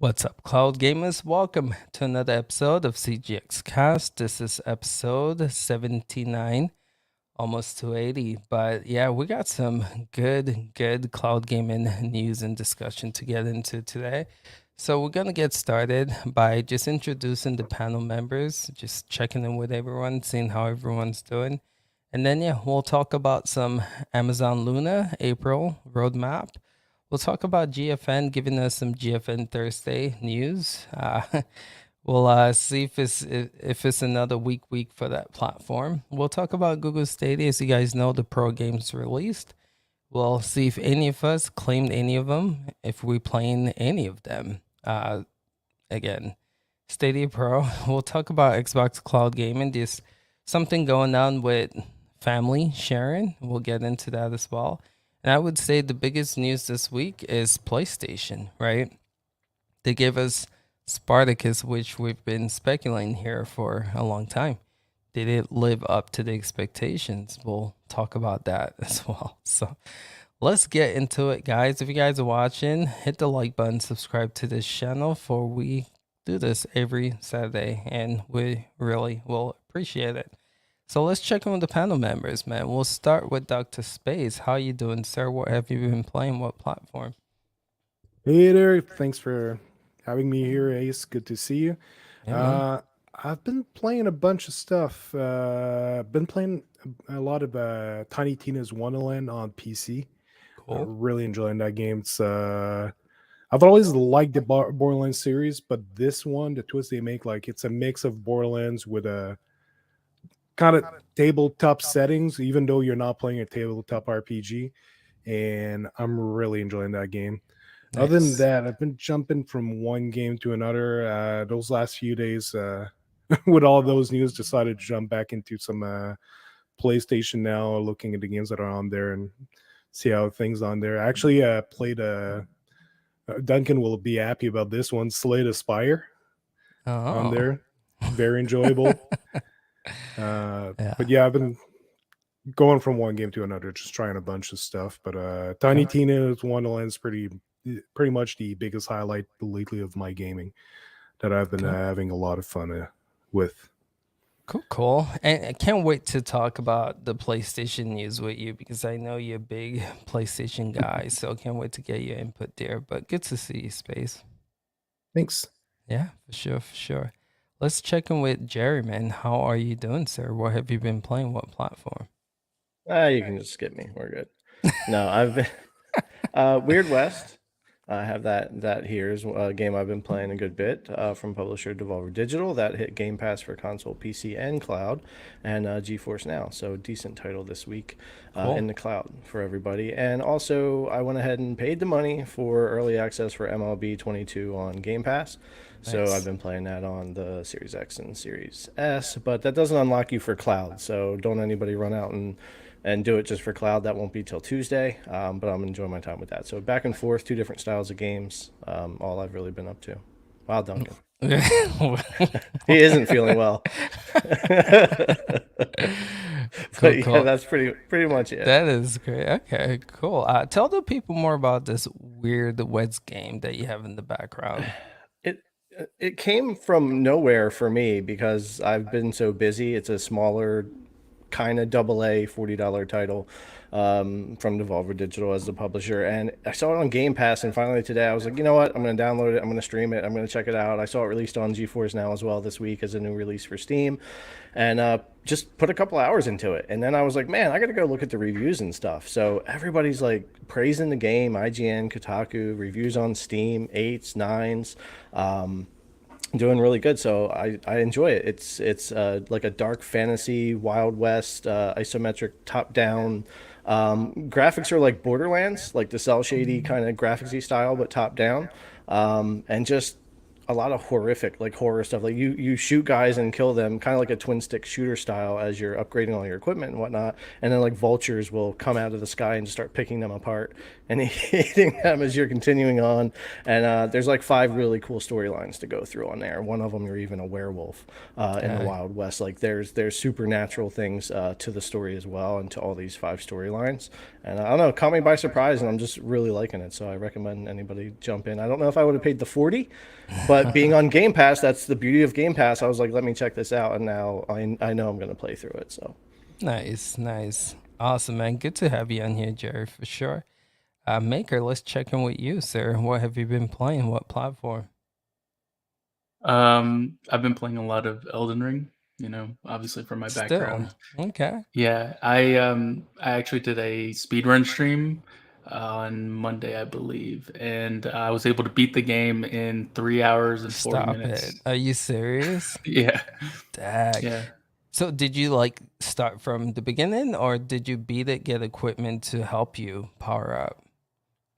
What's up, Cloud Gamers? Welcome to another episode of CGX Cast. This is episode 79, almost 280. But yeah, we got some good cloud gaming news and discussion to get into today. So we're gonna get started by just introducing the panel members, just checking in with everyone, seeing how everyone's doing. And then yeah, we'll talk about some Amazon Luna April roadmap. We'll talk about GFN, giving us some GFN Thursday news. We'll see if it's another week for that platform. We'll talk about Google Stadia. As you guys know, the Pro games released. We'll see if any of us claimed any of them, if we playing any of them. Again, Stadia Pro. We'll talk about Xbox Cloud Gaming. There's something going on with family sharing. We'll get into that as well. And I would say the biggest news this week is PlayStation, right? They gave us Spartacus, which we've been speculating here for a long time. Did it live up to the expectations? We'll talk about that as well. So let's get into it, guys. If you guys are watching, hit the like button, subscribe to this channel, for we do this every Saturday, and we really will appreciate it. So let's check in with the panel members, man. We'll start with Dr. Space. How you doing, sir? What have you been playing? What platform? Hey there, thanks for having me here, Ace. Good to see you. Yeah, man. I've been playing a bunch of stuff. Been playing a lot of Tiny Tina's Wonderland on PC. Cool. Really enjoying that game. I've always liked the Borderlands series, but this one, the twist they make, like it's a mix of Borderlands with a kind of tabletop settings, even though you're not playing a tabletop RPG. And I'm really enjoying that game. Other than Nice. that, I've been jumping from one game to another. Those last few days, with all those news, decided to jump back into some PlayStation now, looking at the games that are on there and see how things on there. I actually played Duncan will be happy about this one, Slay the Spire on Oh. there. Very enjoyable. Yeah. But yeah, I've been going from one game to another, just trying a bunch of stuff. But Tiny Tina's Wonderland's pretty much the biggest highlight lately of my gaming that I've been having a lot of fun with. Cool. And I can't wait to talk about the PlayStation news with you, because I know you're a big PlayStation guy. So I can't wait to get your input there. But good to see you, Space. Thanks. Yeah, for sure. Let's check in with Jerry, man. How are you doing, sir? What have you been playing? What platform? You can just skip me. We're good. No, I've been Weird West. I have that here is a game I've been playing a good bit from publisher Devolver Digital that hit Gamepass for console, PC, and cloud, and GeForce Now. So decent title this week Cool. in the cloud for everybody. And also, I went ahead and paid the money for early access for MLB 22 on Game Pass. So Nice. I've been playing that on the Series X and Series S, but that doesn't unlock you for cloud. So don't anybody run out and do it just for cloud. That won't be till Tuesday, but I'm enjoying my time with that. So back and forth, two different styles of games, all I've really been up to. Wow, Duncan. He isn't feeling well. But yeah, that's pretty much it. That is great. Okay, cool. Tell the people more about this weird Weds game that you have in the background. It came from nowhere for me because I've been so busy. It's a smaller kind of double A $40 title from Devolver Digital as the publisher, and I saw it on Game Pass. And finally today, I was like, you know what? I'm going to download it. I'm going to stream it. I'm going to check it out. I saw it released on GeForce Now as well this week as a new release for Steam, and just put a couple hours into it. And then I was like, man, I got to go look at the reviews and stuff. So everybody's like praising the game. IGN, Kotaku, reviews on Steam, 8s, 9s. Doing really good, so I enjoy it. It's like a dark fantasy Wild West isometric top down. Graphics are like Borderlands, like the cell shady kind of graphicsy style, but top down, and just a lot of horrific, like horror stuff. Like you shoot guys and kill them, kind of like a twin stick shooter style as you're upgrading all your equipment and whatnot. And then like vultures will come out of the sky and just start picking them apart and eating them as you're continuing on. And there's like 5 really cool storylines to go through on there. One of them, you're even a werewolf in the Wild West. Like there's supernatural things to the story as well, and to all these 5 storylines. And I don't know, it caught me by surprise, and I'm just really liking it. So I recommend anybody jump in. I don't know if I would have paid the 40, but being on Game Pass, that's the beauty of Game Pass. I was like, let me check this out, and now I know I'm going to play through it. So Nice. Awesome, man. Good to have you on here, Jerry, for sure. Maker, let's check in with you, sir. What have you been playing? What platform? I've been playing a lot of Elden Ring, obviously from my background. Okay. Yeah, I actually did a speedrun stream on Monday, I believe, and I was able to beat the game in 3 hours and 40 Stop minutes. it. Are you serious? Yeah. Dag. Yeah. So did you like start from the beginning, or did you beat it, get equipment to help you power up?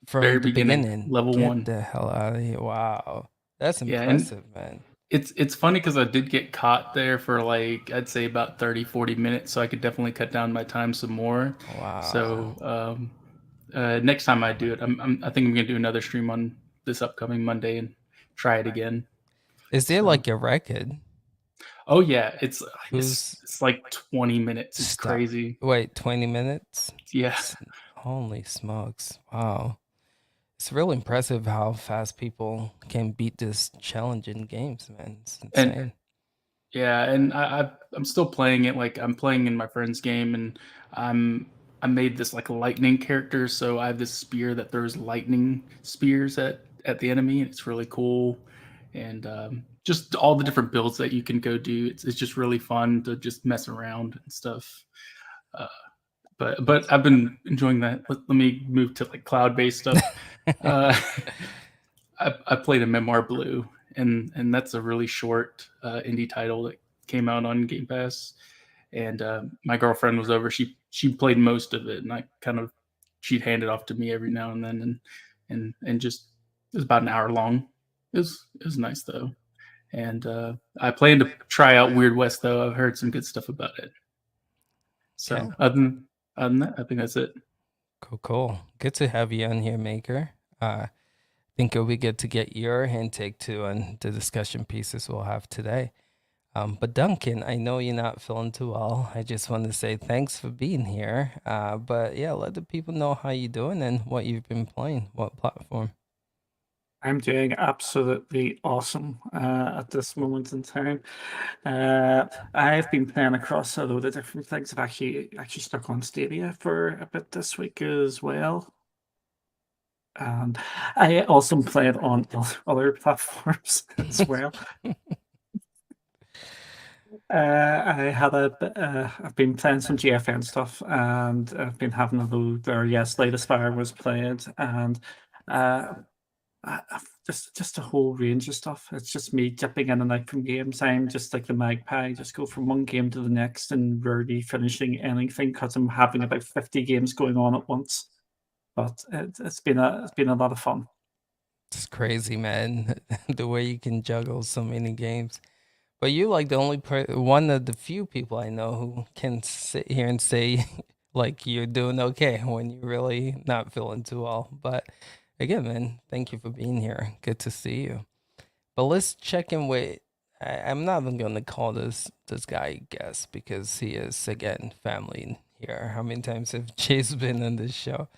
From Very the beginning, level get 1. the hell out of here. Wow. That's Yeah, and impressive, man. it's funny because I did get caught there for like I'd say about 30-40 minutes, so I could definitely cut down my time some more. Wow. So next time I do it, I think I'm gonna do another stream on this upcoming Monday and try it again. Is there like a record? Oh yeah, it's Who's like 20 minutes. It's Stop. crazy. Wait, 20 minutes? Yeah. Holy smokes. Wow. It's really impressive how fast people can beat this challenging games, man. It's insane. And I'm still playing it. Like I'm playing in my friend's game, and I made this like a lightning character, so I have this spear that throws lightning spears at the enemy, and it's really cool. And just all the different builds that you can go do. It's just really fun to just mess around and stuff. But I've been enjoying that. Let me move to like cloud-based stuff. I played a Memoir Blue, and that's a really short indie title that came out on Game Pass. And my girlfriend was over. She played most of it, and she'd hand it off to me every now and then, and just it was about an hour long. It was nice though. And I plan to try out Weird West though. I've heard some good stuff about it. So Okay. other than that, I think that's it. Cool. Good to have you on here, Maker. I think it'll be good to get your intake too on the discussion pieces we'll have today. But Duncan, I know you're not feeling too well. I just want to say thanks for being here. But yeah, let the people know how you're doing and what you've been playing, what platform. I'm doing absolutely awesome at this moment in time. I've been playing across a load of different things. I've actually stuck on Stadia for a bit this week as well. And I also played on other platforms as well. I've been playing some GFN stuff, and I've been having a load there. Yes, Latest Fire was played, and just a whole range of stuff. It's just me dipping in and out from games. I'm just like the magpie, just go from one game to the next and rarely finishing anything because I'm having about 50 games going on at once. But it's been a lot of fun. It's crazy, man, the way you can juggle so many games. But you like the only one of the few people I know who can sit here and say like you're doing okay when you're really not feeling too well. But again, man, thank you for being here. Good to see you. But let's check in with. I'm not even gonna call this guy guest because he is again family here. How many times have Chase been on this show?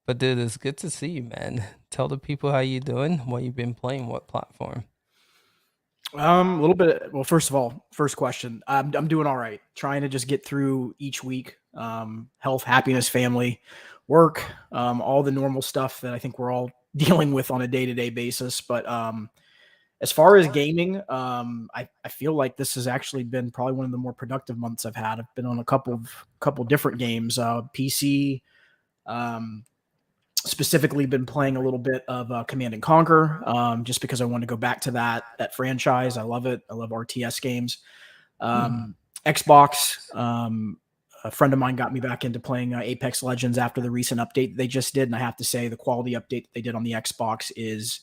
But dude, it's good to see you, man. Tell the people how you doing, what you've been playing, what platform. A little bit. Well, first of all, first question. I'm doing all right. Trying to just get through each week. Health, happiness, family, work, all the normal stuff that I think we're all dealing with on a day-to-day basis. But as far as gaming, I feel like this has actually been probably one of the more productive months I've had. I've been on a couple different games, PC. Specifically been playing a little bit of Command and Conquer, just because I want to go back to that franchise. I love it. I love RTS games. Xbox, a friend of mine got me back into playing Apex Legends after the recent update they just did, and I have to say the quality update that they did on the Xbox is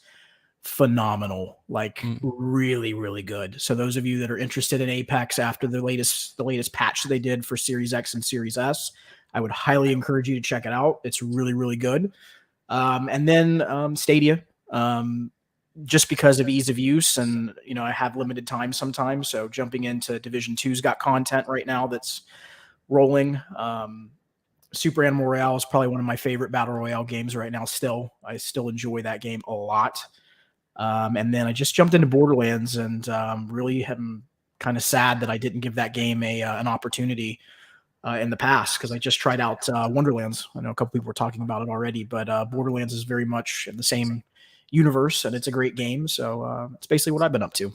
phenomenal, like Mm. really, really good. So those of you that are interested in Apex after the latest patch that they did for Series X and Series S, I would highly encourage you to check it out. It's really, really good. And then Stadia, just because of ease of use, and I have limited time sometimes, so jumping into Division 2's got content right now that's rolling. Super Animal Royale is probably one of my favorite battle royale games right now. I still enjoy that game a lot. And then I just jumped into Borderlands, and really am kind of sad that I didn't give that game an opportunity in the past, because I just tried out Wonderlands. I know a couple people were talking about it already, but Borderlands is very much in the same universe, and it's a great game. So it's basically what I've been up to.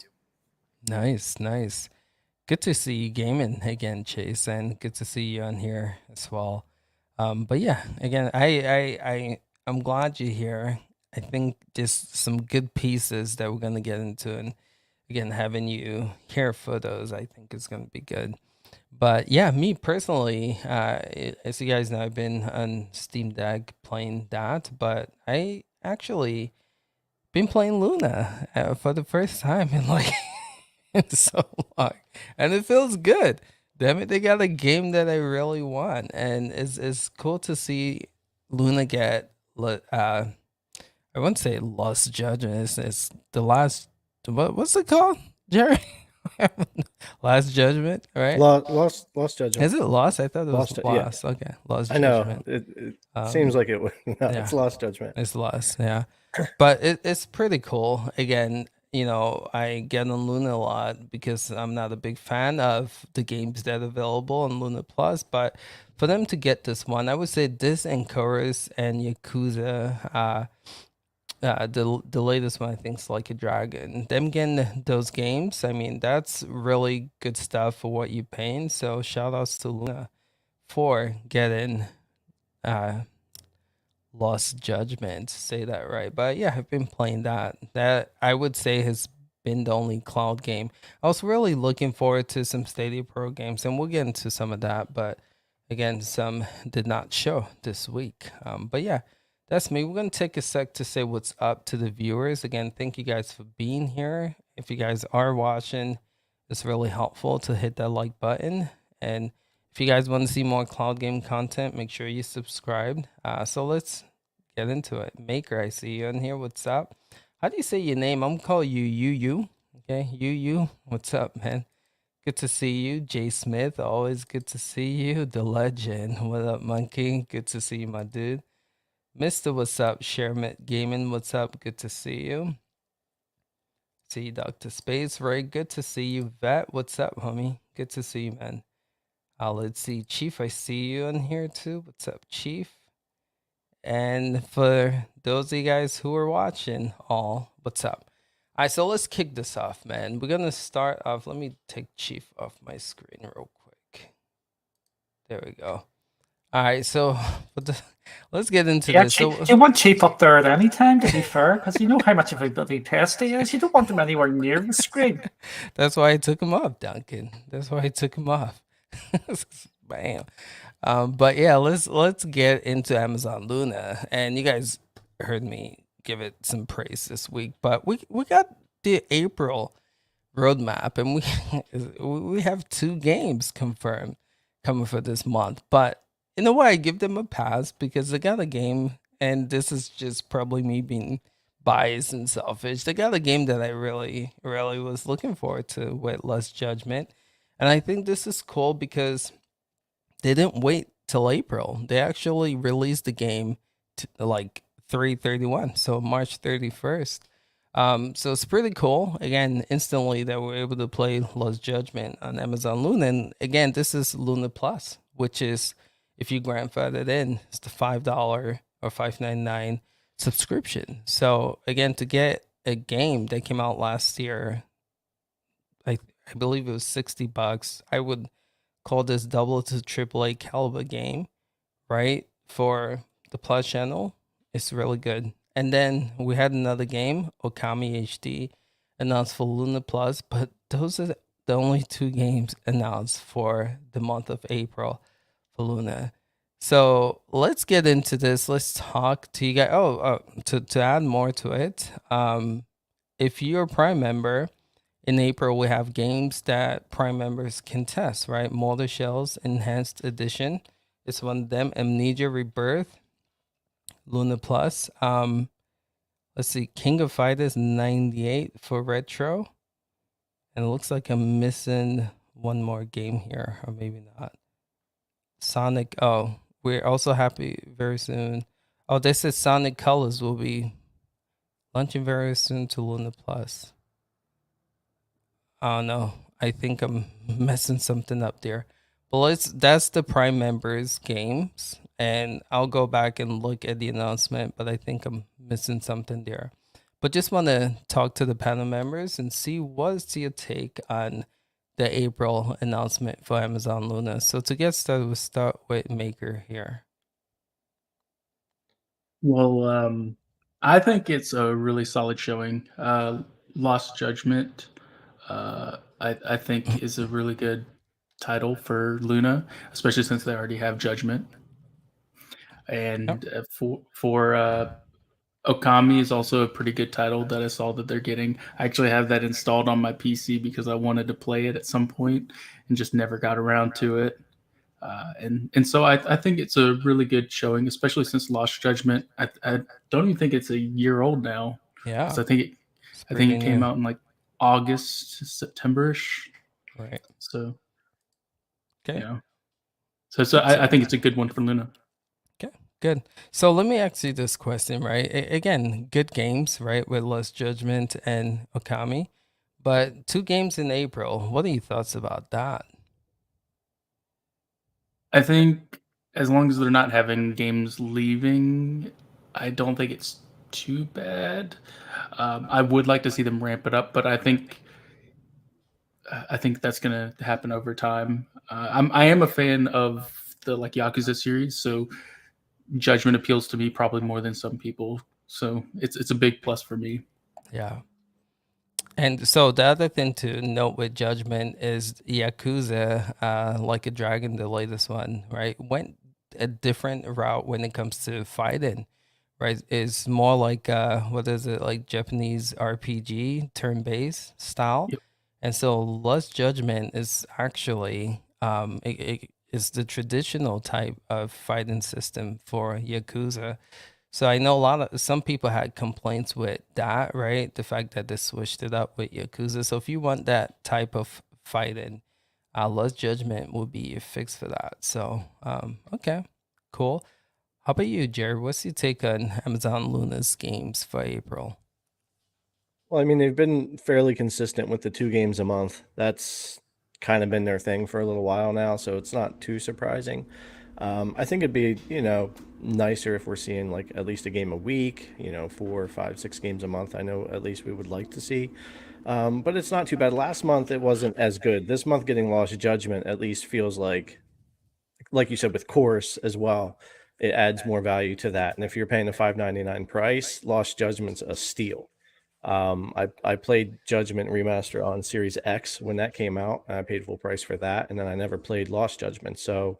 Nice, nice. Good to see you gaming again, Chase, and good to see you on here as well. But yeah, again, I'm glad you're here. I think just some good pieces that we're gonna get into, and again, having you here for those, I think is gonna be good. But yeah, me personally, as you guys know, I've been on Steam Deck playing that, but I actually been playing Luna for the first time in like in so long, and it feels good. Damn it, they got a game that I really want, and it's cool to see Luna get I wouldn't say Lost Judgment. It's the last. What's it called, Jerry? Last Judgment, right? Lost Judgment. Is it Lost? I thought it was Lost, yeah. Lost. Okay, Lost I know Judgment. it seems like it was. No, yeah. It's Lost Judgment. It's Lost, yeah. But it's pretty cool. Again, I get on Luna a lot because I'm not a big fan of the games that are available on Luna Plus. But for them to get this one, I would say this and Chorus and Yakuza, the latest one, I think, is Like a Dragon. Them getting those games, I mean, that's really good stuff for what you're paying. So shout outs to Luna for getting Lost Judgment, say that right. But yeah, I've been playing that. That I would say has been the only cloud game. I was really looking forward to some Stadia Pro games, and we'll get into some of that. But again, some did not show this week. But yeah, that's me. We're gonna take a sec to say what's up to the viewers. Again, thank you guys for being here. If you guys are watching, it's really helpful to hit that like button. And if you guys want to see more cloud game content, make sure you subscribe. So let's get into it. Maker, I see you in here. What's up? How do you say your name? I'm gonna call you you. Okay, you. What's up, man? Good to see you. Jay Smith, always good to see you. The legend. What up, Monkey? Good to see you, my dude. Mr. What's up? Shermit Gaming, what's up? Good to see you. See Dr. Space, Ray, good to see you. Vet, what's up, homie? Good to see you, man. Let's see, Chief, I see you in here too. What's up, Chief? And for those of you guys who are watching, what's up? All right, so let's kick this off, man. We're gonna start off. Let me take Chief off my screen real quick. There we go. All right, so let's get into this. You want Chief up there at any time, to be fair, because you know how much of a bloody pest he is. You don't want him anywhere near the screen. That's why I took him off, Duncan. That's why I took him off. Bam. But yeah, let's get into Amazon Luna. And you guys heard me give it some praise this week, but we got the April roadmap, and we have 2 games confirmed coming for this month. But in a way, I give them a pass because they got a game, and this is just probably me being biased and selfish. They got a game that I really, really was looking forward to with Lost Judgment. And I think this is cool because they didn't wait till April. They actually released the game to like 3/31, so March 31st. So it's pretty cool. Again, instantly they were able to play Lost Judgment on Amazon Luna. And again, this is Luna Plus, which is, if you grandfather it in, it's the $5 or $5.99 subscription. So again, to get a game that came out last year, I believe it was $60. I would call this double to AAA caliber game, right? For the Plus channel, it's really good. And then we had another game, Okami HD, announced for Luna Plus, but those are the only 2 games announced for the month of April for Luna. So let's get into this. Let's talk to you guys. To add more to it, if you're a Prime member, in April we have games that Prime members can test, right? Mortar Shells Enhanced Edition is one of them. Amnesia Rebirth, Luna Plus. Let's see, King of Fighters 98 for retro. And it looks like I'm missing one more game here, or maybe not. Sonic. Oh, we're also happy very soon. Oh, they said Sonic Colors will be launching very soon to Luna Plus. Oh no, I think I'm messing something up there. But that's the Prime members games, and I'll go back and look at the announcement, but I think I'm missing something there. But just want to talk to the panel members and see what's your take on the April announcement for Amazon Luna. So to get started, we'll start with Maker here. Well, I think it's a really solid showing. Lost Judgment, I think, is a really good title for Luna, especially since they already have Judgment. And for Okami is also a pretty good title that I saw that they're getting. I actually have that installed on my PC because I wanted to play it at some point and just never got around to it. And so I think it's a really good showing, especially since Lost Judgment. I don't even think it's a year old now. Yeah, I think it came out in like August, September-ish. Right. So okay. yeah. So I think it's a good one for Luna. Okay, good. So let me ask you this question, right? Again, good games, right, with Lost Judgment and Okami, but 2 games in April. What are your thoughts about that? I think as long as they're not having games leaving, I don't think it's too bad. I would like to see them ramp it up, but I think that's going to happen over time. I am a fan of the like Yakuza series, so Judgment appeals to me probably more than some people. So it's a big plus for me. Yeah. And so the other thing to note with Judgment is Yakuza, Like a Dragon, the latest one, right, went a different route when it comes to fighting, right? It's more like what is it, like Japanese RPG turn-based style. Yep. And so Lost Judgment is actually it is the traditional type of fighting system for Yakuza. So I know some people had complaints with that, right? The fact that they switched it up with Yakuza. So if you want that type of fighting, Lost Judgment will be your fix for that. So okay, cool. How about you, Jared? What's your take on Amazon Luna's games for April? Well, I mean, they've been fairly consistent with the 2 games a month. That's kind of been their thing for a little while now, so it's not too surprising. I think it'd be, nicer if we're seeing like at least a game a week, 4, 5, 6 games a month. I know at least we would like to see. But it's not too bad. Last month it wasn't as good. This month getting Lost Judgment at least feels like you said with Course as well, it adds more value to that. And if you're paying a $5.99 price, Lost Judgment's a steal. I played Judgment Remaster on Series X when that came out, and I paid full price for that, and then I never played Lost Judgment. So,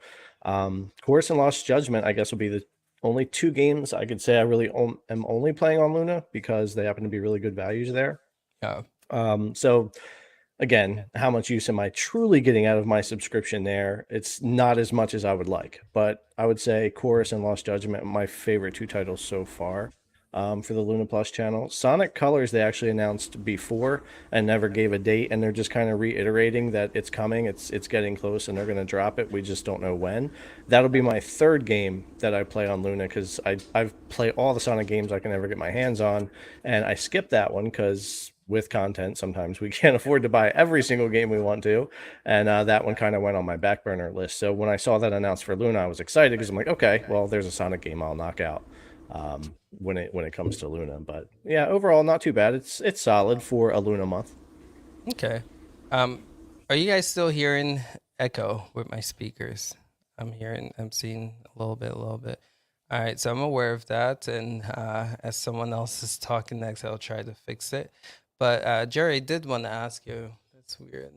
Course and Lost Judgment, I guess, will be the only 2 games I could say I really am only playing on Luna because they happen to be really good values there. Yeah. So again, how much use am I truly getting out of my subscription there? It's not as much as I would like, but I would say Chorus and Lost Judgment are my favorite 2 titles so far for the Luna Plus channel. Sonic Colors, they actually announced before and never gave a date, and they're just kind of reiterating that it's coming, it's getting close, and they're going to drop it. We just don't know when. That'll be my 3rd game that I play on Luna because I've played all the Sonic games I can ever get my hands on, and I skipped that one because with content, sometimes we can't afford to buy every single game we want to, and that one kind of went on my back burner list. So when I saw that announced for Luna, I was excited because I'm like, okay, well, there's a Sonic game I'll knock out when it comes to Luna. But yeah, overall, not too bad. It's solid for a Luna month. Okay. Are you guys still hearing echo with my speakers? I'm seeing a little bit. All right, so I'm aware of that, and as someone else is talking next, I'll try to fix it. But Jerry, I did want to ask you. That's weird.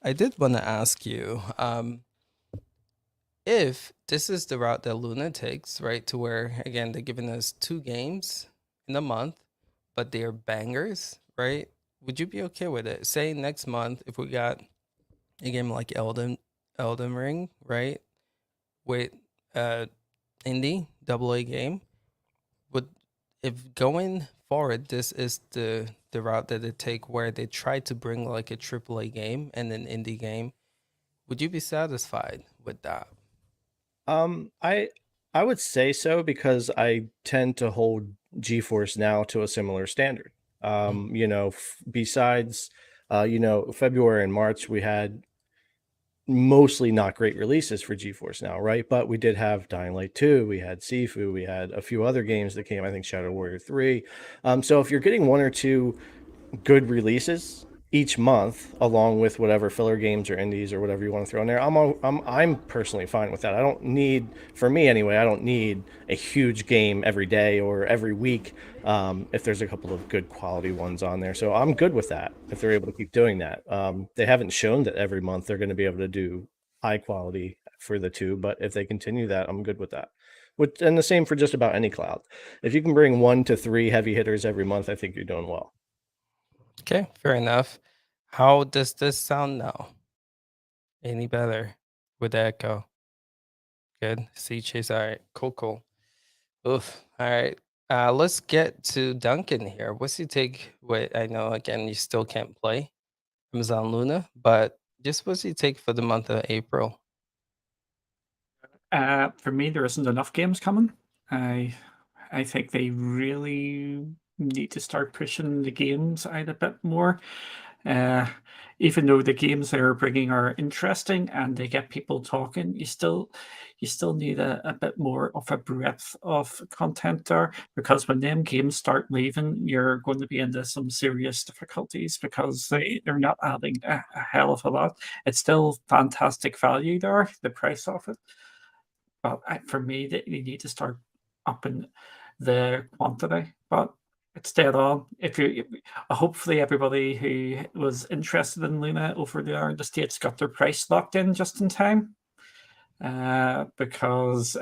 I did want to ask you if this is the route that Luna takes, right? To where again they're giving us 2 games in a month, but they're bangers, right? Would you be okay with it? Say next month if we got a game like Elden Ring, right? With indie AA game, would if going forward, this is the route that they take where they try to bring like a AAA game and an indie game, would you be satisfied with that? I would say so because I tend to hold GeForce Now to a similar standard. You know, besides, you know, February and March, we had mostly not great releases for GeForce Now, right? But we did have Dying Light 2, we had Sifu, we had a few other games that came, I think Shadow Warrior 3. So if you're getting one or two good releases each month, along with whatever filler games or indies or whatever you want to throw in there, I'm personally fine with that. I don't need, for me anyway, I don't need a huge game every day or every week if there's a couple of good quality ones on there. So I'm good with that if they're able to keep doing that. They haven't shown that every month they're going to be able to do high quality for the two, but if they continue that, I'm good with that. And the same for just about any cloud. If you can bring 1 to 3 heavy hitters every month, I think you're doing well. Okay, fair enough. How does this sound now? Any better with the echo? Good. See, Chase. All right. Cool. Oof. All right. Let's get to Duncan here. What's your take? With I know again you still can't play Amazon Luna, but just what's your take for the month of April? For me, there isn't enough games coming. I think they really need to start pushing the games out a bit more. Even though the games they're bringing are interesting and they get people talking, you still need a bit more of a breadth of content there, because when them games start leaving, you're going to be into some serious difficulties because they're not adding a hell of a lot. It's still fantastic value there, the price of it. But for me, they need to start upping the quantity. But it's dead on. Hopefully everybody who was interested in Luna over there in the States got their price locked in just in time. Because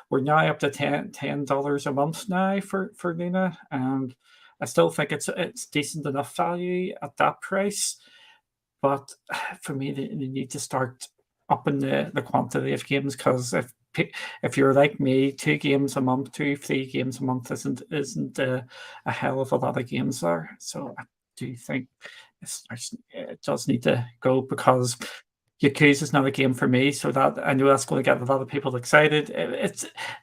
we're now up to $10 a month now for Luna, and I still think it's decent enough value at that price. But for me, they need to start upping the quantity of games, because if you're like me, 2 games a month, 3 games a month isn't a hell of a lot of games there. So I do think it does need to go, because Yakuza is not a game for me, so that I know that's going to get a lot of people excited.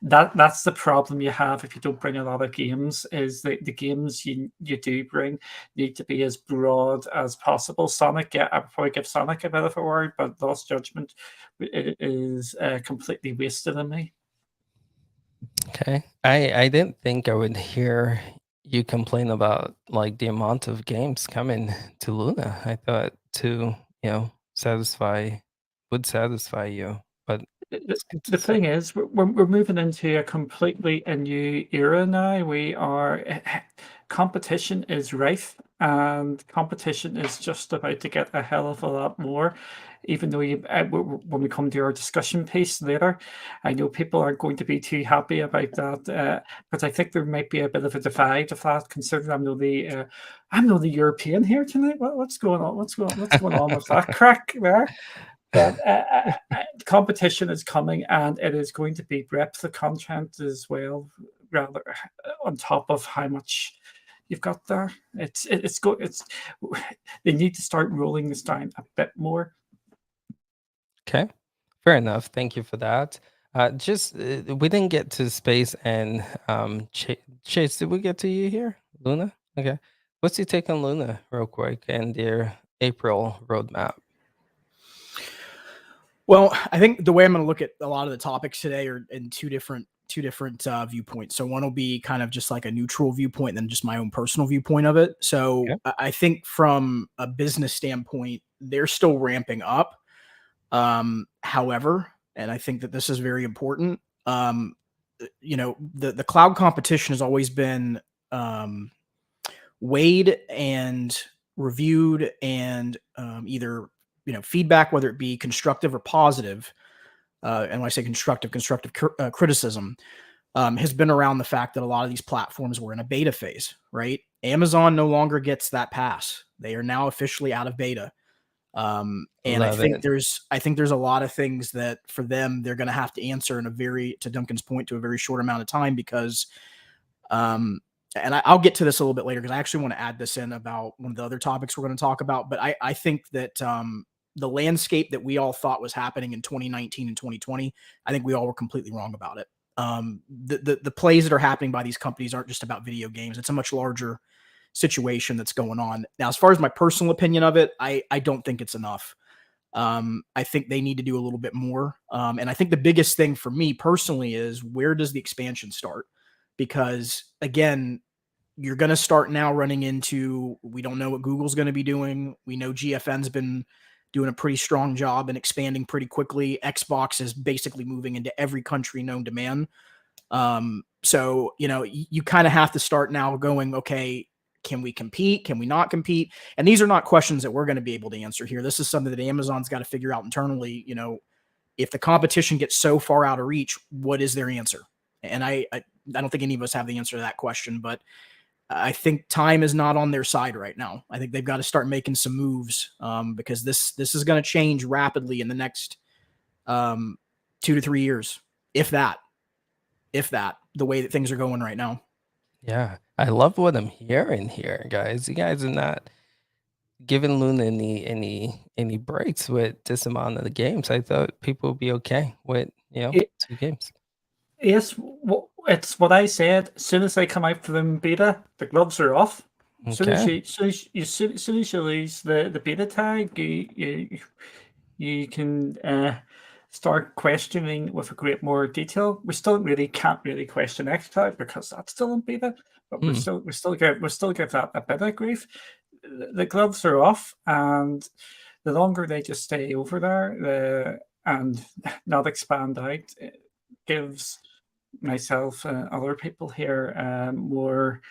That's the problem you have if you don't bring a lot of games, is the games you do bring need to be as broad as possible. Sonic, yeah, I would probably give Sonic a bit of a word, but Lost Judgment is completely wasted on me. Okay. I didn't think I would hear you complain about like the amount of games coming to Luna. I thought to, would satisfy you. But it's good to The see. thing is, we're moving into a new era now. Competition is rife, and competition is just about to get a hell of a lot more. Even though when we come to our discussion piece later, I know people aren't going to be too happy about that, but I think there might be a bit of a divide of that. Considering I'm the European here tonight. What's going on? What's going on with that crack there? But competition is coming, and it is going to be breadth of content as well, rather on top of how much you've got there. They need to start rolling this down a bit more. Okay, fair enough. Thank you for that. We didn't get to space and Chase. Did we get to you here, Luna? Okay, what's your take on Luna, real quick, and their April roadmap? Well, I think the way I'm going to look at a lot of the topics today are in two different viewpoints. So one will be kind of just like a neutral viewpoint, and then just my own personal viewpoint of it. So Okay. I think from a business standpoint, they're still ramping up. However, and I think that this is very important, the cloud competition has always been weighed and reviewed, and either feedback, whether it be constructive or positive, and when I say constructive criticism, has been around the fact that a lot of these platforms were in a beta phase, right? Amazon no longer gets that pass. They are now officially out of beta. And Love I think it. there's a lot of things that for them, they're going to have to answer in to Duncan's point, to a very short amount of time, because, and I'll get to this a little bit later, because I actually want to add this in about one of the other topics we're going to talk about. But I think that, the landscape that we all thought was happening in 2019 and 2020, I think we all were completely wrong about it. The plays that are happening by these companies aren't just about video games. It's a much larger situation that's going on. Now, as far as my personal opinion of it, I don't think it's enough. I think they need to do a little bit more. And I think the biggest thing for me personally is, where does the expansion start? Because again, you're going to start now running into, we don't know what Google's going to be doing. We know GFN's been doing a pretty strong job and expanding pretty quickly. Xbox is basically moving into every country known to man. So, you kind of have to start now going, okay, can we compete? Can we not compete? And these are not questions that we're going to be able to answer here. This is something that Amazon's got to figure out internally. If the competition gets so far out of reach, what is their answer? And I don't think any of us have the answer to that question, but I think time is not on their side right now. I think they've got to start making some moves, because this is going to change rapidly in the next 2 to 3 years, if that, the way that things are going right now. Yeah, I love what I'm hearing here, guys. You guys are not giving Luna any breaks with this amount of the games. I thought people would be okay with It- 2 games. Yes, it's what I said. As soon as they come out from beta, the gloves are off. As soon as Okay. you lose the beta tag, you can start questioning with a great more detail. We still can't really question xCloud because that's still in beta, but we still give that a bit of grief. The gloves are off, and the longer they just stay over there and not expand out, it gives myself and other people here more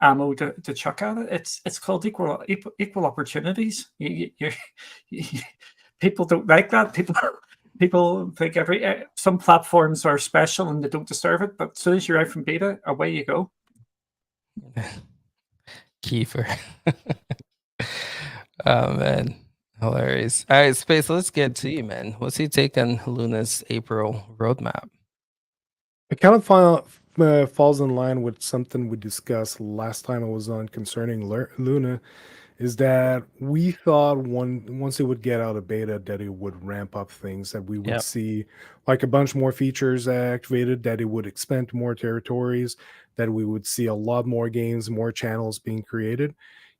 ammo to chuck at it. It's called equal opportunities. People don't like that. People think some platforms are special and they don't deserve it. But as soon as you're out from beta, away you go. Kiefer. Oh man, hilarious. All right, Space, let's get to you, man. What's your take on Luna's April roadmap? It kind of falls in line with something we discussed last time I was on concerning Luna, is that we thought once it would get out of beta that it would ramp up things, that we would Yep. see like a bunch more features activated, that it would expand to more territories, that we would see a lot more games, more channels being created.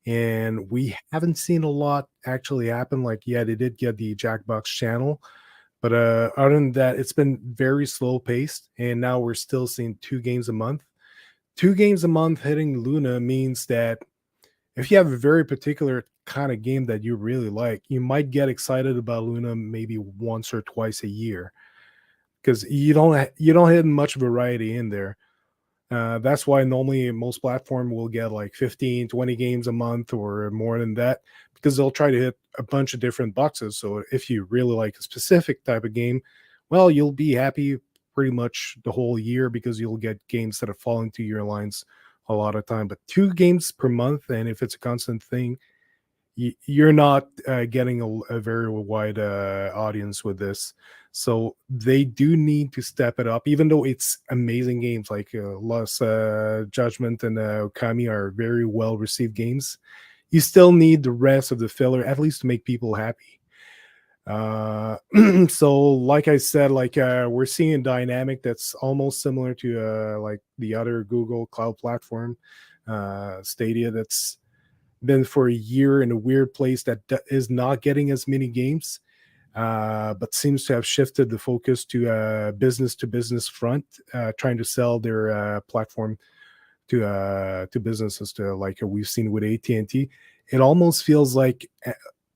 And we haven't seen a lot actually happen. Like, yeah, they did get the Jackbox channel, but other than that, it's been very slow paced. And now we're still seeing 2 games a month. 2 games a month hitting Luna means that if you have a very particular kind of game that you really like, you might get excited about Luna maybe once or twice a year, because you don't hit much variety in there. That's why normally most platform will get like 15, 20 games a month or more than that, because they'll try to hit a bunch of different boxes. So if you really like a specific type of game, well, you'll be happy pretty much the whole year, because you'll get games that are falling to your lines a lot of time. But 2 games per month, and if it's a constant thing, you're not getting a very wide audience with this. So they do need to step it up, even though it's amazing games like Lost Judgment and Okami are very well received games. You still need the rest of the filler, at least to make people happy. So like I said, like we're seeing a dynamic that's almost similar to like the other Google cloud platform, Stadia, that's been for a year in a weird place that is not getting as many games, but seems to have shifted the focus to business front, trying to sell their platform to businesses, to like we've seen with AT&T. It almost feels like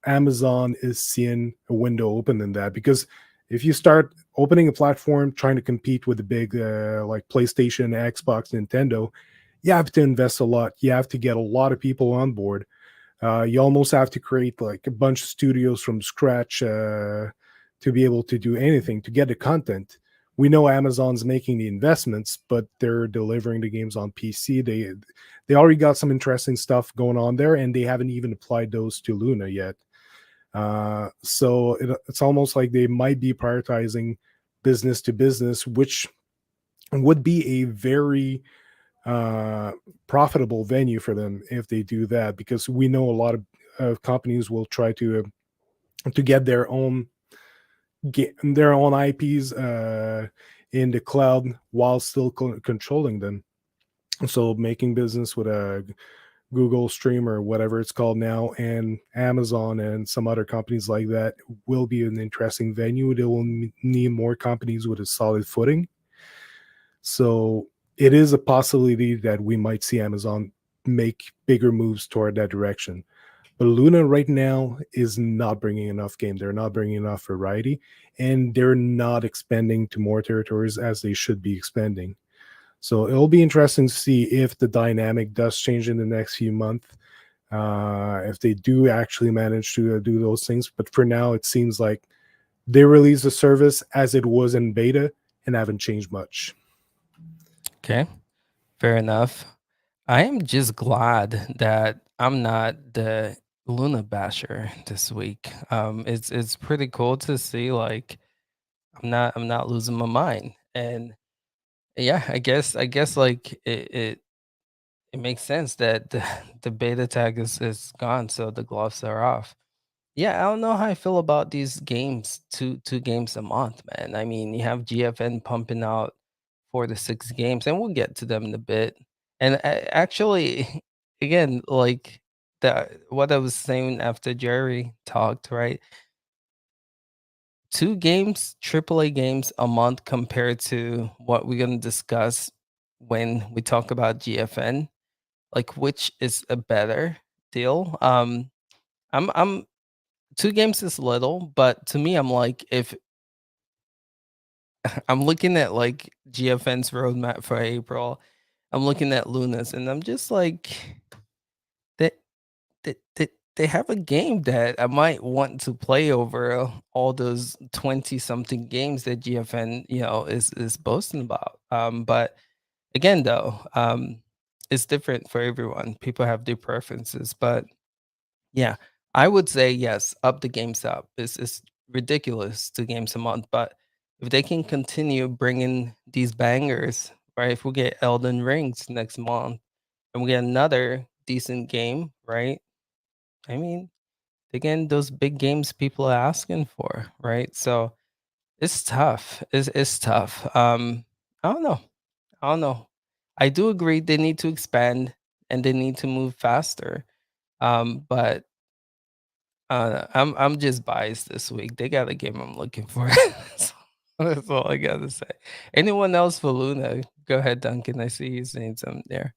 Amazon is seeing a window open in that, because if you start opening a platform trying to compete with the big like PlayStation, Xbox, Nintendo, you have to invest a lot. You have to get a lot of people on board. You almost have to create like a bunch of studios from scratch to be able to do anything, to get the content. we know Amazon's making the investments, but they're delivering the games on PC. They already got some interesting stuff going on there, and they haven't even applied those to Luna yet. So it's almost like they might be prioritizing business to business, which would be a very profitable venue for them if they do that, because we know a lot of companies will try to get their own IPs in the cloud while still controlling them. So making business with a Google Stream or whatever it's called now, and Amazon and some other companies like that will be an interesting venue. They will need more companies with a solid footing. So it is a possibility that we might see Amazon make bigger moves toward that direction. But Luna right now is not bringing enough game. They're not bringing enough variety, and they're not expanding to more territories as they should be expanding. So it'll be interesting to see if the dynamic does change in the next few months, if they do actually manage to do those things. But for now, it seems like they released the service as it was in beta and haven't changed much. Okay, fair enough. I am just glad that I'm not the Luna basher this week. It's pretty cool to see, like, I'm not losing my mind. And yeah, I guess like it makes sense that the beta tag is gone, so the gloves are off. Yeah, I don't know how I feel about these games, two games a month, man. I mean, you have GFN pumping out 4 to 6 games, and we'll get to them in a bit. And actually, again, like what I was saying after Jerry talked, right? 2 games, AAA games a month compared to what we're gonna discuss when we talk about GFN. Like, which is a better deal? I'm 2 games is little, but to me, I'm like, if I'm looking at like GFN's roadmap for April, I'm looking at Luna's, and I'm just like, they they have a game that I might want to play over all those 20 something games that GFN, is boasting about. But again, though, it's different for everyone. People have their preferences, but yeah, I would say yes, up the games up. It's ridiculous, 2 games a month, but if they can continue bringing these bangers, right? If we get Elden Rings next month and we get another decent game, right? I mean, again, those big games people are asking for, right? So it's tough. It's tough. I don't know. I don't know. I do agree they need to expand and they need to move faster. But I'm just biased this week. They got a game I'm looking for. That's all I gotta say. Anyone else for Luna? Go ahead, Duncan. I see you saying something there.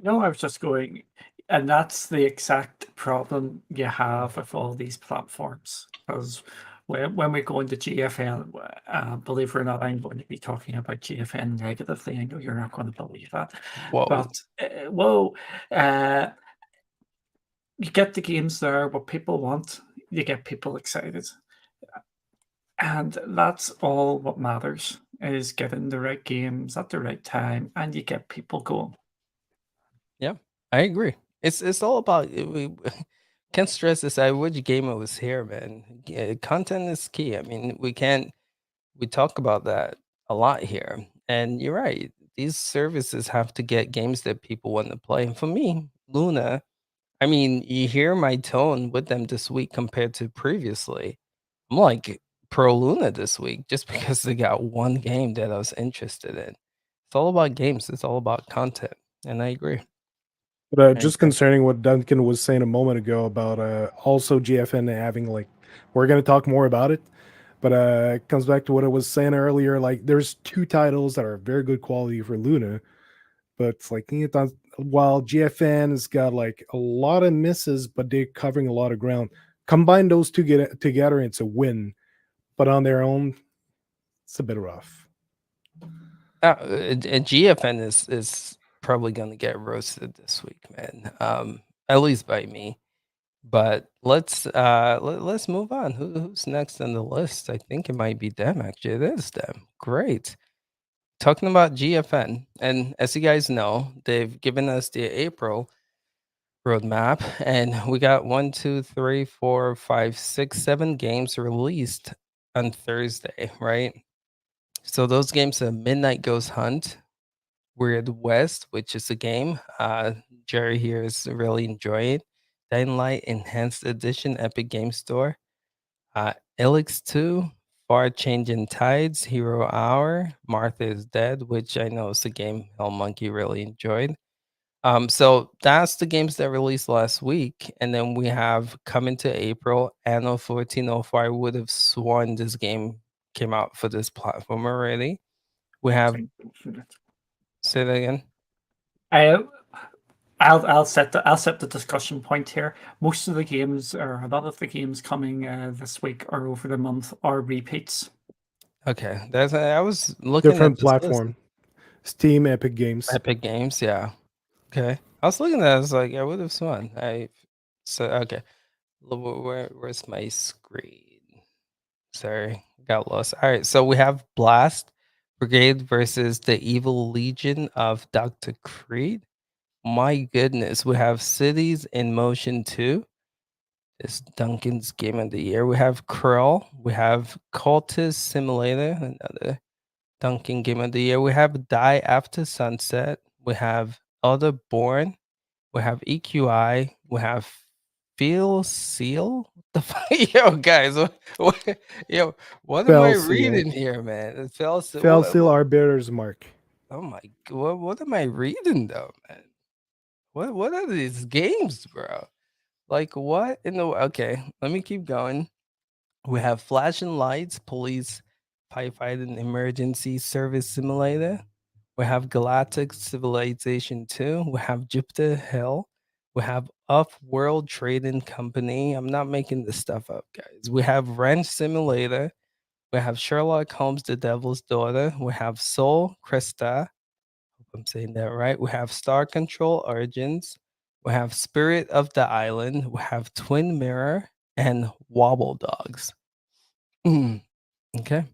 No, I was just going, and that's the exact problem you have with all these platforms. Because when we go into GFN, believe it or not, I'm going to be talking about GFN negatively. I know you're not going to believe that. Whoa. But, you get the games there, what people want, you get people excited. And that's all what matters, is getting the right games at the right time, and you get people going. Yeah, I agree. It's all about we can't stress this. I wish Gamer was here, man. Content is key. I mean, we talk about that a lot here, and you're right. These services have to get games that people want to play. And for me, Luna, I mean, you hear my tone with them this week compared to previously. I'm like pro Luna this week just because they got one game that I was interested in. It's all about games. It's all about content, and I agree. But just concerning what Duncan was saying a moment ago about also GFN having, like, we're going to talk more about it, but it comes back to what I was saying earlier. Like, there's 2 titles that are very good quality for Luna, but it's like, while GFN has got like a lot of misses, but they're covering a lot of ground. Combine those two together, it's a win. But on their own, it's a bit rough. And GFN is probably gonna get roasted this week, man. At least by me. But let's move on. Who's next on the list? I think it might be them. Actually, it is them. Great. Talking about GFN, and as you guys know, they've given us the April roadmap, and we got 1, 2, 3, 4, 5, 6, 7 games released on Thursday, right? So those games are Midnight Ghost Hunt, Weird West, which is a game Jerry here is really enjoying. Dying Light Enhanced Edition, Epic Game Store. Elix 2, Far Changing Tides, Hero Hour, Martha is Dead, which I know is a game Hell Monkey really enjoyed. So that's the games that released last week, and then we have coming to April, Anno 1404. I would have sworn this game came out for this platform already. We have say that again. I'll set the discussion point here. Most of the games, or a lot of the games coming this week or over the month, are repeats. Okay, that's I was looking Different at this list. platform. Steam, Epic Games. Epic Games, yeah. Okay, I was looking at it, I was like, I would have sworn. So okay, where's my screen? Sorry, got lost. All right, so we have Blast Brigade versus the Evil Legion of Dr. Creed. My goodness, we have Cities in Motion 2. It's Duncan's Game of the Year. We have Krull. We have Cultist Simulator, another Duncan Game of the Year. We have Die After Sunset. We have Other Born. We have EQI. We have Feel Seal. What the fuck? Yo, guys, what am I Fell Seal. reading here, man? Fell Seal. Fell Seal Arbiter's Mark. Oh my god, what am I reading though, man? What are these games, bro? Like what in the okay, let me keep going. We have Flashing Lights, Police Firefighting Emergency Service Simulator. We have Galactic Civilization 2. We have Jupiter Hill. We have Off-World Trading Company. I'm not making this stuff up, guys. We have Ranch Simulator. We have Sherlock Holmes, The Devil's Daughter. We have Soul Cresta. Hope I'm saying that right. We have Star Control Origins. We have Spirit of the Island. We have Twin Mirror and Wobble Dogs. Okay.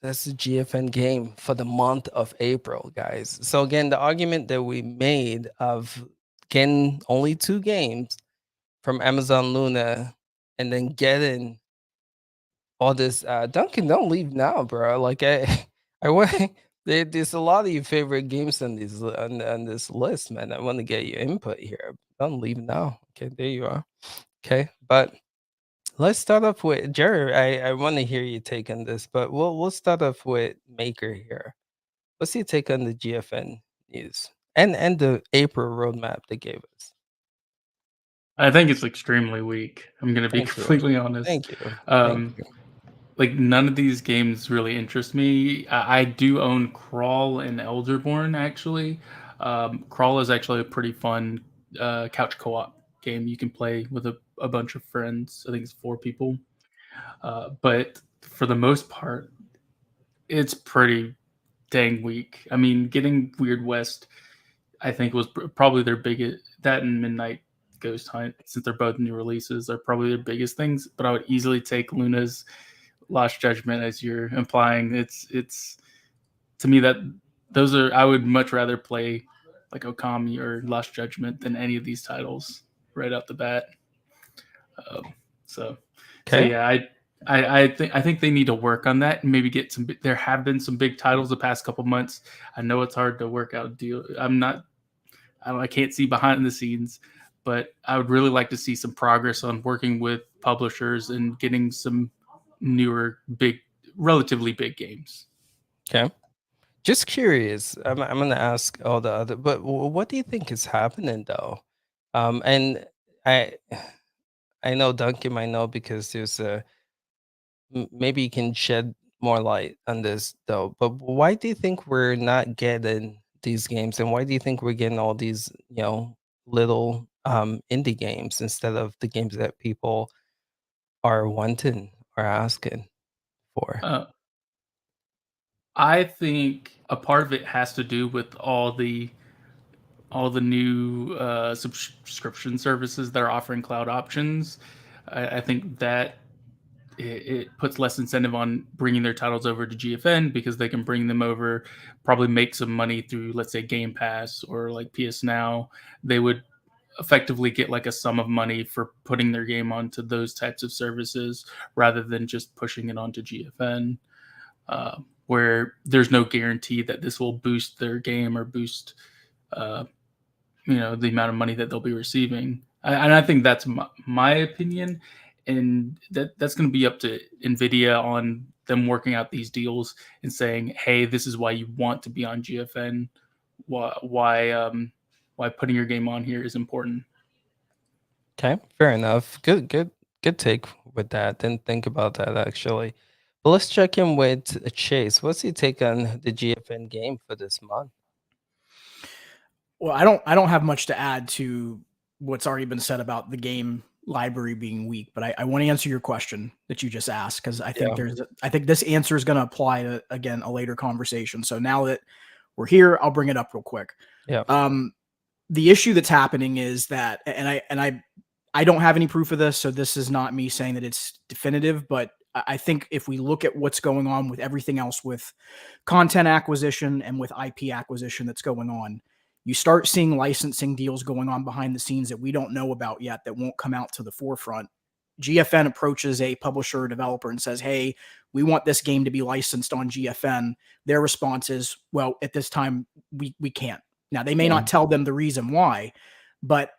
That's the GFN game for the month of April, guys. So again, the argument that we made of getting only 2 games from Amazon Luna and then getting all this Duncan, don't leave now, bro. Like I want there's a lot of your favorite games on these on this list, man. I want to get your input here. Don't leave now. Okay, there you are. Okay, but let's start off with Jerry. I want to hear your take on this, but we'll start off with Maker here. What's your take on the GFN news and the April roadmap they gave us? I think it's extremely weak. I'm going to be Thank you. completely honest. Thank you. Thank you. Like none of these games really interest me. I do own Crawl and Elderborn actually. Crawl is actually a pretty fun couch co-op game you can play with a bunch of friends. I think it's 4 people. But for the most part, it's pretty dang weak. I mean, getting Weird West, I think was probably their biggest. That and Midnight Ghost Hunt, since they're both new releases, are probably their biggest things. But I would easily take Luna's Lost Judgment, as you're implying. It's to me that those are, I would much rather play like Okami or Lost Judgment than any of these titles right out the bat. So yeah, I think they need to work on that and maybe get some. There have been some big titles the past couple months. I know it's hard to work out a deal. I can't see behind the scenes, but I would really like to see some progress on working with publishers and getting some newer, relatively big games. Okay. Just curious. I'm going to ask all the other, but what do you think is happening though? And I know Duncan might know because there's maybe you can shed more light on this though. But why do you think we're not getting these games, and why do you think we're getting all these little indie games instead of the games that people are wanting or asking for? I think a part of it has to do with all the all the new subscription services that are offering cloud options, I think that it puts less incentive on bringing their titles over to GFN because they can bring them over, probably make some money through, let's say, Gamepass or like PS Now. They would effectively get like a sum of money for putting their game onto those types of services rather than just pushing it onto GFN, where there's no guarantee that this will boost their game or boost, the amount of money that they'll be receiving. And I think that's my opinion, and that's going to be up to NVIDIA on them working out these deals and saying, hey, this is why you want to be on GFN, why putting your game on here is important. Okay, fair enough. Good take with that. Didn't think about that actually. But let's check in with Chase. What's your take on the GFN game for this month? Well, I don't have much to add to what's already been said about the game library being weak, but I want to answer your question that you just asked because I think I think this answer is going to apply to, again, a later conversation. So now that we're here, I'll bring it up real quick. Yeah. The issue that's happening is that, and I don't have any proof of this, so this is not me saying that it's definitive, but I think if we look at what's going on with everything else with content acquisition and with IP acquisition that's going on, you start seeing licensing deals going on behind the scenes that we don't know about yet that won't come out to the forefront. GFN approaches a publisher or developer and says, hey, we want this game to be licensed on GFN. Their response is, well, at this time, we can't. Now, they may not tell them the reason why, but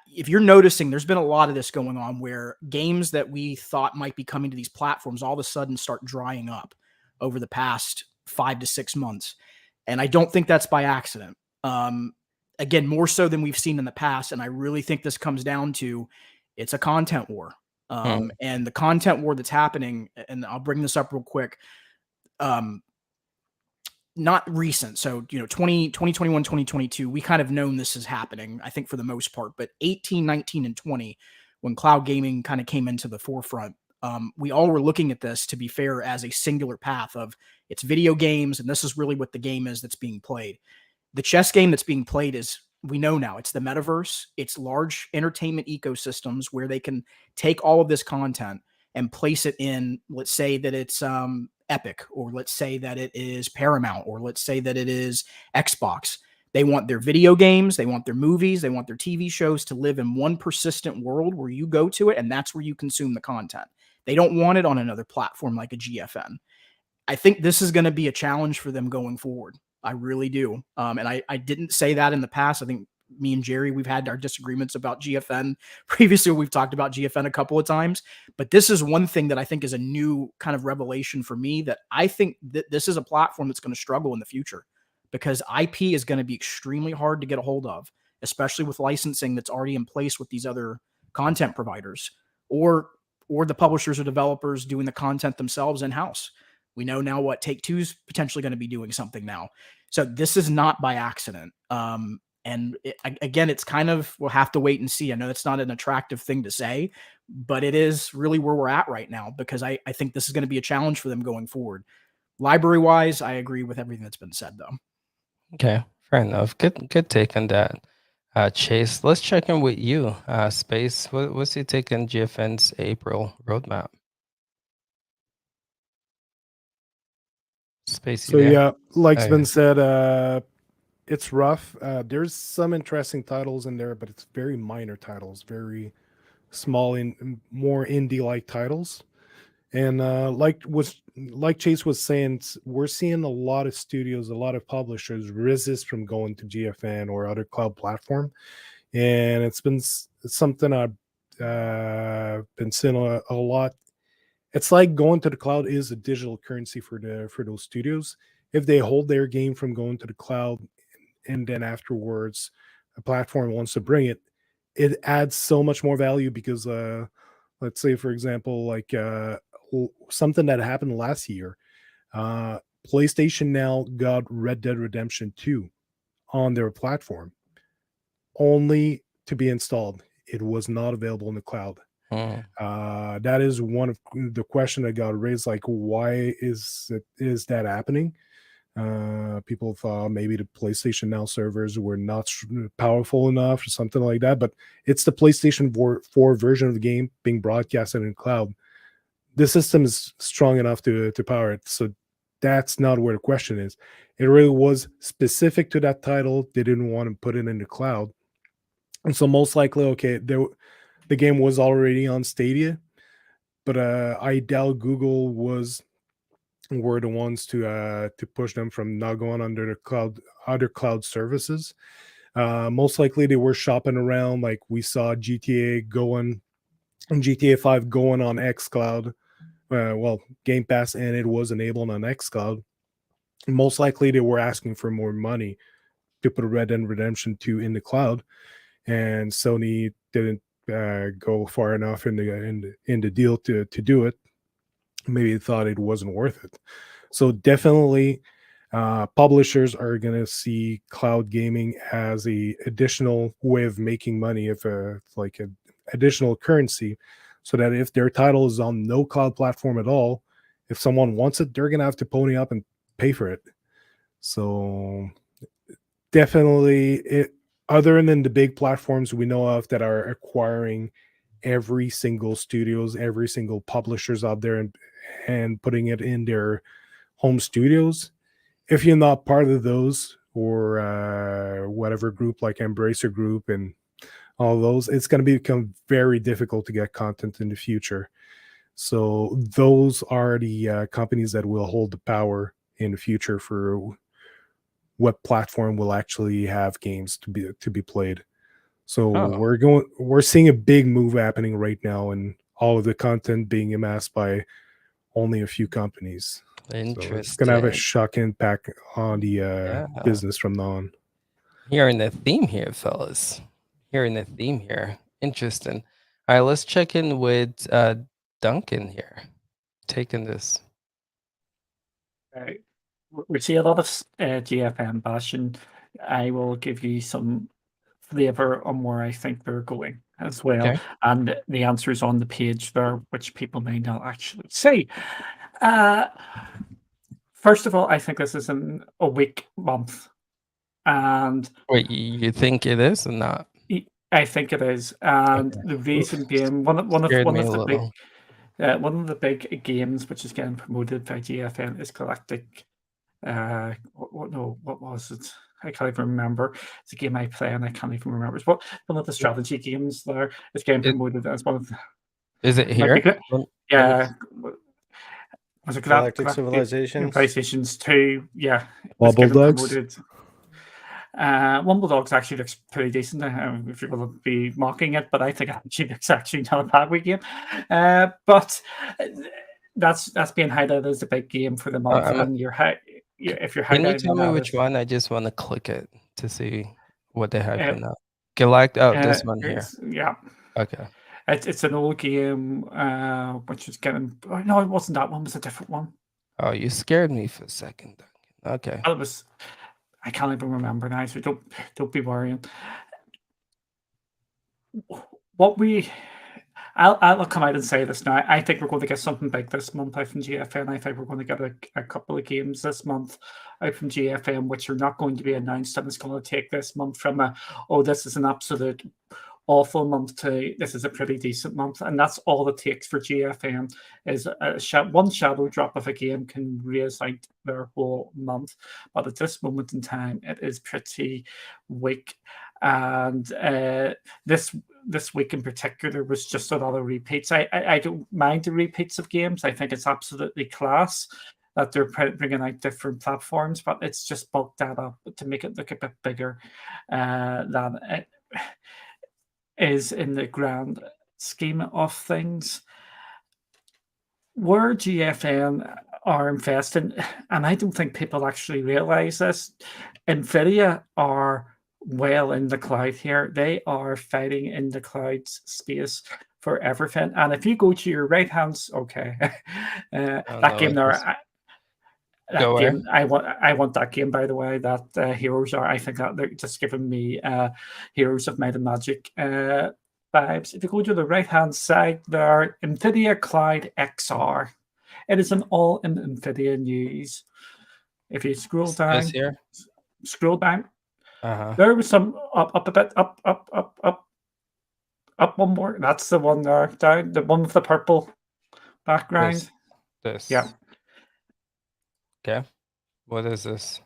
if you're noticing, there's been a lot of this going on where games that we thought might be coming to these platforms all of a sudden start drying up over the past 5 to 6 months. And I don't think that's by accident. Again, more so than we've seen in the past. And I really think this comes down to it's a content war. And the content war that's happening, and I'll bring this up real quick, not recent. So, 2021, 2022, we kind of known this is happening, I think, for the most part. But 18, 19, and 20, when cloud gaming kind of came into the forefront, we all were looking at this, to be fair, as a singular path of it's video games, and this is really what the game is that's being played. The chess game that's being played is, we know now, it's the metaverse. It's large entertainment ecosystems where they can take all of this content and place it in, let's say that it's Epic, or let's say that it is Paramount, or let's say that it is Xbox. They want their video games, they want their movies, they want their TV shows to live in one persistent world where you go to it and that's where you consume the content. They don't want it on another platform like a GFN. I think this is going to be a challenge for them going forward. I really do. And I didn't say that in the past. I think me and Jerry, we've had our disagreements about GFN. Previously, we've talked about GFN a couple of times, but this is one thing that I think is a new kind of revelation for me, that I think that this is a platform that's going to struggle in the future because IP is going to be extremely hard to get a hold of, especially with licensing that's already in place with these other content providers or the publishers or developers doing the content themselves in-house. We know now what Take-Two's potentially going to be doing something now. So this is not by accident. And again, it's kind of, we'll have to wait and see. I know that's not an attractive thing to say, but it is really where we're at right now, because I think this is going to be a challenge for them going forward. Library-wise, I agree with everything that's been said, though. Okay, fair enough. Good take on that. Chase, let's check in with you. Space, what's your take on GFN's April roadmap? Space, So yeah, like's been said, it's rough. There's some interesting titles in there, but it's very minor titles, very small and more indie-like titles. And like Chase was saying, we're seeing a lot of studios, a lot of publishers resist from going to GFN or other cloud platform, and it's something I've been seeing a lot. It's like going to the cloud is a digital currency for those studios. If they hold their game from going to the cloud, and then afterwards a platform wants to bring it, it adds so much more value because let's say, for example, like something that happened last year, PlayStation now got Red Dead Redemption 2 on their platform, only to be installed. It was not available in the cloud. That is one of the question that got raised, like, why is that happening? People thought maybe the PlayStation Now servers were not powerful enough or something like that, but it's the PlayStation 4 version of the game being broadcasted in cloud. The system is strong enough to power it. So that's not where the question is. It really was specific to that title. They didn't want to put it in the cloud. And so most likely, okay, the game was already on Stadia, but I doubt Google were the ones to push them from not going under the cloud other cloud services. Most likely they were shopping around, like we saw GTA 5 going on xCloud. Well, Gamepass, and it was enabled on xCloud. Most likely they were asking for more money to put Red Dead Redemption 2 in the cloud, and Sony didn't go far enough in the deal to do it. Maybe they thought it wasn't worth it. So definitely, publishers are going to see cloud gaming as a additional way of making money, if like an additional currency, so that if their title is on no cloud platform at all, if someone wants it, they're going to have to pony up and pay for it. So definitely, other than the big platforms we know of that are acquiring every single studios, every single publishers out there, and putting it in their home studios, if you're not part of those, or whatever group like Embracer Group and all those, it's going to become very difficult to get content in the future. So those are the companies that will hold the power in the future for what platform will actually have games to be played. So we're seeing a big move happening right now, and all of the content being amassed by only a few companies. Interesting. So it's gonna have a shock impact on the business from now on. Hearing the theme here, fellas. Hearing the theme here. Interesting. All right, let's check in with Duncan here. Taking this. We see a lot of GFM bashing. I will give you some flavor on where I think they're going as well. Okay. And the answer is on the page there, which people may not actually see. First of all, I think this is a weak month. And wait, you think it is or not? I think it is. And the reason being, one of the big games which is getting promoted by GFN is Galactic. What was it? I can't even remember. It's a game I play and I can't even remember. It's one of the strategy games there. It's getting promoted as one of the. Is it here? Yeah. Was it Galactic Civilizations? PlayStation's 2, yeah. Wobble Dogs? Wobble Dogs actually looks pretty decent, if you're going to be mocking it, but I think it's actually not a bad wee game. But that's being highlighted as a big game for the month, and if you're highlighting. Can you tell me which one? I just want to click it to see what they have been up. Galactic. Oh, this one here. Yeah. Okay. It's an old game, which was getting. Oh, no, it wasn't that one. It was a different one. Oh, you scared me for a second. Okay. It was. I can't even remember now, so don't be worrying. I'll come out and say this now. I think we're going to get something big this month out from GFN. I think we're going to get a couple of games this month out from GFN, which are not going to be announced, and it's going to take this month from this is an absolute awful month to this is a pretty decent month, and that's all it takes for GFN is one shadow drop of a game can raise out their whole month. But at this moment in time, it is pretty weak, and this week in particular was just a lot of repeats. I don't mind the repeats of games. I think it's absolutely class that they're bringing out different platforms, but it's just bulked that up to make it look a bit bigger than it is in the grand scheme of things. Where GFN are investing, and I don't think people actually realize this, NVIDIA are well in the cloud here. They are fighting in the cloud space for everything. And if you go to your right hand, that game there. That game, I want that game, by the way. That Heroes are, I think that they're just giving me Heroes of Might and Magic vibes. If you go to the right hand side there, NVIDIA Cloud XR. It is an all in NVIDIA news. If you scroll This down, here. scroll down, Uh-huh. there was some up a bit, up one more. That's the one there, down, the one with the purple background. This. Yeah. Okay. What is this?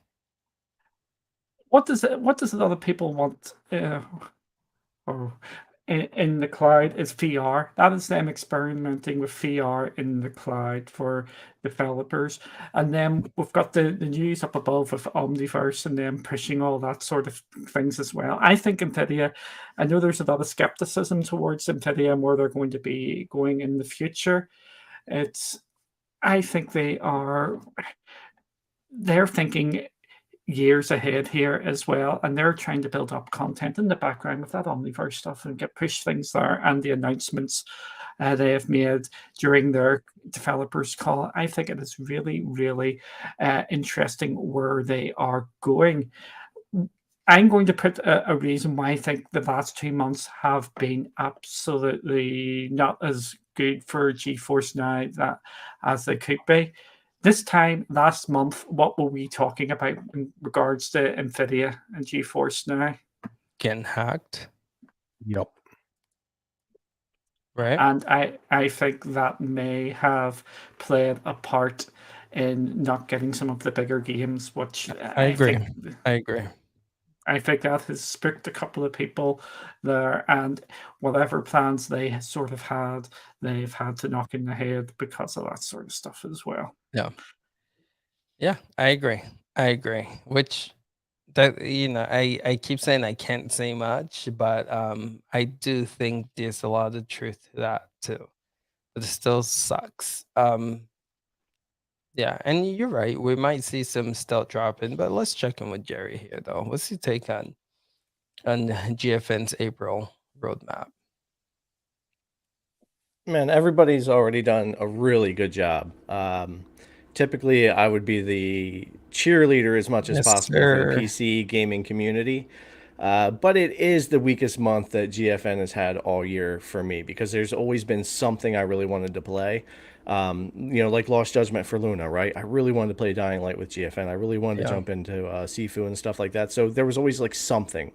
What does the other people want? Or in the cloud is VR. That is them experimenting with VR in the cloud for developers. And then we've got the news up above with Omniverse and them pushing all that sort of things as well. I think NVIDIA, I know there's a lot of skepticism towards NVIDIA and where they're going to be going in the future. I think they're thinking years ahead here as well, and they're trying to build up content in the background with that Omniverse stuff and get push things there and the announcements they have made during their developers call. I think it is really, really interesting where they are going. I'm going to put a reason why I think the last 2 months have been absolutely not as good for GeForce Now as they could be. This time last month, what were we talking about in regards to NVIDIA and GeForce Now? Getting hacked, Yep. right? And I think that may have played a part in not getting some of the bigger games, which I agree. I think that has spooked a couple of people there, and whatever plans they sort of had, they've had to knock in the head because of that sort of stuff as well. Yeah, I agree. Which that I keep saying I can't say much, but I do think there's a lot of truth to that too. But it still sucks. Yeah, and you're right. We might see some stealth dropping, but let's check in with Jerry here though. What's your take on GFN's April roadmap? Man, everybody's already done a really good job. Typically, I would be the cheerleader as much as Yes, possible for the sir. PC gaming community. But it is the weakest month that GFN has had all year for me because there's always been something I really wanted to play. Like Lost Judgment for Luna, right? I really wanted to play Dying Light with GFN. I really wanted to jump into Sifu and stuff like that. So there was always like something.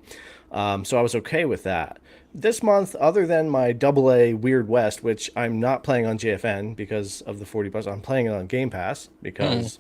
So I was okay with that. This month, other than my AA Weird West, which I'm not playing on GFN because of the $40, I'm playing it on Game Pass because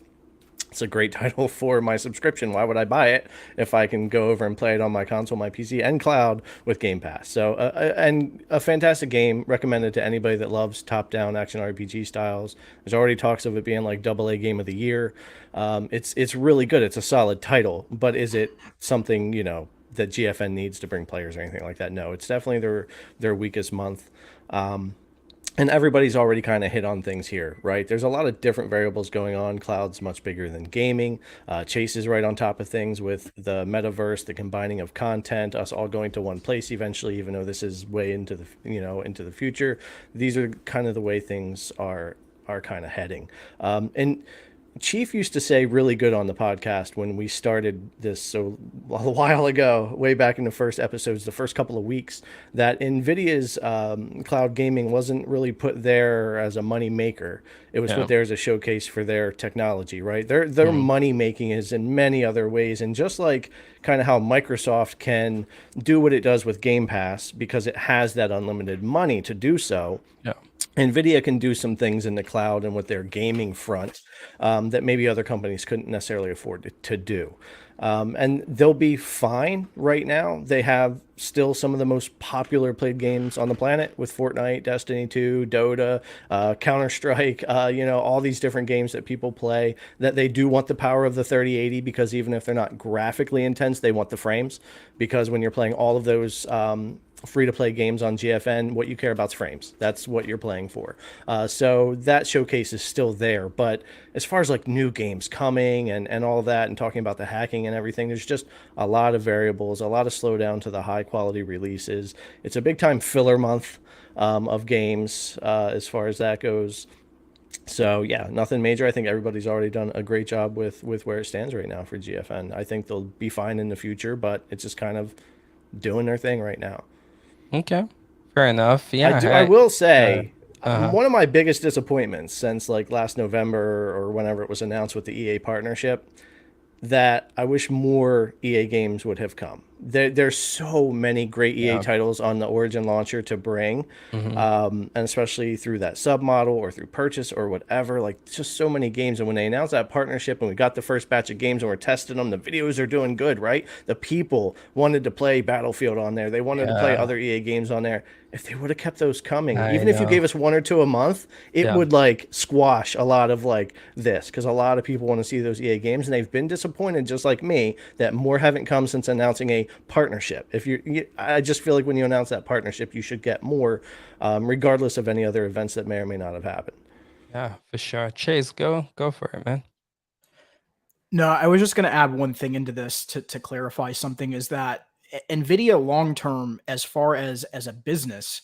it's a great title for my subscription. Why would I buy it if I can go over and play it on my console, my PC, and cloud with Game Pass? So, and a fantastic game, recommended to anybody that loves top-down action RPG styles. There's already talks of it being like AA Game of the Year. It's really good. It's a solid title, but is it something that GFN needs to bring players or anything like that? No, it's definitely their weakest month. And everybody's already kind of hit on things here, right? There's a lot of different variables going on. Cloud's much bigger than gaming. Chase is right on top of things with the metaverse, the combining of content, us all going to one place eventually, even though this is way into the future. These are kind of the way things are kind of heading. And Chief used to say really good on the podcast when we started this so a while ago, way back in the first episodes, the first couple of weeks, that NVIDIA's cloud gaming wasn't really put there as a money maker. It was put there as a showcase for their technology, right? Their money making is in many other ways. And just like kind of how Microsoft can do what it does with Game Pass because it has that unlimited money to do so. Yeah. NVIDIA can do some things in the cloud and with their gaming front that maybe other companies couldn't necessarily afford to do. And they'll be fine right now. They have still some of the most popular played games on the planet with Fortnite, Destiny 2, Dota, Counter-Strike, all these different games that people play, that they do want the power of the 3080 because even if they're not graphically intense, they want the frames because when you're playing all of those free-to-play games on GFN, what you care about is frames. That's what you're playing for. So that showcase is still there. But as far as like new games coming and all of that and talking about the hacking and everything, there's just a lot of variables, a lot of slowdown to the high-quality releases. It's a big-time filler month of games as far as that goes. So yeah, nothing major. I think everybody's already done a great job with where it stands right now for GFN. I think they'll be fine in the future, but it's just kind of doing their thing right now. Okay, fair enough. Yeah, I will say uh-huh. one of my biggest disappointments since like last November or whenever it was announced with the EA partnership that I wish more EA games would have come. There's so many great EA titles on the Origin launcher to bring, and especially through that sub model or through purchase or whatever. Like, just so many games. And when they announced that partnership and we got the first batch of games and we're testing them, the videos are doing good, right? The people wanted to play Battlefield on there. They wanted to play other EA games on there. If they would have kept those coming, even if you gave us 1 or 2 a month, it would like squash a lot of like this, because a lot of people want to see those EA games, and they've been disappointed, just like me, that more haven't come since announcing a partnership. I just feel like when you announce that partnership, you should get more, regardless of any other events that may or may not have happened. Yeah, for sure. Chase, go for it, man. No, I was just going to add one thing into this to clarify something, is that NVIDIA long term, as far as a business,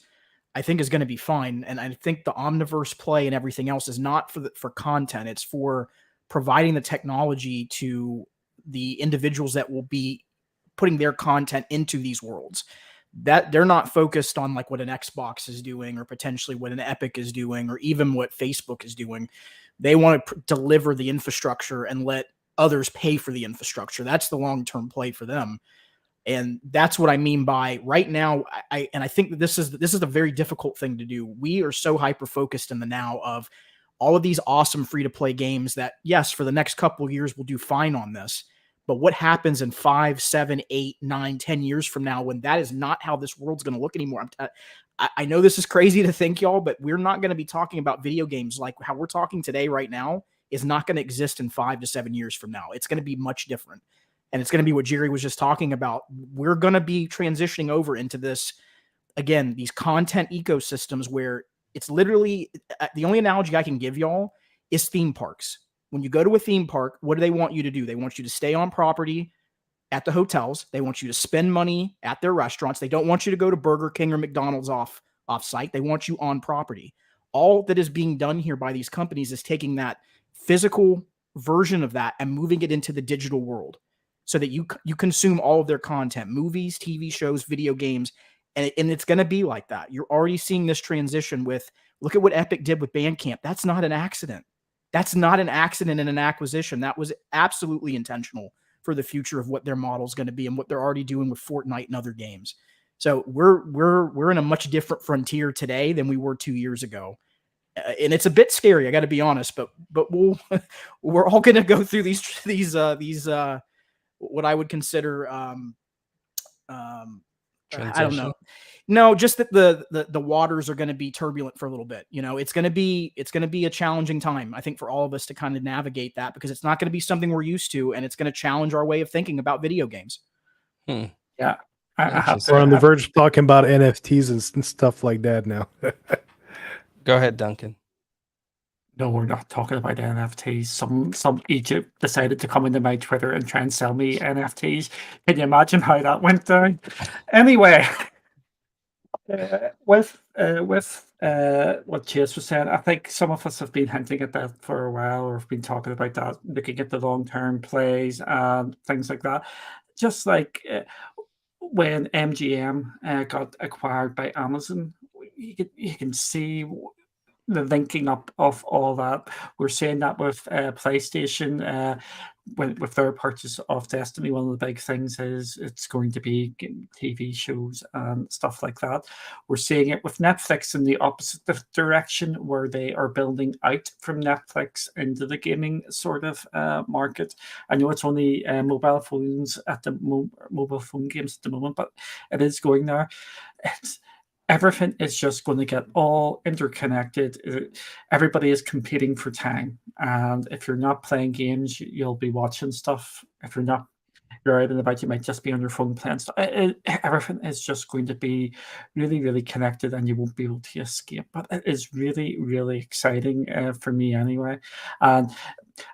I think is going to be fine. And I think the Omniverse play and everything else is not for content. It's for providing the technology to the individuals that will be putting their content into these worlds. That they're not focused on like what an Xbox is doing, or potentially what an Epic is doing, or even what Facebook is doing. They want to deliver the infrastructure and let others pay for the infrastructure. That's the long-term play for them. And that's what I mean by right now. I think that this is a very difficult thing to do. We are so hyper-focused in the now of all of these awesome free-to-play games that, yes, for the next couple of years, we'll do fine on this. But what happens in 5, 7, 8, 9, 10 years from now, when that is not how this world's going to look anymore? I know this is crazy to think, y'all, but we're not going to be talking about video games like how we're talking today right now is not going to exist in 5 to 7 years from now. It's going to be much different. And it's going to be what Jerry was just talking about. We're going to be transitioning over into this, again, these content ecosystems where it's literally, the only analogy I can give y'all is theme parks. When you go to a theme park, what do they want you to do? They want you to stay on property at the hotels. They want you to spend money at their restaurants. They don't want you to go to Burger King or McDonald's off site. They want you on property. All that is being done here by these companies is taking that physical version of that and moving it into the digital world, so that you consume all of their content, movies, TV shows, video games, and it's going to be like that. You're already seeing this transition with, look at what Epic did with Bandcamp. That's not an accident. That's not an accident and an acquisition. That was absolutely intentional for the future of what their model is going to be and what they're already doing with Fortnite and other games. So we're in a much different frontier today than we were 2 years ago. And it's a bit scary, I got to be honest, but we're all going to go through these what I would consider I don't know. No, just that the waters are going to be turbulent for a little bit. You know, it's going to be a challenging time, I think, for all of us to kind of navigate that, because it's not going to be something we're used to, and it's going to challenge our way of thinking about video games. Yeah. We're on the verge of talking about NFTs and stuff like that now. Go ahead, Duncan. No, we're not talking about NFTs. Some Egypt decided to come into my Twitter and try and sell me NFTs. Can you imagine how that went down? Anyway, with what Chase was saying, I think some of us have been hinting at that for a while, or have been talking about that, looking at the long-term plays and things like that. Just like when MGM got acquired by Amazon, you can see the linking up of all that. We're seeing that with PlayStation. With their purchase of Destiny, one of the big things is it's going to be TV shows and stuff like that. We're seeing it with Netflix in the opposite direction, where they are building out from Netflix into the gaming sort of market. I know it's only mobile phones at the mobile phone games at the moment, but it is going there. Everything is just going to get all interconnected. Everybody is competing for time. And if you're not playing games, you'll be watching stuff. If you're not, you're out and about, you might just be on your phone playing stuff. Everything is just going to be really, really connected, and you won't be able to escape. But it is really, really exciting for me anyway. And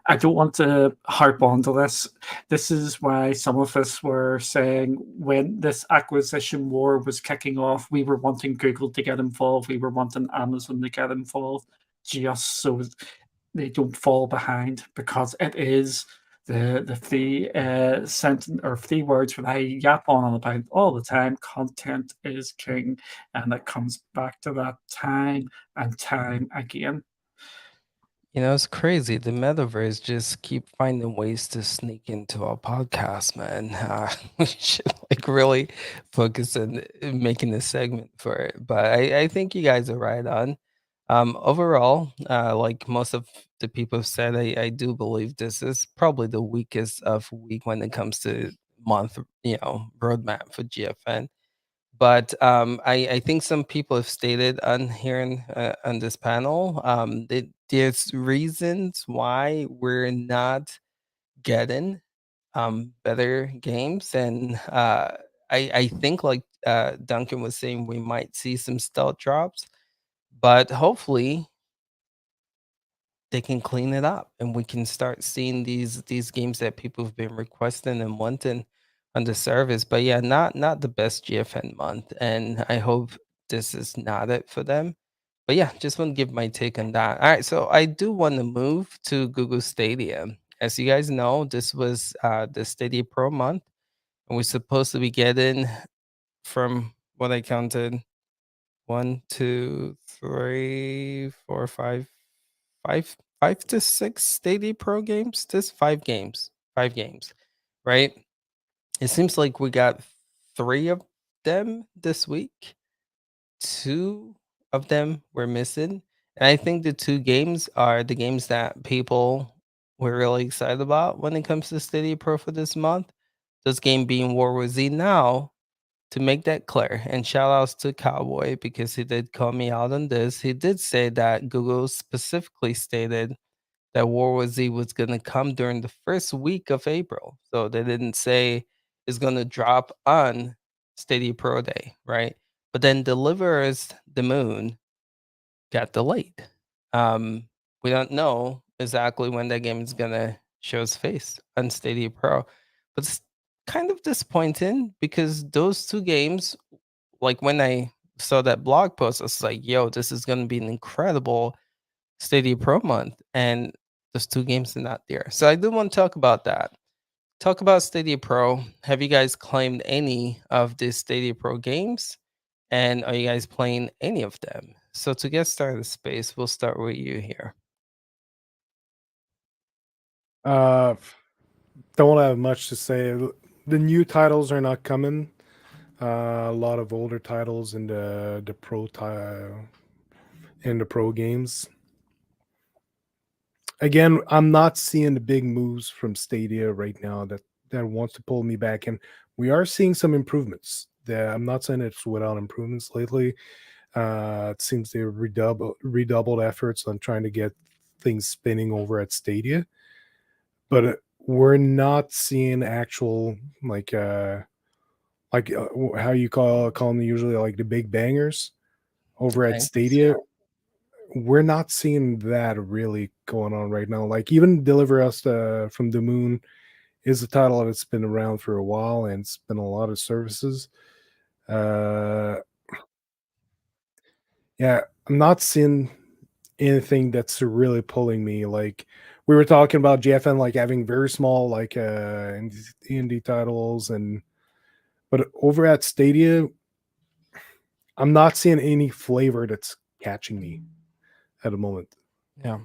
I don't want to harp onto this. This is why some of us were saying, when this acquisition war was kicking off, we were wanting Google to get involved. We were wanting Amazon to get involved, just so they don't fall behind, because it is the three sentence or 3 words that I yap on and about all the time. Content is king, and it comes back to that time and time again. You know, it's crazy. The metaverse just keep finding ways to sneak into our podcast, man. We should like really focus on making a segment for it. But I think you guys are right on. Overall, like most of the people have said, I do believe this is probably the weakest of week when it comes to month, roadmap for GFN. But I think some people have stated on here on this panel that there's reasons why we're not getting better games, and I think like Duncan was saying, we might see some stealth drops, but hopefully they can clean it up and we can start seeing these games that people have been requesting and wanting on the service. But yeah, not the best GFN month, and I hope this is not it for them. But yeah, just want to give my take on that. All right, so I do want to move to Google Stadia. As you guys know, this was the Stadia Pro month, and we're supposed to be getting, from what I counted, 1, 2, 3, 4, 5 to 6 Stadia Pro games. This 5 games, 5 games, right? It seems like we got 3 of them this week. 2 of them were missing, and I think the 2 games are the games that people were really excited about when it comes to Stadia Pro for this month. This game being War War Z. Now, to make that clear, and shout outs to Cowboy because he did call me out on this. He did say that Google specifically stated that World War Z was going to come during the first week of April. So they didn't say it's going to drop on Stadia Pro Day, right? But then Deliverers the Moon got delayed. We don't know exactly when that game is going to show its face on Stadia Pro. But it's kind of disappointing because those 2 games, like when I saw that blog post, I was like, yo, this is going to be an incredible Stadia Pro month. And those 2 games are not there. So I do want to talk about that. Talk about Stadia Pro. Have you guys claimed any of the Stadia Pro games? And are you guys playing any of them? So to get started, Space, we'll start with you here. Don't have much to say. The new titles are not coming. A lot of older titles in the pro games. Again, I'm not seeing the big moves from Stadia right now that wants to pull me back, and we are seeing some improvements. I'm not saying it's without improvements lately. It seems they redoubled efforts on trying to get things spinning over at Stadia, but we're not seeing actual how you call them usually, like the big bangers over at Thanks. Stadia. We're not seeing that really going on right now. Like even Deliver Us from the Moon is a title that's been around for a while and it's been a lot of services. Yeah, I'm not seeing anything that's really pulling me. Like we were talking about JFN like having very small indie titles, but over at Stadia, I'm not seeing any flavor that's catching me at the moment. Yeah.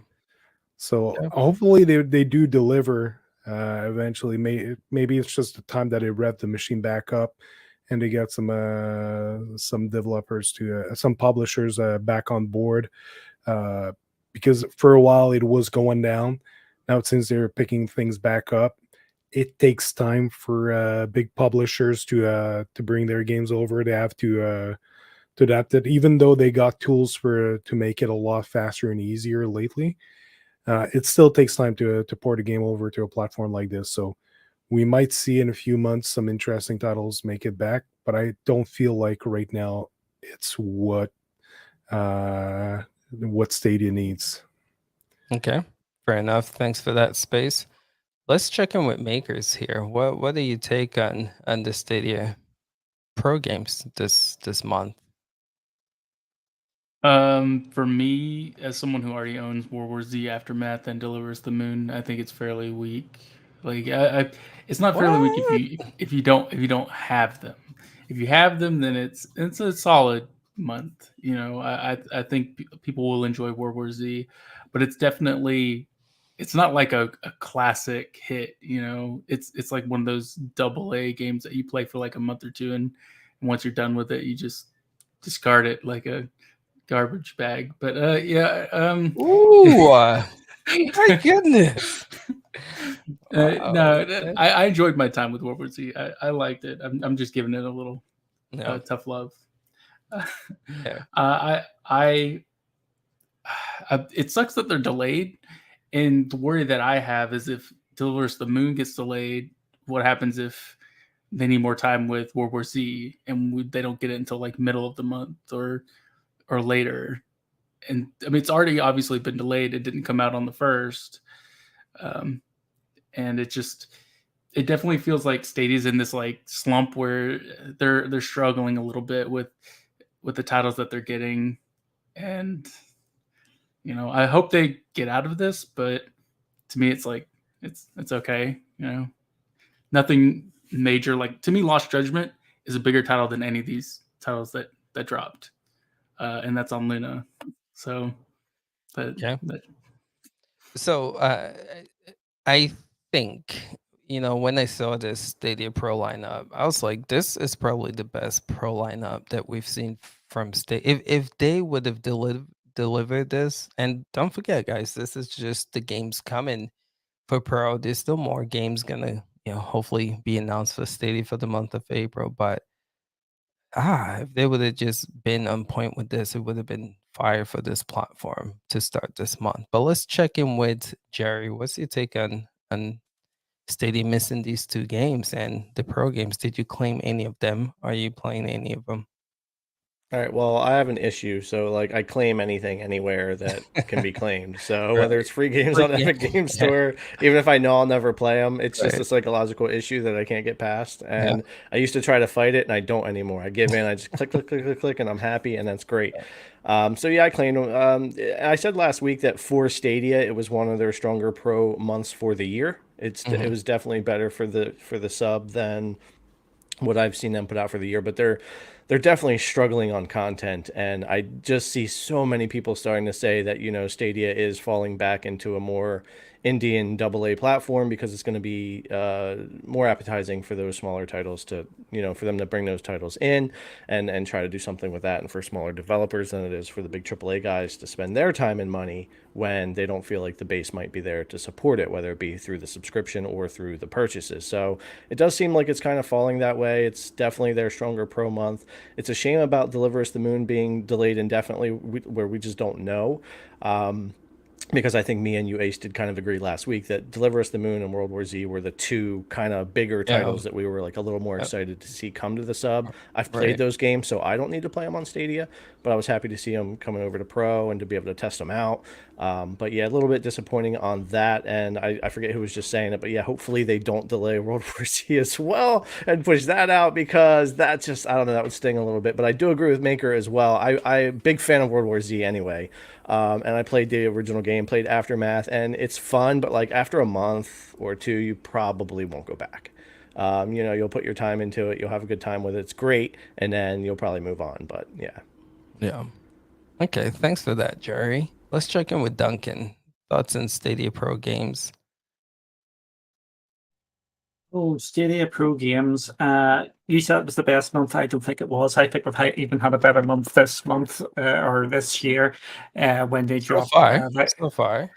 So Yeah. hopefully they do deliver eventually. Maybe it's just the time that they rev the machine back up and they get some developers to some publishers back on board, because for a while it was going down. Now since they're picking things back up, it takes time for big publishers to bring their games over. They have to adapt it, even though they got tools to make it a lot faster and easier lately. It still takes time to port a game over to a platform like this. So we might see in a few months some interesting titles make it back, but I don't feel like right now it's what Stadia needs. Okay. Fair enough. Thanks for that, Space. Let's check in with makers here. What do you take on the Stadia Pro games this month? For me, as someone who already owns World War Z Aftermath and Delivers the Moon, I think it's fairly weak. Like it's not fairly weak if you don't have them. If you have them, then it's a solid month. You know, I think people will enjoy World War Z, but it's definitely, it's not like a classic hit. You know, it's like one of those AA games that you play for like a month or two, and once you're done with it, you just discard it like a garbage bag. But yeah, Ooh, my goodness. no, Okay. I enjoyed my time with World War Z. I liked it. I'm just giving it a little No. tough love. Yeah. It sucks that they're delayed, and the worry that I have is if Delivers the Moon gets delayed, what happens if they need more time with World War Z and they don't get it until like middle of the month or later? And I mean, it's already obviously been delayed. It didn't come out on the 1st, and it definitely feels like Stadia's in this like slump where they're struggling a little bit with the titles that they're getting, and you know, I hope they get out of this, but to me it's like it's okay, you know. Nothing major. Like, to me, Lost Judgment is a bigger title than any of these titles that dropped, and that's on Luna. So Okay. So I think, you know, when I saw this Stadia Pro lineup, I was like, this is probably the best Pro lineup that we've seen from Stadia. If they would have delivered this, and don't forget, guys, this is just the games coming for Pro. There's still more games gonna, you know, hopefully be announced for Stadia for the month of April. But if they would have just been on point with this, it would have been fire for this platform to start this month. But let's check in with Jerry. What's your take on Stadia missing these 2 games and the Pro games? Did you claim any of them? Are you playing any of them? All right, well, I have an issue. So, like, I claim anything anywhere that can be claimed. So, whether it's free games on Epic Game Store, even if I know I'll never play them, it's just a psychological issue that I can't get past. And I used to try to fight it, and I don't anymore. I give in, I just click, click, click, click, click, and I'm happy, and that's great. So, yeah, I claimed them. I said last week that for Stadia, it was one of their stronger Pro months for the year. It was definitely better for the sub than what I've seen them put out for the year, but they're definitely struggling on content, and I just see so many people starting to say that, you know, Stadia is falling back into a more indie and AA platform because it's going to be more appetizing for those smaller titles to, you know, for them to bring those titles in and try to do something with that, and for smaller developers than it is for the big AAA guys to spend their time and money when they don't feel like the base might be there to support it, whether it be through the subscription or through the purchases. So it does seem like it's kind of falling that way. It's definitely their stronger Pro month. It's a shame about Deliver Us the Moon being delayed indefinitely, where we just don't know. Because I think me and you, Ace, did kind of agree last week that Deliver Us the Moon and World War Z were the 2 kind of bigger titles that we were like a little more excited to see come to the sub. I've played those games, so I don't need to play them on Stadia, but I was happy to see them coming over to Pro and to be able to test them out. But yeah, a little bit disappointing on that, and I forget who was just saying it, but yeah, hopefully they don't delay World War Z as well and push that out, because that just, I don't know, that would sting a little bit. But I do agree with Maker as well. I'm big fan of World War Z anyway. And I played the original game, played Aftermath, and it's fun, but like after a month or 2, you probably won't go back. You know, you'll put your time into it, you'll have a good time with it, it's great, and then you'll probably move on. But yeah. Okay, thanks for that, Jerry. Let's check in with Duncan. Thoughts on Stadia Pro games? Oh, Stadia Pro games. You said it was the best month. I don't think it was. I think we've even had a better month this month or this year when they dropped. So far.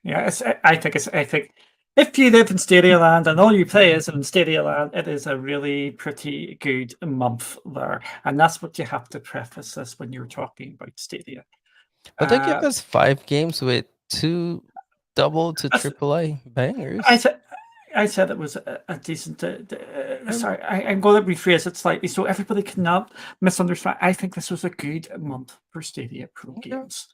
Yeah, I think if you live in Stadia Land and all you play is in Stadia Land, it is a really pretty good month there. And that's what you have to preface this when you're talking about Stadia. But they give us 5 games with 2 double to AAA bangers. I said it was a decent. Sorry, I'm going to rephrase it slightly so everybody cannot misunderstand. I think this was a good month for Stadia Pro games.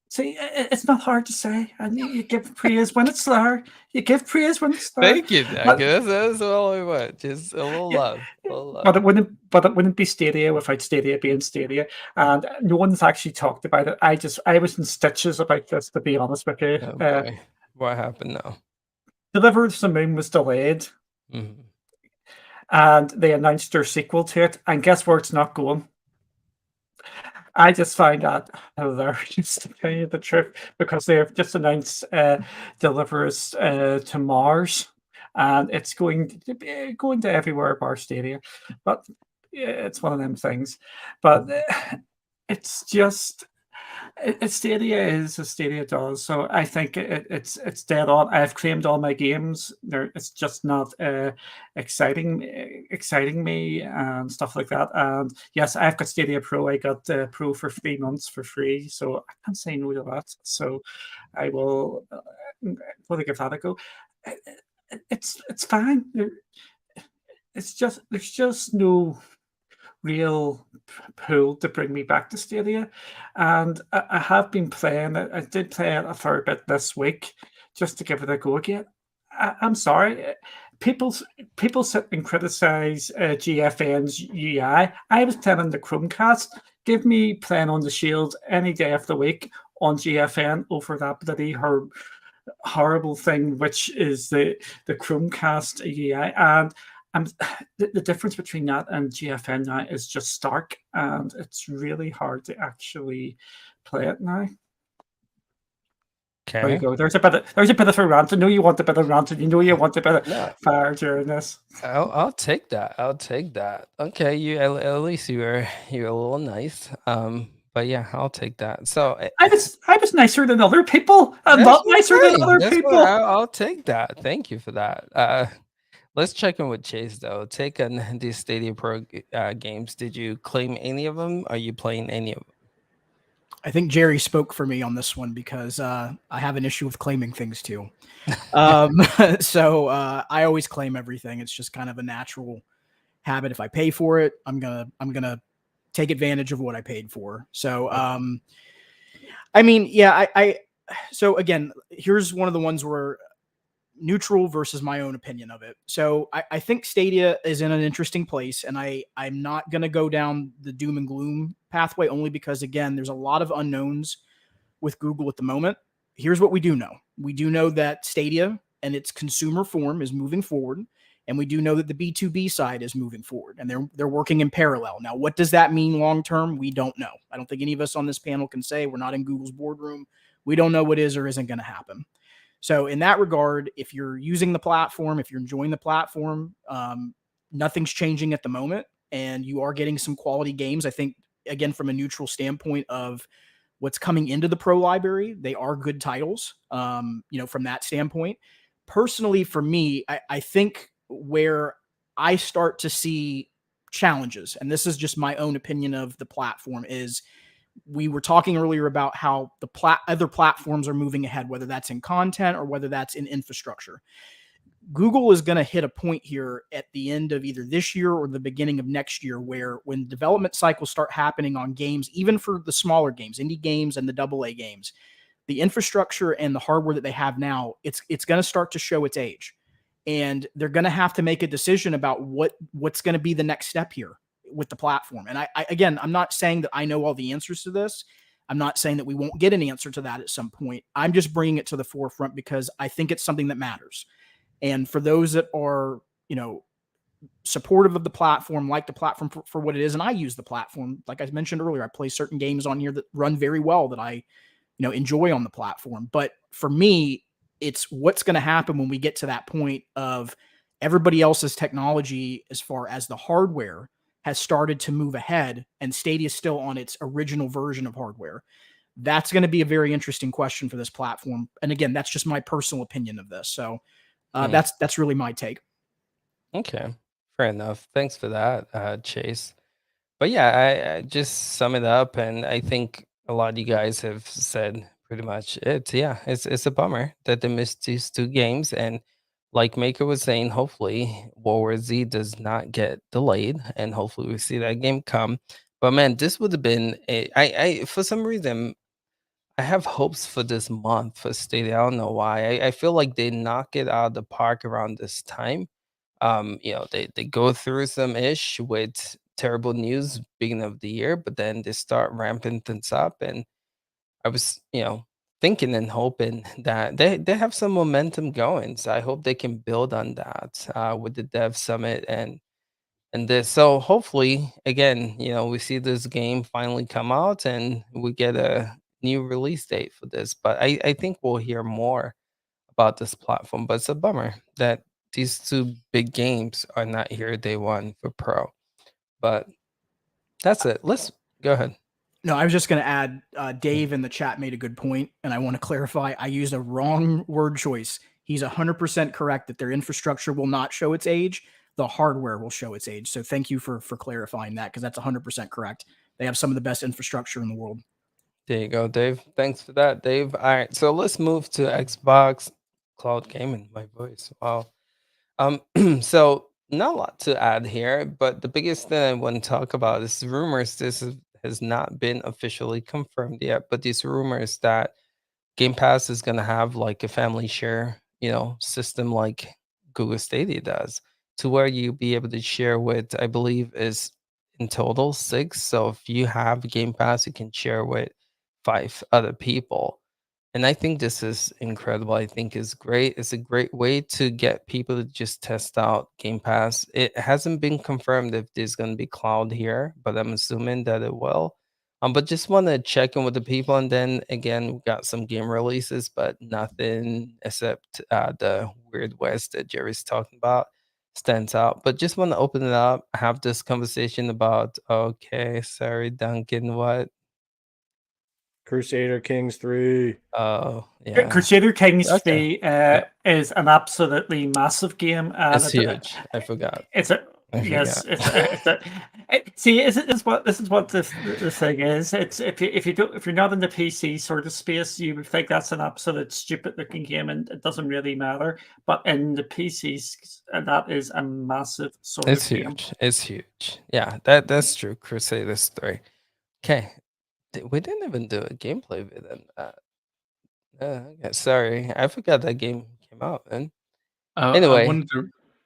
See, it's not hard to say, and you give praise when it's there. You give praise when it's there. Thank you, Duncan. That's all I want. Just a little love. But it wouldn't be Stadia without Stadia being Stadia, and no one's actually talked about it. I was in stitches about this, to be honest with you. What happened now? Deliver Us the Moon was delayed, and they announced their sequel to it. And guess where it's not going? I just find that hilarious to tell you the truth because they have just announced Deliverance to Mars, and it's going to everywhere bar Stadia. But yeah, it's one of them things. But it's just Stadia is as Stadia does, so I think it's dead on. I've claimed all my games. It's just not exciting me and stuff like that. And yes, I've got Stadia Pro. I got Pro for 3 months for free, so I can't say no to that. So I will give that a go. It's fine. It's just there's just no real pull to bring me back to Stadia. And I have been playing it. I did play it a fair bit this week just to give it a go again. I'm sorry. People people sit and criticize GFN's UI. I was playing on the Chromecast. Give me playing on the Shield any day of the week on GFN over that bloody horrible thing, which is the Chromecast UI. And the difference between that and GFN now is just stark, and it's really hard to actually play it now. There you Okay. go. There's a bit of a rant. I know you want a bit of rant, and you know you want a bit of No, fire during this. I'll take that. I'll take that. Okay, at least you're a little nice. But yeah, I'll take that. So I was nicer than other people. I'm that's not nicer than fine. other That's people. fine. I'll take that. Thank you for that. Let's check in with Chase though. Take on these Stadia Pro games. Did you claim any of them? Are you playing any of them? I think Jerry spoke for me on this one because I have an issue with claiming things too. Um, so I always claim everything. It's just kind of a natural habit. If I pay for it, I'm gonna take advantage of what I paid for. So I mean, yeah, so again, here's one of the ones where neutral versus my own opinion of it. So I think Stadia is in an interesting place, and I'm not going to go down the doom and gloom pathway only because, again, there's a lot of unknowns with Google at the moment. Here's what we do know. We do know that Stadia and its consumer form is moving forward, and we do know that the B2B side is moving forward, and they're working in parallel. Now, what does that mean long term? We don't know. I don't think any of us on this panel can say. We're not in Google's boardroom. We don't know what is or isn't going to happen. So in that regard, if you're using the platform, if you're enjoying the platform, nothing's changing at the moment, and you are getting some quality games. I think, again, from a neutral standpoint of what's coming into the pro library, they are good titles, from that standpoint. Personally, for me, I think where I start to see challenges, and this is just my own opinion of the platform, is we were talking earlier about how the other platforms are moving ahead, whether that's in content or whether that's in infrastructure. Google is going to hit a point here at the end of either this year or the beginning of next year where when development cycles start happening on games, even for the smaller games, indie games and the AA games, the infrastructure and the hardware that they have now, it's going to start to show its age. And they're going to have to make a decision about what's going to be the next step here with the platform. And again, I'm not saying that I know all the answers to this. I'm not saying that we won't get an answer to that at some point. I'm just bringing it to the forefront because I think it's something that matters. And for those that are, supportive of the platform, like the platform for what it is, and I use the platform, like I mentioned earlier, I play certain games on here that run very well that I, enjoy on the platform. But for me, it's what's going to happen when we get to that point of everybody else's technology as far as the hardware has started to move ahead and Stadia is still on its original version of hardware. That's going to be a very interesting question for this platform. And again, that's just my personal opinion of this. So that's really my take. Okay, fair enough. Thanks for that, Chase. But yeah, I just sum it up, and I think a lot of you guys have said pretty much it. Yeah, it's a bummer that they missed these two games, and like Maker was saying, hopefully World War Z does not get delayed, and hopefully we see that game come. But man, this would have been I for some reason I have hopes for this month for Stadia. I don't know why. I feel like they knock it out of the park around this time. They go through some ish with terrible news beginning of the year, but then they start ramping things up. And I was, thinking and hoping that they have some momentum going. So I hope they can build on that with the Dev Summit and And this, so hopefully, again, we see this game finally come out and we get a new release date for this. But I think we'll hear more about this platform. But it's a bummer that these two big games are not here day one for Pro. But that's it. Let's go ahead. No, I was just going to add, Dave in the chat made a good point, and I want to clarify. I used a wrong word choice. He's 100% correct that their infrastructure will not show its age. The hardware will show its age. So thank you for clarifying that, because that's 100% correct. They have some of the best infrastructure in the world. There you go, Dave. Thanks for that, Dave. All right, so let's move to Xbox Cloud Gaming. My voice, wow. So not a lot to add here, but the biggest thing I want to talk about is rumors. Has not been officially confirmed yet, but these rumors that Game Pass is going to have like a family share, system like Google Stadia does, to where you be able to share with, I believe, is in total 6. So if you have Game Pass, you can share with 5 other people. And I think this is incredible. I think it's great. It's a great way to get people to just test out Game Pass. It hasn't been confirmed if there's going to be cloud here, but I'm assuming that it will. But just want to check in with the people, and then again, we got some game releases, but nothing except the Weird West that Jerry's talking about stands out. But just want to open it up, have this conversation about. Okay, sorry, Duncan. What? Crusader Kings 3. Oh, yeah. Crusader Kings Okay. 3 is an absolutely massive game. It's huge. I forgot. It's a yes. See, this is what this thing is. It's if you're not in the PC sort of space, you would think that's an absolute stupid looking game, and it doesn't really matter. But in the PCs, that is a massive sort It's of game. huge. It's huge. Yeah, that's true. Crusaders 3. Okay. We didn't even do a gameplay video. Okay, sorry. I forgot that game came out, man. Anyway.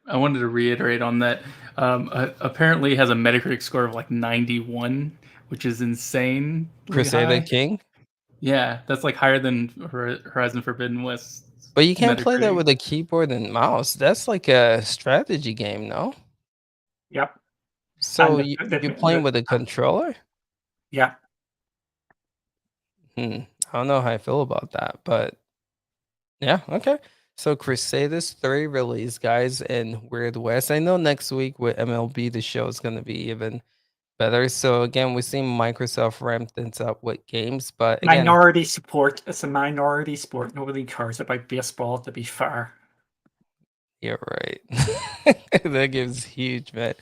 I wanted to reiterate on that. Apparently, it has a Metacritic score of like 91, which is insane. Crusader King? Yeah, that's like higher than Horizon Forbidden West. But you can't play that with a keyboard and mouse. That's like a strategy game, no? Yep. So you're playing with a controller? Yeah. I don't know how I feel about that, but yeah, okay. So Crusaders 3 release, guys, in Weird West. I know next week with MLB, the show is going to be even better. So again, we're seeing Microsoft ramp things up with games, but again, minority support. It's a minority sport. Nobody cares about baseball, to be fair. You're right. That gives huge, man.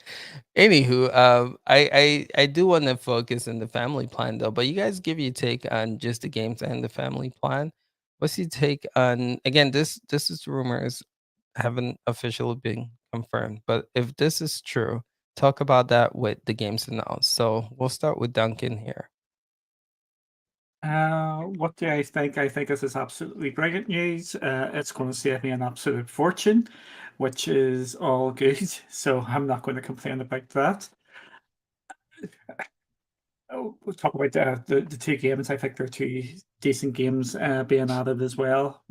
Anywho, I do want to focus on the family plan though, but you guys give your take on just the games and the family plan. What's your take on, again, this is rumors, haven't officially been confirmed, but if this is true, talk about that with the games announced. So we'll start with Duncan here. What do I think? I think this is absolutely brilliant news. It's going to save me an absolute fortune, which is all good. So I'm not going to complain about that. We'll talk about the 2 games. I think they're 2 decent games being added as well.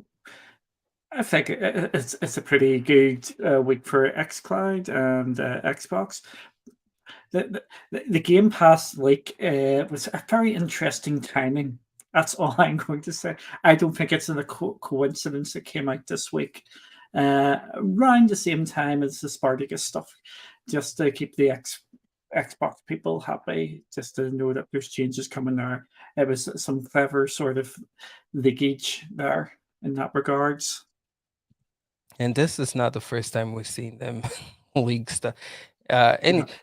I think it's a pretty good week for xCloud and Xbox. The Game Pass leak was a very interesting timing. That's all I'm going to say. I don't think it's a coincidence it came out this week, around the same time as the Spartacus stuff, just to keep the Xbox people happy, just to know that there's changes coming there. It was some clever sort of leakage there in that regards. And this is not the first time we've seen them leak stuff.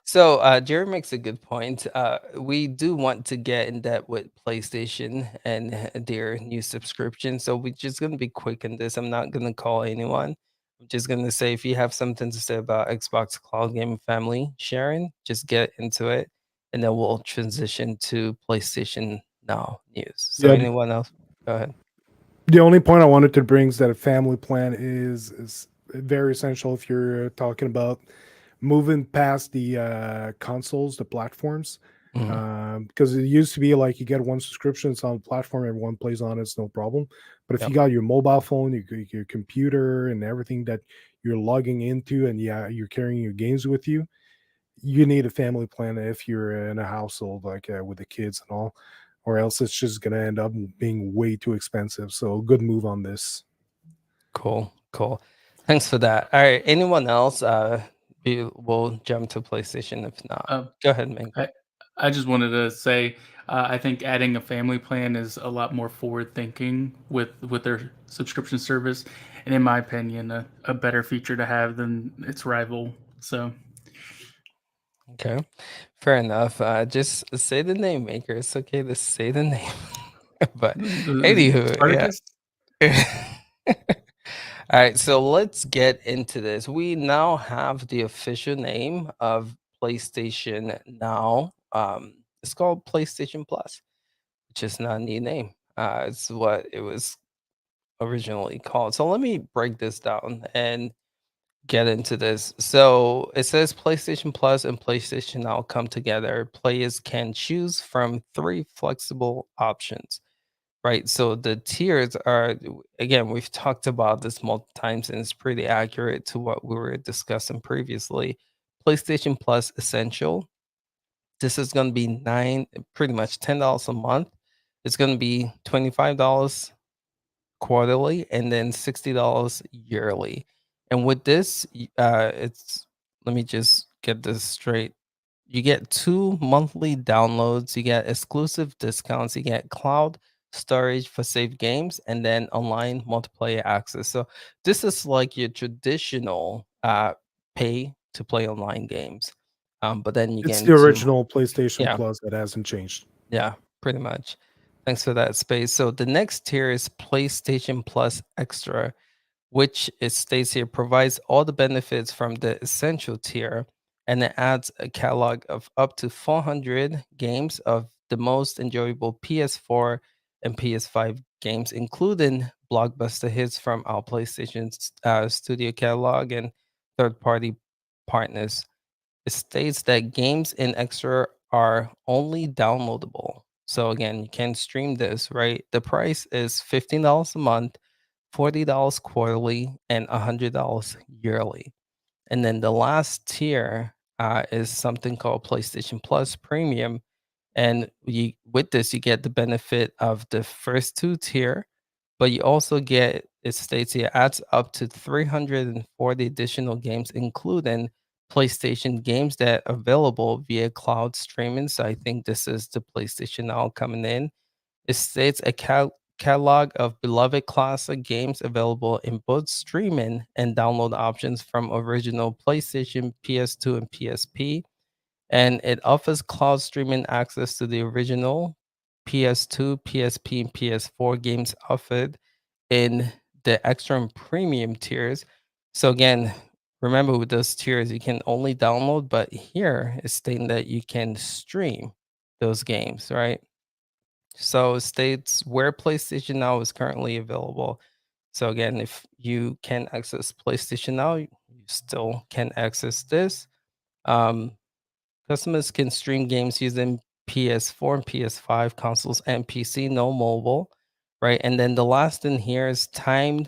So Jerry makes a good point. We do want to get in depth with PlayStation and their new subscription. So we're just gonna be quick in this. I'm not gonna call anyone. I'm just gonna say if you have something to say about Xbox Cloud Gaming Family sharing, just get into it, and then we'll transition to PlayStation Now news. So Yeah. anyone else? Go ahead. The only point I wanted to bring is that a family plan is very essential if you're talking about moving past the consoles, the platforms. Because it used to be like you get one subscription, it's on the platform, everyone plays on it, it's no problem. But if Yep. you got your mobile phone, your computer, and everything that you're logging into, and yeah, you're carrying your games with you, you need a family plan if you're in a household like with the kids and all, or else it's just gonna end up being way too expensive. So good move on this. Cool. Thanks for that. All right. Anyone else? We'll jump to PlayStation. If not, go ahead, Maker. I just wanted to say, I think adding a family plan is a lot more forward thinking with their subscription service, and in my opinion, a better feature to have than its rival. So, Okay, fair enough. Just say the name, Maker. It's okay to say the name. But anywho, Spartacus? yeah. All right, so let's get into this. We now have the official name of PlayStation Now. It's called PlayStation Plus, which is not a new name. It's what it was originally called. So let me break this down and get into this. So it says PlayStation Plus and PlayStation Now come together. Players can choose from 3 flexible options. Right. So the tiers are, again, we've talked about this multiple times and it's pretty accurate to what we were discussing previously. PlayStation Plus Essential. This is going to be pretty much $10 a month. It's going to be $25 quarterly and then $60 yearly. And with this, let me just get this straight. You get 2 monthly downloads, you get exclusive discounts, you get cloud storage for save games, and then online multiplayer access. So this is like your traditional pay to play online games. But then you It's get the into original PlayStation yeah. Plus that hasn't changed. Yeah, pretty much. Thanks for that space. So the next tier is PlayStation Plus Extra, which it states here provides all the benefits from the essential tier, and it adds a catalog of up to 400 games of the most enjoyable PS4 and PS5 games, including blockbuster hits from our PlayStation Studio catalog and third-party partners. It states that games in Extra are only downloadable. So again, you can stream this, right? The price is $15 a month, $40 quarterly, and $100 yearly. And then the last tier is something called PlayStation Plus Premium. And with this, you get the benefit of the first 2 tier, but you also get, it states here, adds up to 340 additional games, including PlayStation games that are available via cloud streaming. So I think this is the PlayStation Now coming in. It states a catalog of beloved classic games available in both streaming and download options from original PlayStation, PS2, and PSP. And it offers cloud streaming access to the original PS2, PSP, and PS4 games offered in the extra and premium tiers. So again, remember with those tiers, you can only download, but here it's stating that you can stream those games, right? So it states where PlayStation Now is currently available. So again, if you can access PlayStation Now, you still can access this. Customers can stream games using PS4 and PS5 consoles and PC, no mobile, right? And then the last in here is time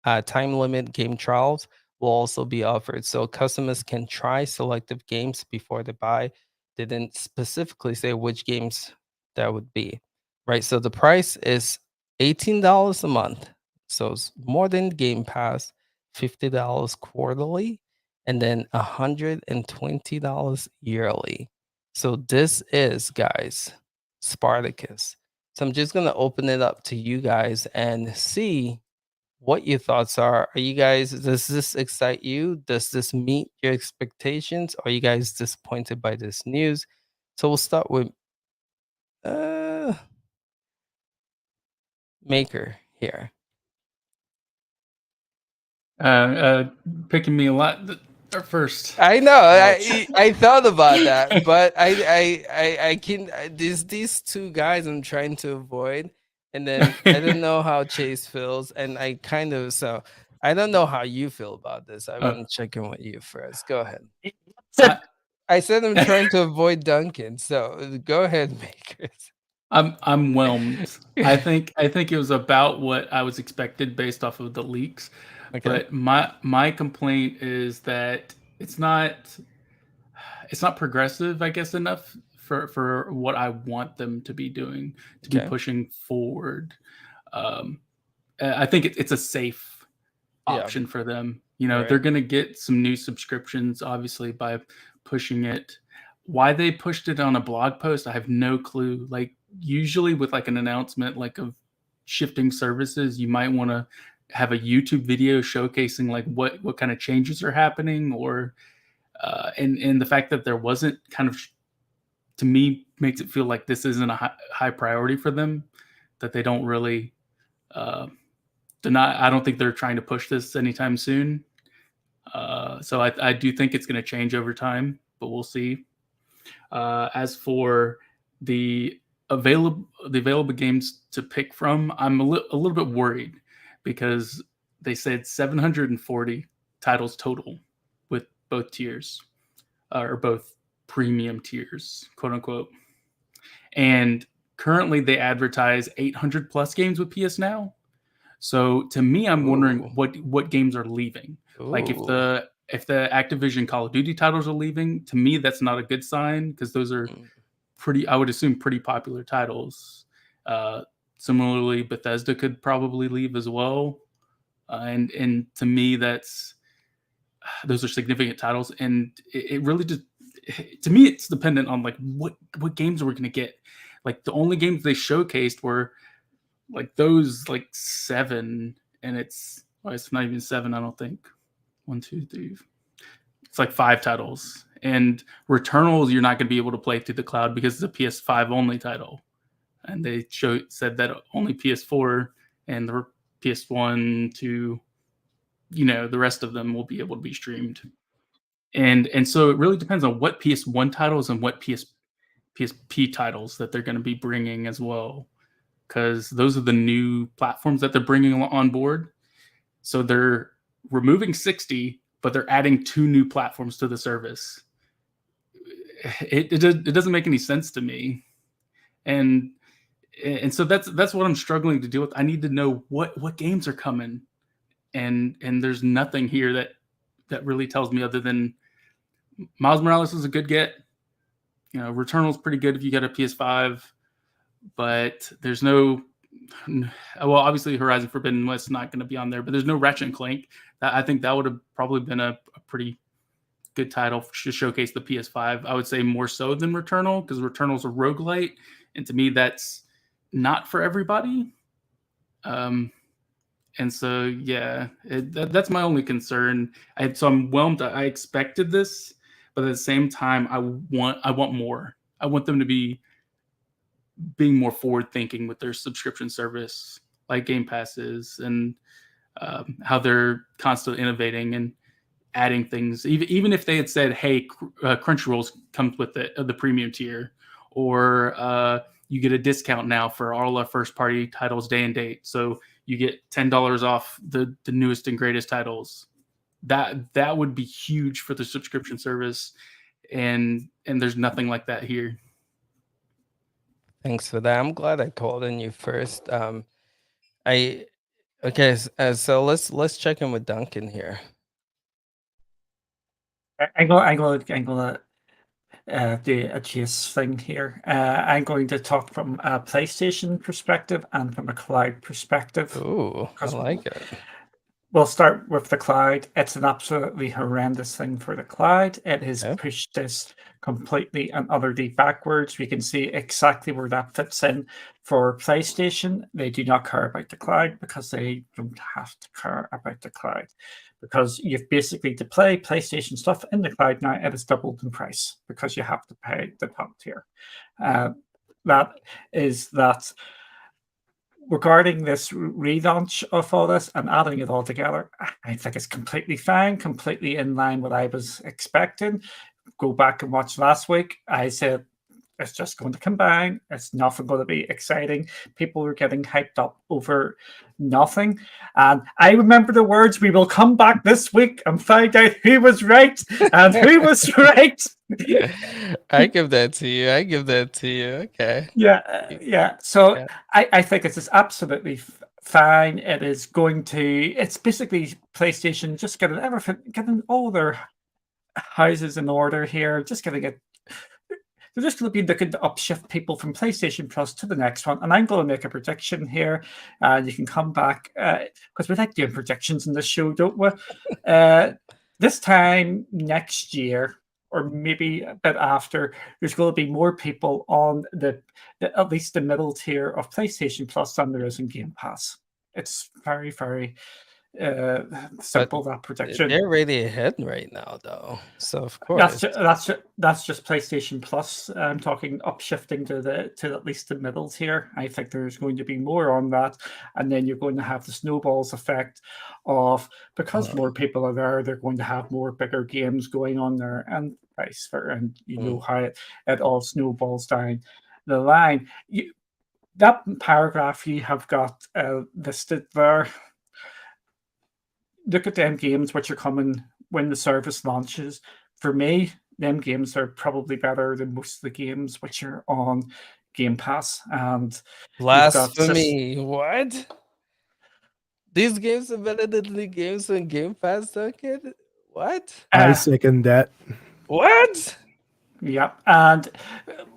limit game trials will also be offered. So customers can try selective games before they buy. They didn't specifically say which games that would be, right? So the price is $18 a month. So it's more than Game Pass, $50 quarterly, and then $120 yearly. So this is, guys, Spartacus. So I'm just gonna open it up to you guys and see what your thoughts are. Are you guys, does this excite you? Does this meet your expectations? Are you guys disappointed by this news? So we'll start with Maker here. Picking me a lot at first. I know. Ouch. I thought about that, but I can these 2 guys I'm trying to avoid, and then I don't know how Chase feels, and I kind of so I don't know how you feel about this. I want to check in with you first. Go ahead. I said I'm trying to avoid Duncan, so go ahead, Makers. I'm whelmed. I think it was about what I was expected based off of the leaks. Okay. But my complaint is that it's not it's not progressive, I guess, enough for what I want them to be doing, to be Okay. pushing forward. I think it's a safe option for them. You know, they're Right. going to get some new subscriptions, obviously, by pushing it. Why they pushed it on a blog post, I have no clue. Like, usually with like an announcement like of shifting services, you might want to have a YouTube video showcasing like what kind of changes are happening, or and the fact that there wasn't, kind of, to me, makes it feel like this isn't a high priority for them, that they don't really I don't think they're trying to push this anytime soon. So I do think it's going to change over time, but we'll see. As for the available games to pick from, I'm a little bit worried, because they said 740 titles total with both tiers, or both premium tiers, quote unquote. And currently they advertise 800 plus games with PS Now. So to me, I'm wondering what games are leaving. Like, if the Activision Call of Duty titles are leaving, to me that's not a good sign, because those are I would assume, pretty popular titles. Similarly, Bethesda could probably leave as well. And to me, those are significant titles, and it really just, to me, it's dependent on like what games are we going to get. Like, the only games they showcased were like those like 7, and it's not even 7, I don't think. 1, 2, 3. It's like 5 titles. And Returnals, you're not going to be able to play through the cloud because it's a PS5 only title. And they said that only PS4 and the PS1 to, the rest of them will be able to be streamed. And so it really depends on what PS1 titles and what PSP titles that they're going to be bringing as well, because those are the new platforms that they're bringing on board. So they're removing 60, but they're adding 2 new platforms to the service. It doesn't make any sense to me, and so that's what I'm struggling to deal with. I need to know what games are coming, and there's nothing here that really tells me, other than Miles Morales is a good get. Returnal's pretty good if you got a PS5, but there's no. Well, obviously Horizon Forbidden West is not going to be on there, but there's no Ratchet and Clank. I think that would have probably been a pretty good title to showcase the PS5. I would say more so than Returnal, because Returnal's a roguelite, and to me that's not for everybody. And so yeah, that's my only concern. So I'm whelmed. I expected this, but at the same time, I want more. I want them to be being more forward thinking with their subscription service, like Gamepass is, and how they're constantly innovating and adding things. Even if they had said, "Hey, Crunchyroll comes with the premium tier," or you get a discount now for all our first party titles day and date, so you get $10 off the newest and greatest titles. That would be huge for the subscription service, and there's nothing like that here. Thanks for that. I'm glad I called in you first. Okay, so let's check in with Duncan here. I'm going to do a chase thing here. I'm going to talk from a PlayStation perspective and from a cloud perspective. Ooh, I like it. We'll start with the cloud. It's an absolutely horrendous thing for the cloud. It has pushed this completely and utterly backwards. We can see exactly where that fits in for PlayStation. They do not care about the cloud because they don't have to care about the cloud. Because you've basically, to play PlayStation stuff in the cloud now, it is doubled in price because you have to pay the top tier. That regarding this relaunch of all this and adding it all together, I think it's completely fine, completely in line with what I was expecting. Go back and watch last week. I said, it's just going to combine. It's nothing going to be exciting. People were getting hyped up over nothing. And I remember the words, we will come back this week and find out who was right and who was right. I give that to you. Okay. Yeah. So yeah. I think it's absolutely fine. It's basically PlayStation just getting all their houses in order here. Just going to get. They're just going to be looking to upshift people from PlayStation Plus to the next one. And I'm going to make a prediction here. You can come back because we like doing predictions in this show, don't we? This time next year, or maybe a bit after, there's going to be more people on the at least the middle tier of PlayStation Plus than there is in Game Pass. It's very, very simple, that prediction. They're really ahead right now, though. So of course, that's just PlayStation Plus. I'm talking upshifting to at least the middle tier. I think there's going to be more on that, and then you're going to have the snowballs effect of because more people are there, they're going to have more bigger games going on there, and vice versa. And you know how it all snowballs down the line. That paragraph you have got listed there. Look at them games which are coming when the service launches. For me, them games are probably better than most of the games which are on Game Pass. And blasphemy! What? These games are better than the games on Game Pass, don't kid? What? I second that. What? Yeah, and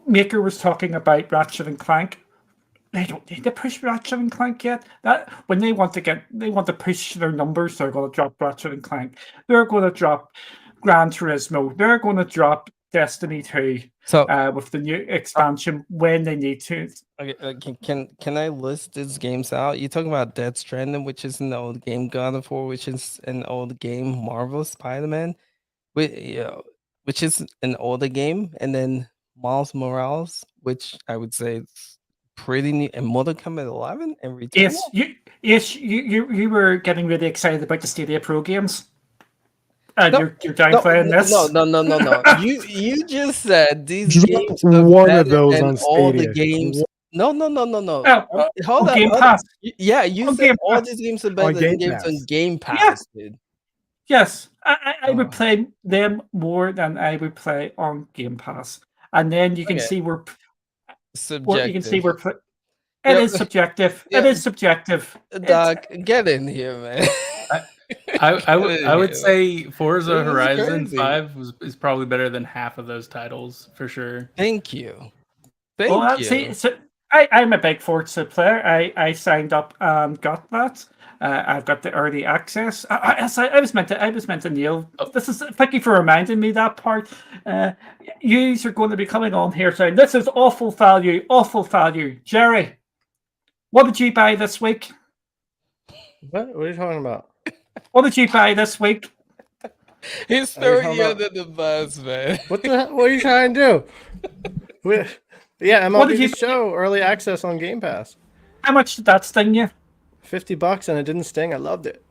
Maker was talking about Ratchet and Clank. They don't need to push Ratchet and Clank yet. That when they want to push their numbers, they're going to drop Ratchet and Clank. They're going to drop Gran Turismo. They're going to drop Destiny 2 with the new expansion when they need to. Okay, can I list these games out? You're talking about Death Stranding, which is an old game, God of War, which is an old game, Marvel Spider-Man, which is an older game, and then Miles Morales, which I would say is pretty neat, and Mortal Kombat 11 and Returnal. Yes, you were getting really excited about the Stadia Pro games. You're downplaying this. No. you just said these games are one of those on all the Stadia. games. No. Hold on. Game Pass. Yeah, you said all these games are better than games on Game Pass, dude. Yes, I would play them more than I would play on Game Pass, and then you can see we're subjective. You can see we're. It is subjective. It is subjective. Doc, get in here, man. I would say Forza Horizon 5 is probably better than half of those titles for sure. Thank you. See, so I'm a big Forza player. I signed up and got that. I've got the early access. I was meant to nail. This is thank you for reminding me that part. You are going to be coming on here saying this is awful value. Jerry, what did you buy this week? What are you talking about? What did you buy this week? He's throwing you under the bus, man. What the hell? What are you trying to do? Yeah, MLB show early access on Game Pass. How much did that sting you? $50 and it didn't sting. I loved it.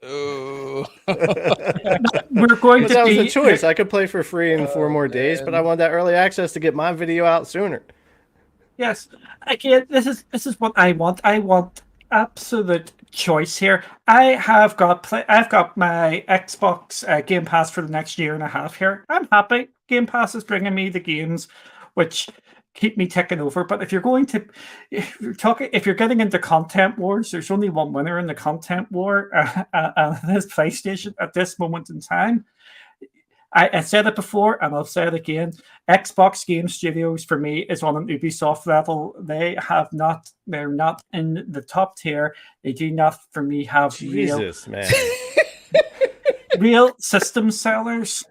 Oh. We're going to. That was a choice. I could play for free in 4 more days, but I want that early access to get my video out sooner. Yes, again, this is what I want. I want absolute choice here. I've got my Xbox Game Pass for the next year and a half here. I'm happy. Game Pass is bringing me the games which keep me ticking over. But if you're getting into content wars, there's only one winner in the content war, and this PlayStation at this moment in time. I said it before, and I'll say it again. Xbox Game Studios for me is on an Ubisoft level. They're not in the top tier. They do not, for me, have real system sellers.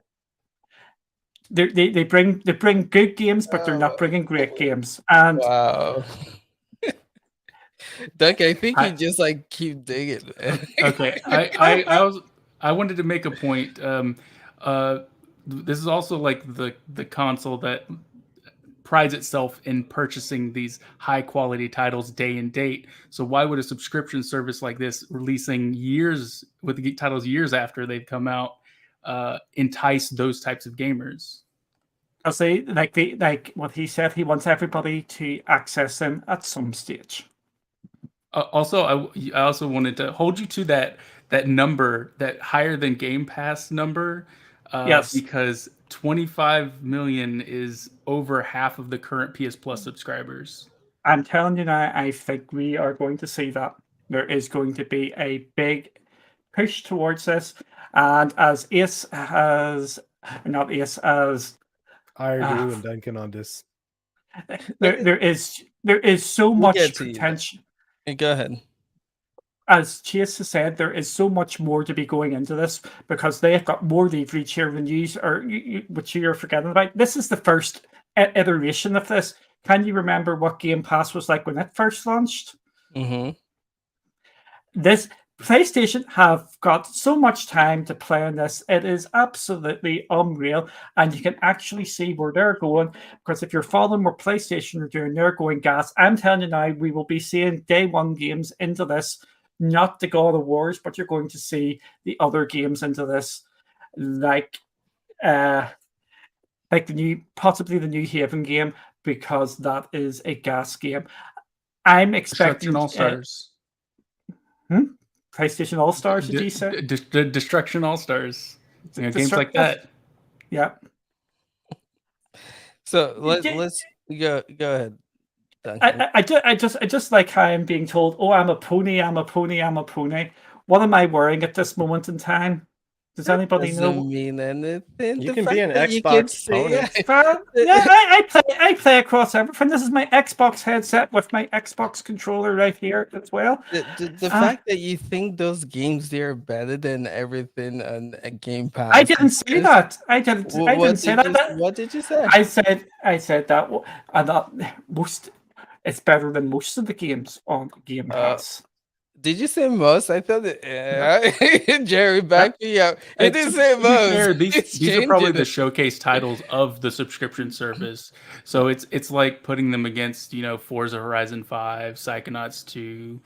They bring good games, but they're not bringing great games. And wow. Doug, I think you just keep digging, man. Okay, I wanted to make a point. This is also the console that prides itself in purchasing these high quality titles day and date. So why would a subscription service like this, releasing titles years after they've come out, entice those types of gamers? I'll say like what he said. He wants everybody to access them at some stage. Also, I also wanted to hold you to that number, that higher than Game Pass number. Yes, because 25 million is over half of the current PS Plus subscribers. I'm telling you now, I think we are going to see that. There is going to be a big push towards this. And as Ace has, not Ace, as I agree with Duncan on this. there is so We'll much get to you. potential. Go ahead. As Chase has said, there is so much more to be going into this because they have got more leverage here than you, which you're forgetting about. This is the first iteration of this. Can you remember what Game Pass was like when it first launched? Mm-hmm. This PlayStation have got so much time to play on this. It is absolutely unreal. And you can actually see where they're going. Because if you're following what PlayStation are doing, they're going gas. I'm telling you now, we will be seeing day one games into this, not the God of Wars, but you're going to see the other games into this, like possibly the new Haven game, because that is a gas game. I'm expecting Destruction All Stars. PlayStation All Stars, did you say? Destruction All Stars. Games like that. Yeah. So let's go ahead. I just like how I'm being told, oh, I'm a pony, I'm a pony, I'm a pony. What am I wearing at this moment in time? Does anybody know? Doesn't mean anything. You The can be fact an that you Xbox can pony. say- Yeah, I play across everything. This is my Xbox headset with my Xbox controller right here as well. The fact that you think those games they're better than everything on a Game Pass. I didn't say that. I didn't say that. What did you say? I said that. I thought most. It's better than most of the games on Game Pass. Did you say most? I thought Jerry, back me up. He didn't say most. These are probably the showcase titles of the subscription service. So it's like putting them against, Forza Horizon 5, Psychonauts 2,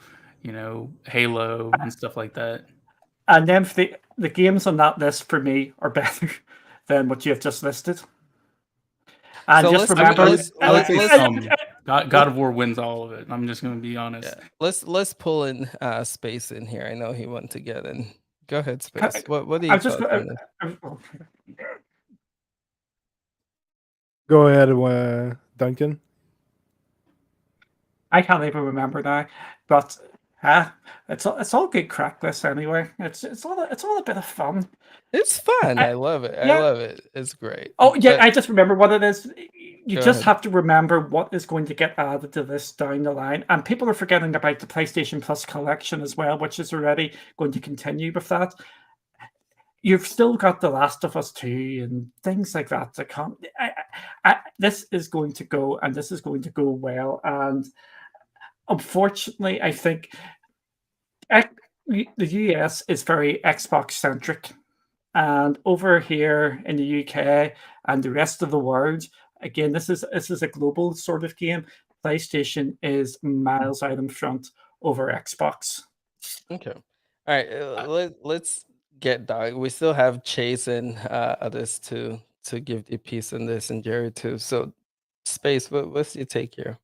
Halo and stuff like that. And then the games on that list for me are better than what you have just listed. And So just remember, God of War wins all of it. I'm just going to be honest. Yeah. Let's pull in Space in here. I know he wanted to get in. Go ahead, Space. What do you thought on this? Go ahead, Duncan. I can't even remember now, but it's all good crack lists anyway. It's all a bit of fun. It's fun. I love it. Yeah. I love it. It's great. Oh yeah, But- I just remember what it is. You Go just ahead. have to remember what is going to get added to this down the line. And people are forgetting about the PlayStation Plus collection as well, which is already going to continue with that. You've still got The Last of Us 2 and things like that to come. This is going to go, and this is going to go well. And unfortunately, I think the US is very Xbox centric. And over here in the UK and the rest of the world, again, this is a global sort of game. PlayStation is miles out in front over Xbox. Okay. All right. Let's get dog. We still have Chase and others to give the piece on this, and Jerry too. So, Space, what's your take here?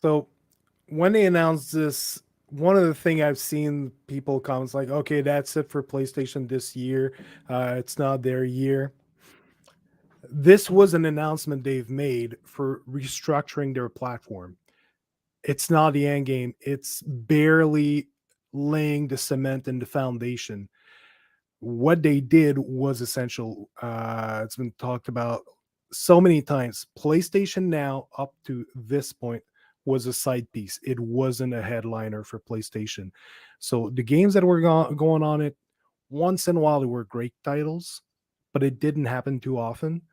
So when they announced this, one of the things I've seen people comments like, okay, that's it for PlayStation this year. It's not their year. This was an announcement they've made for restructuring their platform. It's not the end game. It's barely laying the cement and the foundation. What they did was essential. It's been talked about so many times. PlayStation Now, up to this point, was a side piece. It wasn't a headliner for PlayStation. So the games that were going on it, once in a while, they were great titles, but it didn't happen too often.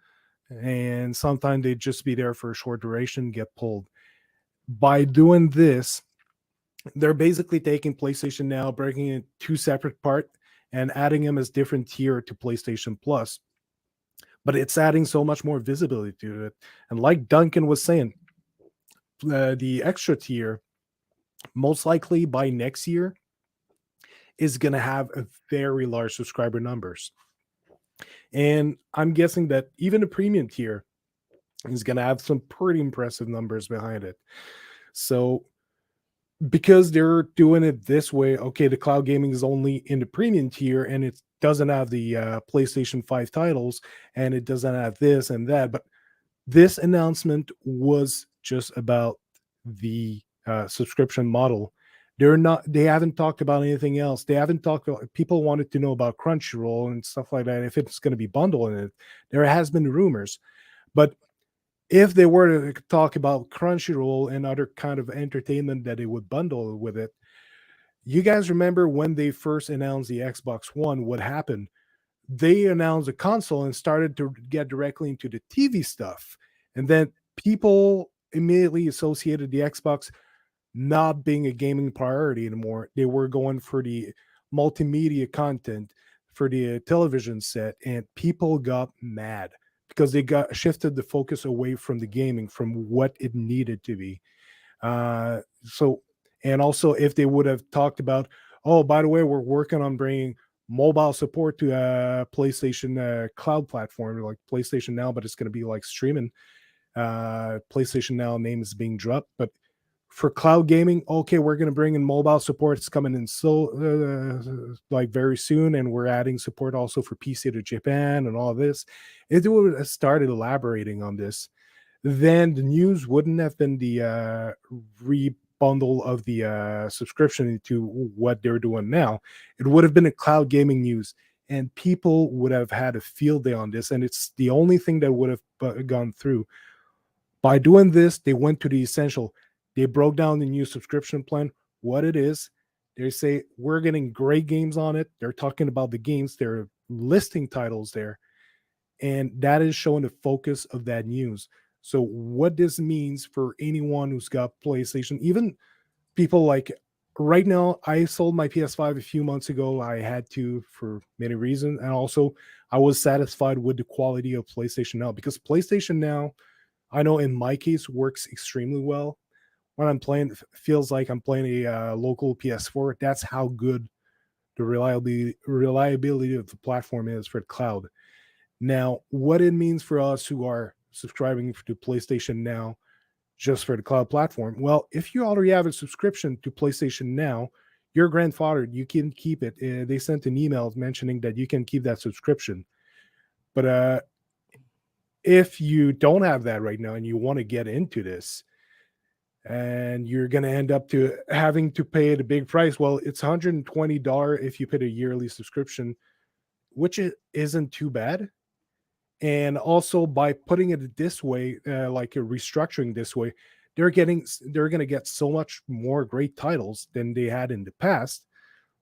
And sometimes they'd just be there for a short duration, get pulled. By doing this, they're basically taking PlayStation Now, breaking it two separate parts, and adding them as different tier to PlayStation Plus. But it's adding so much more visibility to it. And like Duncan was saying, the extra tier, most likely by next year, is going to have a very large subscriber numbers. And I'm guessing that even the premium tier is going to have some pretty impressive numbers behind it. So because they're doing it this way, okay, the cloud gaming is only in the premium tier and it doesn't have the PlayStation 5 titles and it doesn't have this and that. But this announcement was just about the subscription model. They haven't talked about anything else. They haven't talked about, people wanted to know about Crunchyroll and stuff like that, if it's going to be bundled in it. There has been rumors, but if they were to talk about Crunchyroll and other kind of entertainment that they would bundle with it, you guys remember when they first announced the Xbox One, what happened? They announced a console and started to get directly into the TV stuff. And then people immediately associated the Xbox not being a gaming priority anymore. They were going for the multimedia content, for the television set, and people got mad because they got shifted the focus away from the gaming, from what it needed to be. So, and also if they would have talked about, oh, by the way, we're working on bringing mobile support to PlayStation cloud platform like PlayStation Now, but it's going to be like streaming. PlayStation Now name is being dropped, but for cloud gaming, okay, we're going to bring in mobile support. It's coming in so like very soon, and we're adding support also for PC to Japan and all this. If they would have started elaborating on this, then the news wouldn't have been the rebundle of the subscription into what they're doing now. It would have been a cloud gaming news, and people would have had a field day on this, and it's the only thing that would have gone through. By doing this, they went to the essential. They broke down the new subscription plan, what it is. They say, we're getting great games on it. They're talking about the games. They're listing titles there. And that is showing the focus of that news. So what this means for anyone who's got PlayStation, even people like right now, I sold my PS5 a few months ago. I had to for many reasons. And also I was satisfied with the quality of PlayStation Now, because PlayStation Now, I know in my case, works extremely well. When I'm playing, it feels like I'm playing a local PS4. That's how good the reliability of the platform is for the cloud. Now, what it means for us who are subscribing to PlayStation Now just for the cloud platform, well, if you already have a subscription to PlayStation Now, you're grandfathered. You can keep it. They sent an email mentioning that you can keep that subscription. But if you don't have that right now and you want to get into this, and you're going to end up to having to pay the big price. Well, it's $120 if you pay a yearly subscription, which isn't too bad. And also by putting it this way, like a restructuring this way, they're going to get so much more great titles than they had in the past.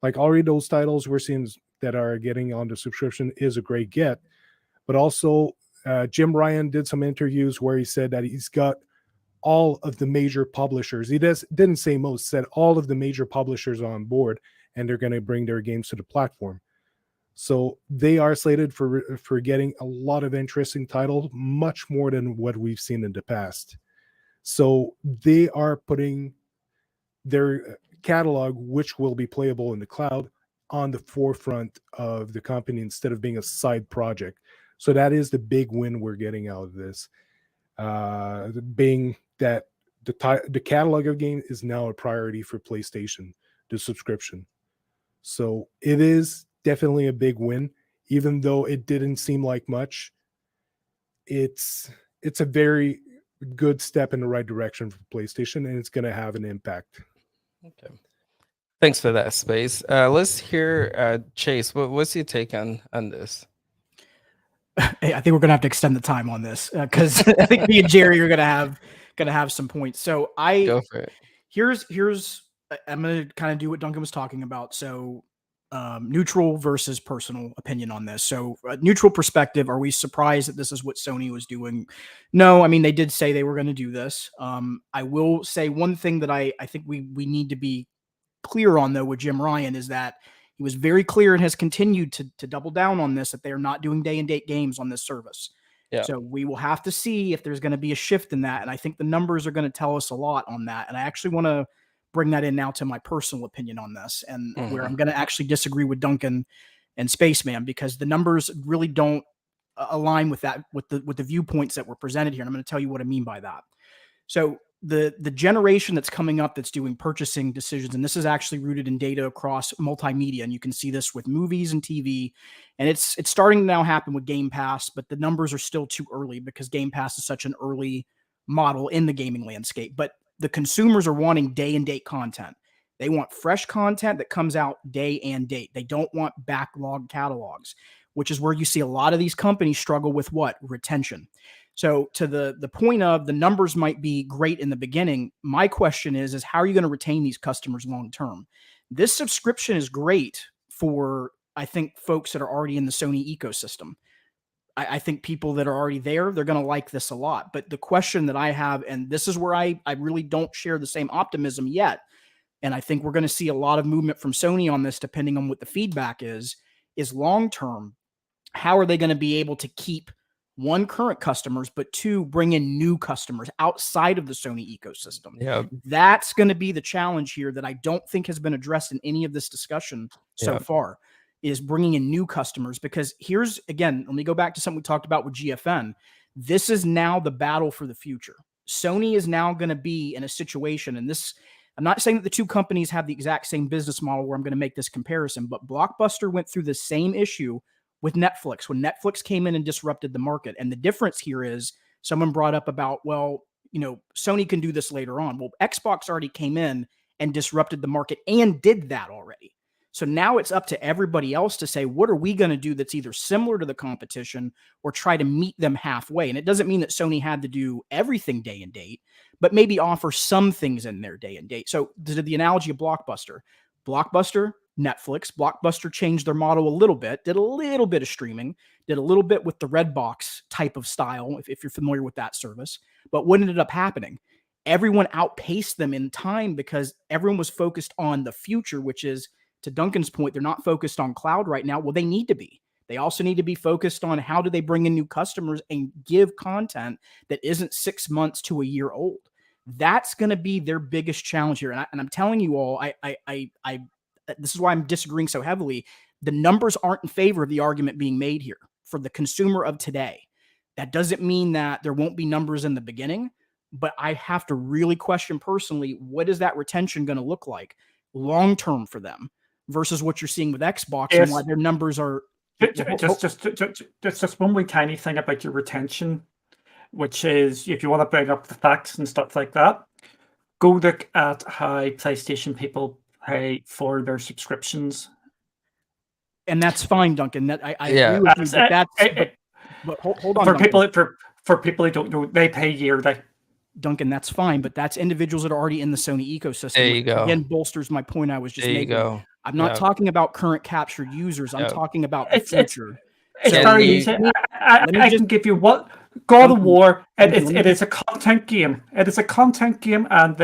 Like already those titles we're seeing that are getting on the subscription is a great get. But also Jim Ryan did some interviews where he said that he's got all of the major publishers. He didn't say most, said all of the major publishers on board, and they're going to bring their games to the platform. So they are slated for getting a lot of interesting titles, much more than what we've seen in the past. So they are putting their catalog, which will be playable in the cloud, on the forefront of the company instead of being a side project. So that is the big win we're getting out of this. Being that the catalog of games is now a priority for PlayStation, the subscription. So it is definitely a big win, even though it didn't seem like much. It's a very good step in the right direction for PlayStation, and it's going to have an impact. Okay. Thanks for that, Space. Let's hear Chase. What's your take on this? Hey, I think we're gonna have to extend the time on this because I think me and Jerry are gonna have some points. So Go for it. Here's I'm gonna kind of do what Duncan was talking about. So neutral versus personal opinion on this. So neutral perspective, are we surprised that this is what Sony was doing? No, I mean they did say they were going to do this. I will say one thing that I think we need to be clear on though with Jim Ryan is that he was very clear and has continued to double down on this, that they are not doing day and date games on this service. Yeah. So we will have to see if there's going to be a shift in that. And I think the numbers are going to tell us a lot on that. And I actually want to bring that in now to my personal opinion on this, and where I'm going to actually disagree with Duncan and Spaceman, because the numbers really don't align with that, with the viewpoints that were presented here. And I'm going to tell you what I mean by that. So the generation that's coming up that's doing purchasing decisions, and this is actually rooted in data across multimedia, and you can see this with movies and TV, and it's starting to now happen with Game Pass, but the numbers are still too early because Game Pass is such an early model in the gaming landscape. But the consumers are wanting day and date content. They want fresh content that comes out day and date. They don't want backlog catalogs, which is where you see a lot of these companies struggle with what? Retention. So to the point of the numbers might be great in the beginning, my question is how are you going to retain these customers long term? This subscription is great for, I think, folks that are already in the Sony ecosystem. I think people that are already there, they're going to like this a lot. But the question that I have, and this is where I really don't share the same optimism yet, and I think we're going to see a lot of movement from Sony on this, depending on what the feedback is long term. How are they going to be able to keep one, current customers, but two, bring in new customers outside of the Sony ecosystem? Yep. That's going to be the challenge here that I don't think has been addressed in any of this discussion so Yep. far, is bringing in new customers. Because here's, again, let me go back to something we talked about with GFN. This is now the battle for the future. Sony is now going to be in a situation, and this, I'm not saying that the two companies have the exact same business model where I'm going to make this comparison, but Blockbuster went through the same issue with Netflix when Netflix came in and disrupted the market. And the difference here is someone brought up about, well, Sony can do this later on. Well, Xbox already came in and disrupted the market and did that already. So now it's up to everybody else to say, what are we going to do that's either similar to the competition or try to meet them halfway? And it doesn't mean that Sony had to do everything day and date, but maybe offer some things in their day and date. So the analogy of Blockbuster, Netflix, Blockbuster changed their model a little bit, did a little bit of streaming, did a little bit with the Redbox type of style, if you're familiar with that service. But what ended up happening? Everyone outpaced them in time because everyone was focused on the future, which is, to Duncan's point, they're not focused on cloud right now. Well, they need to be. They also need to be focused on how do they bring in new customers and give content that isn't 6 months to a year old. That's going to be their biggest challenge here. And I'm telling you all, this is why I'm disagreeing so heavily. The numbers aren't in favor of the argument being made here for the consumer of today. That doesn't mean that there won't be numbers in the beginning, but I have to really question personally, what is that retention going to look like long-term for them versus what you're seeing with Xbox and why their numbers are. Just one wee tiny thing about your retention, which is if you want to bring up the facts and stuff like that, go look at how PlayStation people pay for their subscriptions. And that's fine, Duncan. That I agree with you, but hold on. For Duncan. for people who don't know, they pay yearly. Duncan, that's fine, but that's individuals that are already in the Sony ecosystem. There you go. Again, bolsters my point I was just making. There you go. I'm not talking about current captured users. I'm talking about the future. It's very easy. I can give you what God of War. It is a content game. It is a content game, and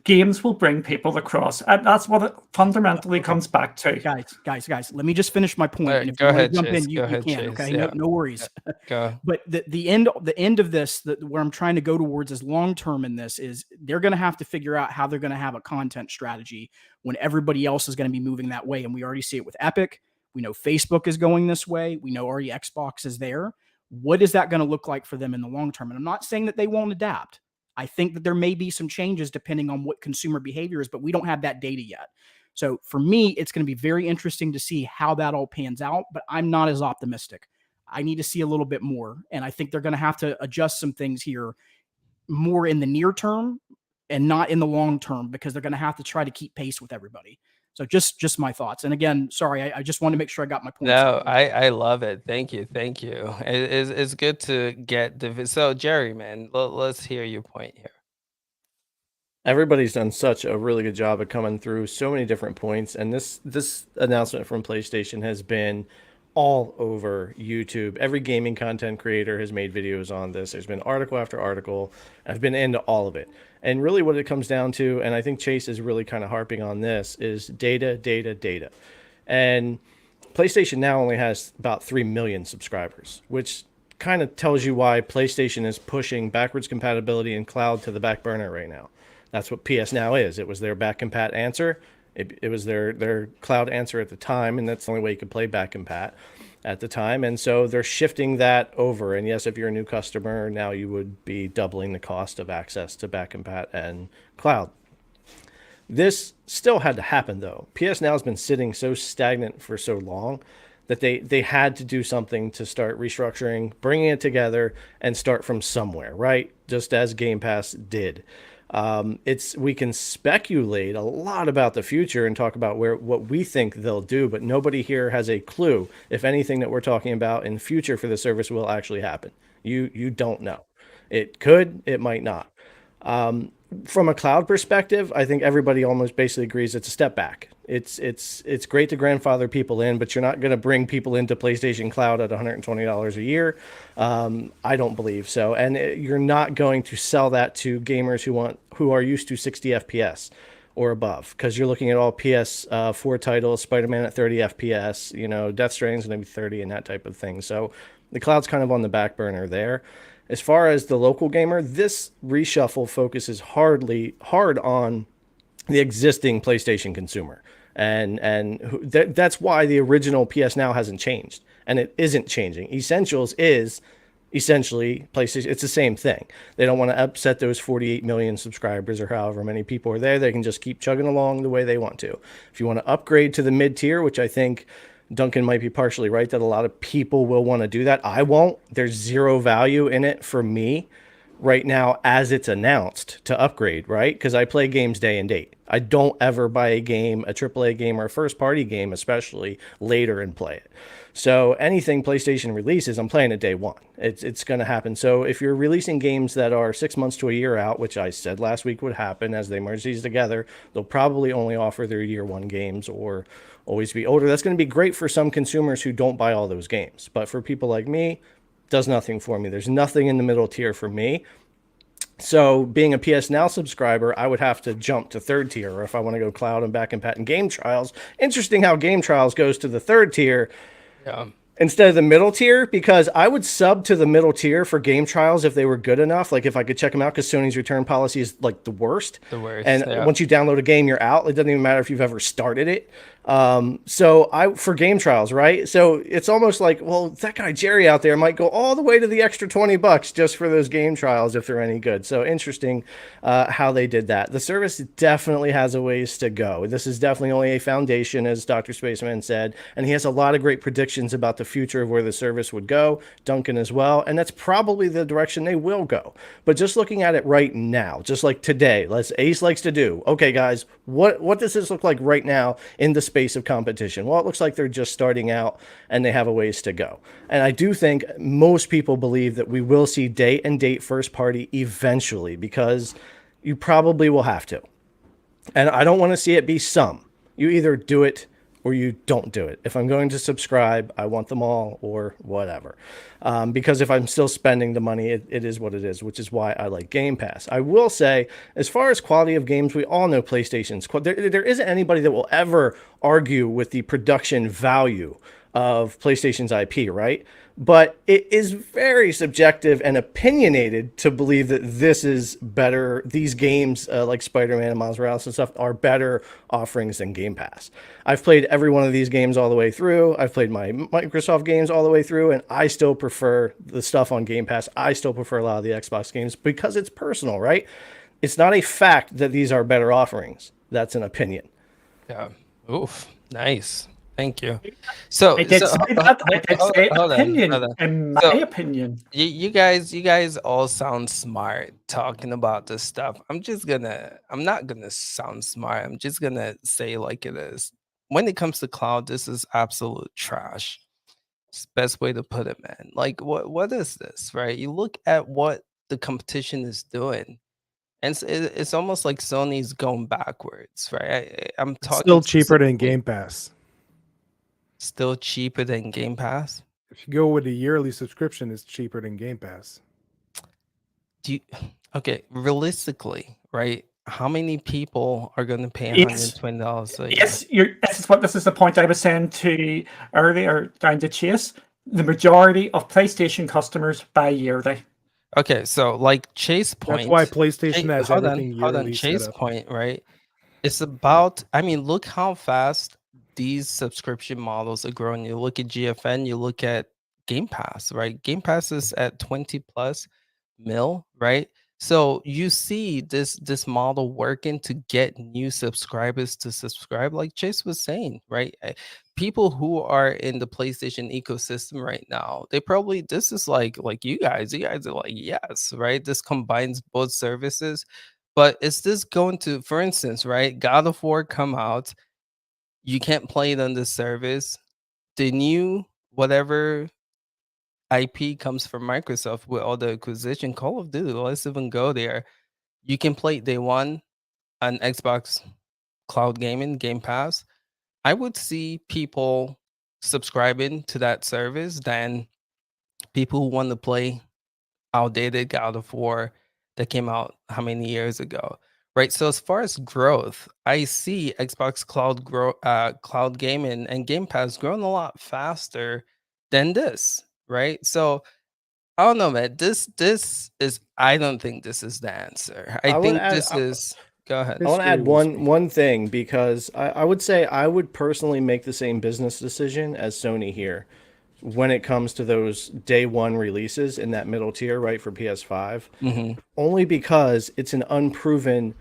games will bring people across, and that's what it fundamentally comes back to. Guys, let me just finish my point. Right, and if go you want ahead, to jump Chase. in, you Go ahead, can. Chase. Okay, Yeah. no worries. Go. But the end of this, where I'm trying to go towards is long term in this, is they're going to have to figure out how they're going to have a content strategy when everybody else is going to be moving that way. And we already see it with Epic. We know Facebook is going this way. We know already Xbox is there. What is that going to look like for them in the long term? And I'm not saying that they won't adapt. I think that there may be some changes depending on what consumer behavior is, but we don't have that data yet. So for me, it's going to be very interesting to see how that all pans out, but I'm not as optimistic. I need to see a little bit more. And I think they're going to have to adjust some things here more in the near term and not in the long term, because they're going to have to try to keep pace with everybody. So just my thoughts. And again, sorry, I just want to make sure I got my point. No, I love it. Thank you. It's good to get so Jerry, man, let's hear your point here. Everybody's done such a really good job of coming through so many different points, and this announcement from PlayStation has been all over YouTube. Every gaming content creator has made videos on this. There's been article after article. I've been into all of it. And really what it comes down to, and I think Chase is really kind of harping on this, is data. And PlayStation now only has about 3 million subscribers, which kind of tells you why PlayStation is pushing backwards compatibility and cloud to the back burner right now. That's what PS Now is. It was their back compat answer. It was their cloud answer at the time, and that's the only way you could play back compat at the time. And so they're shifting that over. And yes, if you're a new customer, now you would be doubling the cost of access to back compat and cloud. This still had to happen, though. PS Now has been sitting so stagnant for so long that they had to do something to start restructuring, bringing it together, and start from somewhere, right? Just as Gamepass did. We can speculate a lot about the future and talk about what we think they'll do, but nobody here has a clue if anything that we're talking about in future for the service will actually happen. You don't know. It could, it might not. From a cloud perspective, I think everybody almost basically agrees it's a step back. It's great to grandfather people in, but you're not going to bring people into PlayStation Cloud at $120 a year. I don't believe so, and you're not going to sell that to gamers who are used to 60 FPS or above, because you're looking at all PS4 titles, Spider-Man at 30 FPS, Death Stranding's going to be 30 and that type of thing. So the cloud's kind of on the back burner there. As far as the local gamer, this reshuffle focuses hard on the existing PlayStation consumer, and that's why the original PS Now hasn't changed, and it isn't changing. Essentials is essentially PlayStation. It's the same thing. They don't want to upset those 48 million subscribers or however many people are there. They can just keep chugging along the way they want to. If you want to upgrade to the mid tier, which I think Duncan might be partially right that a lot of people will want to do that. I won't. There's zero value in it for me right now as it's announced to upgrade, right? Because I play games day and date. I don't ever buy a game, a AAA game or a first party game, especially later, and play it. So anything PlayStation releases, I'm playing it day one. It's going to happen. So if you're releasing games that are 6 months to a year out, which I said last week would happen as they merge these together, they'll probably only offer their year one games or always be older. That's going to be great for some consumers who don't buy all those games. But for people like me, does nothing for me. There's nothing in the middle tier for me. So being a PS Now subscriber, I would have to jump to third tier, or if I want to go cloud and back and pat and Game Trials. Interesting how Game Trials goes to the third tier. Yeah. Instead of the middle tier, because I would sub to the middle tier for Game Trials if they were good enough. Like if I could check them out, because Sony's return policy is like the worst. And once you download a game, you're out. It doesn't even matter if you've ever started it. So for Game Trials, right? So it's almost like, well, that guy Jerry out there might go all the way to the extra $20 just for those Game Trials if they're any good. So interesting how they did that. The service definitely has a ways to go. This is definitely only a foundation, as Dr. Spaceman said, and he has a lot of great predictions about the future of where the service would go, Duncan as well, and that's probably the direction they will go. But just looking at it right now, just like today, Ace likes to do, okay guys, what does this look like right now in the space of competition? Well, it looks like they're just starting out and they have a ways to go. And I do think most people believe that we will see date first party eventually, because you probably will have to. And I don't want to see it be some. You either do it or you don't do it. If I'm going to subscribe, I want them all or whatever. Because if I'm still spending the money, it is what it is, which is why I like Game Pass. I will say, as far as quality of games, we all know PlayStation's. There isn't anybody that will ever argue with the production value of PlayStation's IP, right? But it is very subjective and opinionated to believe that this is better. These games like Spider-Man and Miles Morales and stuff are better offerings than Game Pass. I've played every one of these games all the way through. I've played my Microsoft games all the way through, and I still prefer the stuff on Game Pass. I still prefer a lot of the Xbox games because it's personal, right? It's not a fact that these are better offerings. That's an opinion. Yeah. Oof. Nice. Thank you. So I did say that. I did say opinion. In my opinion, you guys all sound smart talking about this stuff. I'm not gonna sound smart. I'm just gonna say like it is. When it comes to cloud, this is absolute trash. It's the best way to put it, man. Like what is this, right? You look at what the competition is doing. And it's almost like Sony's going backwards, right? I'm talking still cheaper than Game Pass. Still cheaper than Game Pass? If you go with a yearly subscription, it's cheaper than Game Pass. Okay, realistically, right? How many people are going to pay $120 a year? Yes, this is the point I was saying to earlier down to Chase. The majority of PlayStation customers buy yearly. Okay, so like Chase point. That's why PlayStation has everything yearly. Hold on, Chase point, right? It's about, look how fast these subscription models are growing. You look at GFN, you look at Game Pass, right? Game Pass is at 20 plus mil, right? So you see this model working to get new subscribers to subscribe, like Chase was saying, right? People who are in the PlayStation ecosystem right now, this is like you guys are like, yes, right? This combines both services. But is this going to, for instance, right? God of War come out, you can't play it on the service. The new whatever IP comes from Microsoft with all the acquisition, Call of Duty, let's even go there. You can play day one on Xbox Cloud Gaming, Game Pass. I would see people subscribing to that service than people who want to play outdated God of War that came out how many years ago, right? So as far as growth, I see Xbox Cloud Gaming and Game Pass growing a lot faster than this, right? So I don't know, man. This is. I don't think this is the answer. I I would think add. this is. Go ahead. I want to History add will one speak. one thing because I would say I would personally make the same business decision as Sony here when it comes to those day one releases in that middle tier, right, for PS5. Mhm. Only because it's an unproven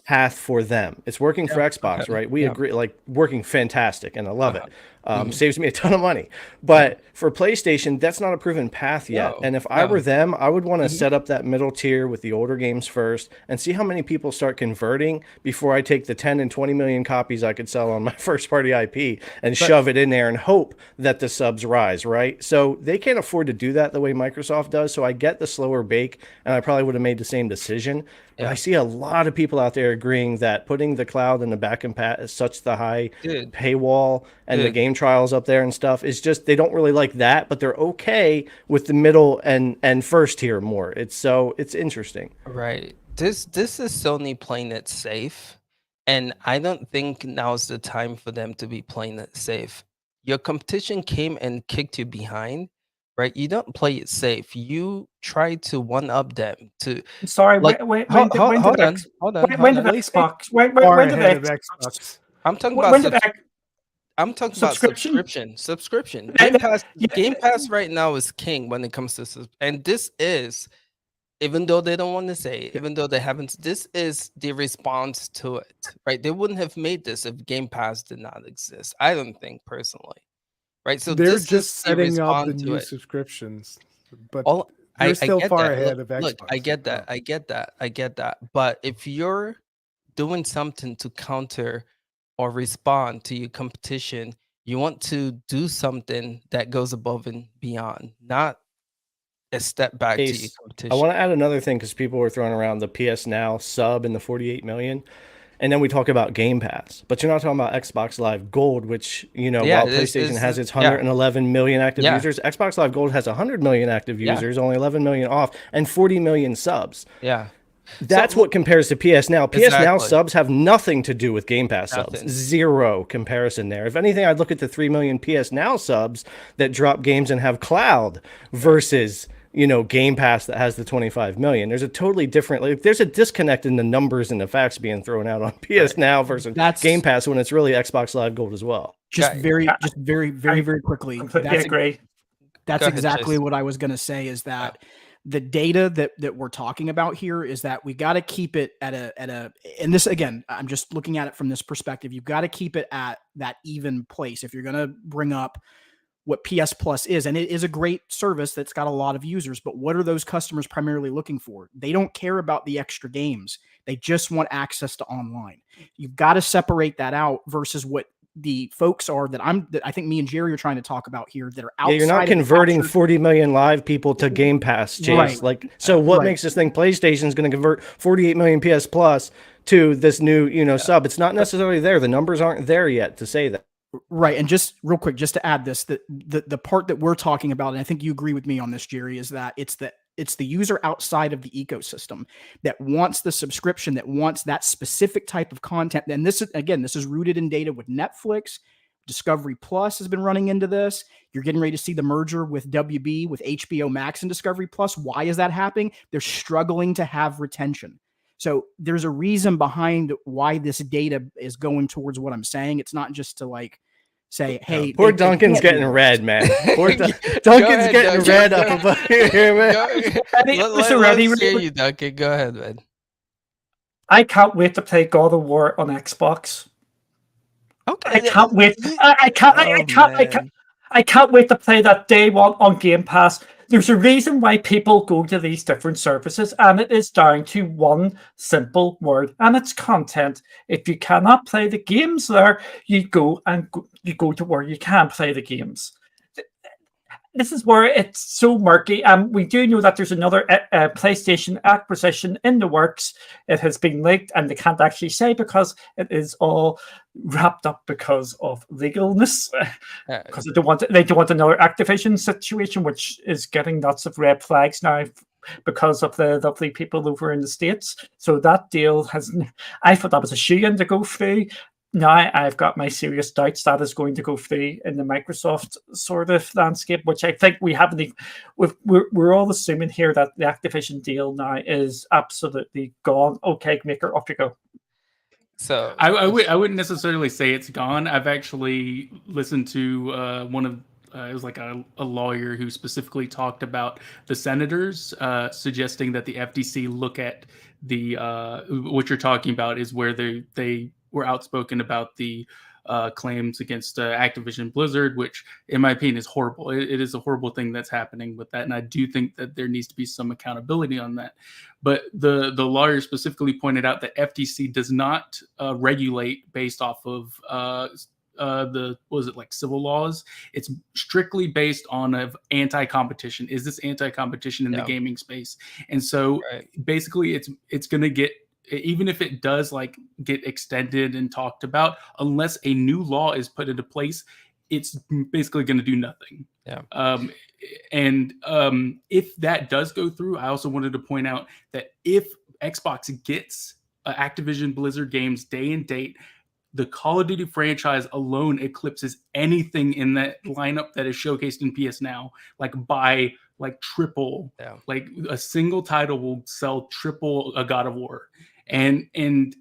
path for them. It's working for Xbox, okay, right? We yeah. agree, like working fantastic, and I love Uh-huh. it. Saves me a ton of money. But for PlayStation, that's not a proven path yet. No, And if I were no. them, I would want to set up that middle tier with the older games first and see how many people start converting before I take the 10 and 20 million copies I could sell on my first party IP and shove it in there and hope that the subs rise, right? So they can't afford to do that the way Microsoft does. So I get the slower bake, and I probably would have made the same decision. But Yeah. I see a lot of people out there agreeing that putting the cloud and the back and pat is such the high Dude. paywall and the Dude. game trials up there and stuff is just they don't really like that, but they're okay with the middle and first tier more. It's interesting. Right. This is Sony playing it safe, and I don't think now's the time for them to be playing it safe. Your competition came and kicked you behind, right? You don't play it safe. You try to one up them to Sorry, like when hold, did hold, when hold did on, X, hold on, when hold did on. Xbox Far when did ahead of Xbox Xbox. I'm talking about when did X, I'm talking about subscription? subscription. Yeah, Game Pass right now is king when it comes to and this is, even though they don't want to say it, even though they haven't, this is the response to it, right? They wouldn't have made this if Game Pass did not exist. I don't think personally, right? So They're this is just the setting up the response to new it. subscriptions, but All they're I still get far that. ahead of Look, I Xbox. get that. I get that. I get that. But if you're doing something to counter or respond to your competition, you want to do something that goes above and beyond, not a step back to your Ace, I competition. want to add another thing because people were throwing around the PS Now sub and the 48 million. And then we talk about Game Pass, but you're not talking about Xbox Live Gold, which, Yeah, while this PlayStation has its yeah. 111 million active Yeah. users, Xbox Live Gold has 100 million active Yeah. users, only 11 million off, and 40 million subs. Yeah. That's So, what compares to PS Now. PS Now Exactly. subs have nothing to do with Game Pass subs. Nothing. Zero comparison there. If anything, I'd look at the 3 million PS Now subs that drop games and have cloud versus, Game Pass that has the 25 million. There's a totally different, like, there's a disconnect in the numbers and the facts being thrown out on PS Now versus That's- Game Pass when it's really Xbox Live Gold as well. Just Guy- very quickly. Completely agree. That's Go ahead, exactly Chase. what I was going to say is that the data that we're talking about here is that we got to keep it at a, and this, again, I'm just looking at it from this perspective. You've got to keep it at that even place. If you're going to bring up what PS Plus is, and it is a great service that's got a lot of users, but what are those customers primarily looking for? They don't care about the extra games. They just want access to online. You've got to separate that out versus what the folks are that I think me and Jerry are trying to talk about here that are outside. Yeah, you're not of the converting captured- 40 million live people to Game Pass, Chase. Right. Like, so what Right. makes us think PlayStation is going to convert 48 million PS Plus to this new, sub? It's not necessarily there. The numbers aren't there yet to say that. Right. And just real quick, just to add this, the part that we're talking about, and I think you agree with me on this, Jerry, is that it's the user outside of the ecosystem that wants the subscription, that wants that specific type of content. And this is rooted in data with Netflix. Discovery Plus has been running into this. You're getting ready to see the merger with WB, with HBO Max and Discovery Plus. Why is that happening? They're struggling to have retention. So there's a reason behind why this data is going towards what I'm saying. It's not just to say, hey, Poor they Duncan's can't do getting this. red, man. Poor Duncan's ahead, getting Duncan. red Go up above here, man. Let's hear you, Duncan. Go ahead, man. I can't wait to play God of War on Xbox. Okay. I can't wait. I can't wait to play that day one on Game Pass. there's a reason why people go to these different services, and it is down to one simple word, and it's content. If you cannot play the games there, you go to where you can play the games. This is where it's so murky. We do know that there's another PlayStation acquisition in the works. It has been leaked, and they can't actually say because it is all wrapped up because of legalness. Because they don't want another Activision situation, which is getting lots of red flags now because of the lovely people over in the States. So that deal I thought that was a shoe-in to go through. Now I've got my serious doubts that is going to go through in the Microsoft sort of landscape, which I think we haven't. We're all assuming here that the Activision deal now is absolutely gone. Okay, Maker, off you go. So I wouldn't necessarily say it's gone. I've actually listened to one of it was like a lawyer who specifically talked about the senators suggesting that the FTC look at the what you're talking about is where they were outspoken about the claims against Activision Blizzard, which in my opinion is horrible. It is a horrible thing that's happening with that. And I do think that there needs to be some accountability on that. But the lawyer specifically pointed out that FTC does not regulate based off of civil laws. It's strictly based on anti-competition. Is this anti-competition in the gaming space? And so basically it's going to get, even if it does get extended and talked about, unless a new law is put into place, it's basically going to do nothing. If that does go through, I also wanted to point out that if Xbox gets Activision Blizzard games day and date, the Call of Duty franchise alone eclipses anything in that lineup that is showcased in PS Now, by triple. Like a single title will sell triple a God of War. And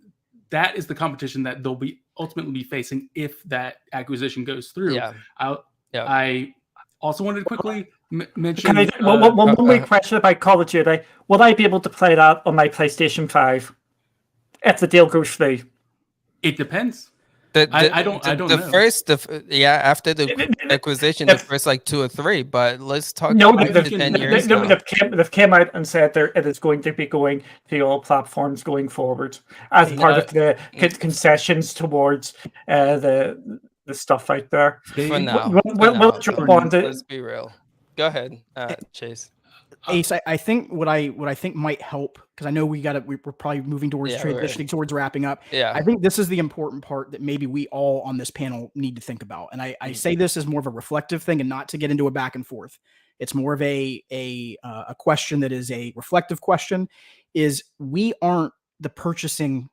that is the competition that they'll be ultimately be facing if that acquisition goes through. I also wanted to quickly mention one more question about Call of Duty. Will I be able to play that on my PlayStation 5 if the deal goes through? It depends. I don't know. After the acquisition, the first 2 or 3. But let's talk about 10 years now. They've came out and said it is going to be going to all platforms going forward as part of the concessions towards the stuff out there. For now, let's be real. Go ahead, Chase. Ace, I think what I think might help, because I know we're probably moving towards transitioning towards wrapping up. I think this is the important part that maybe we all on this panel need to think about. And I say this as more of a reflective thing and not to get into a back and forth. It's more of a question that is a reflective question. Is we aren't the purchasing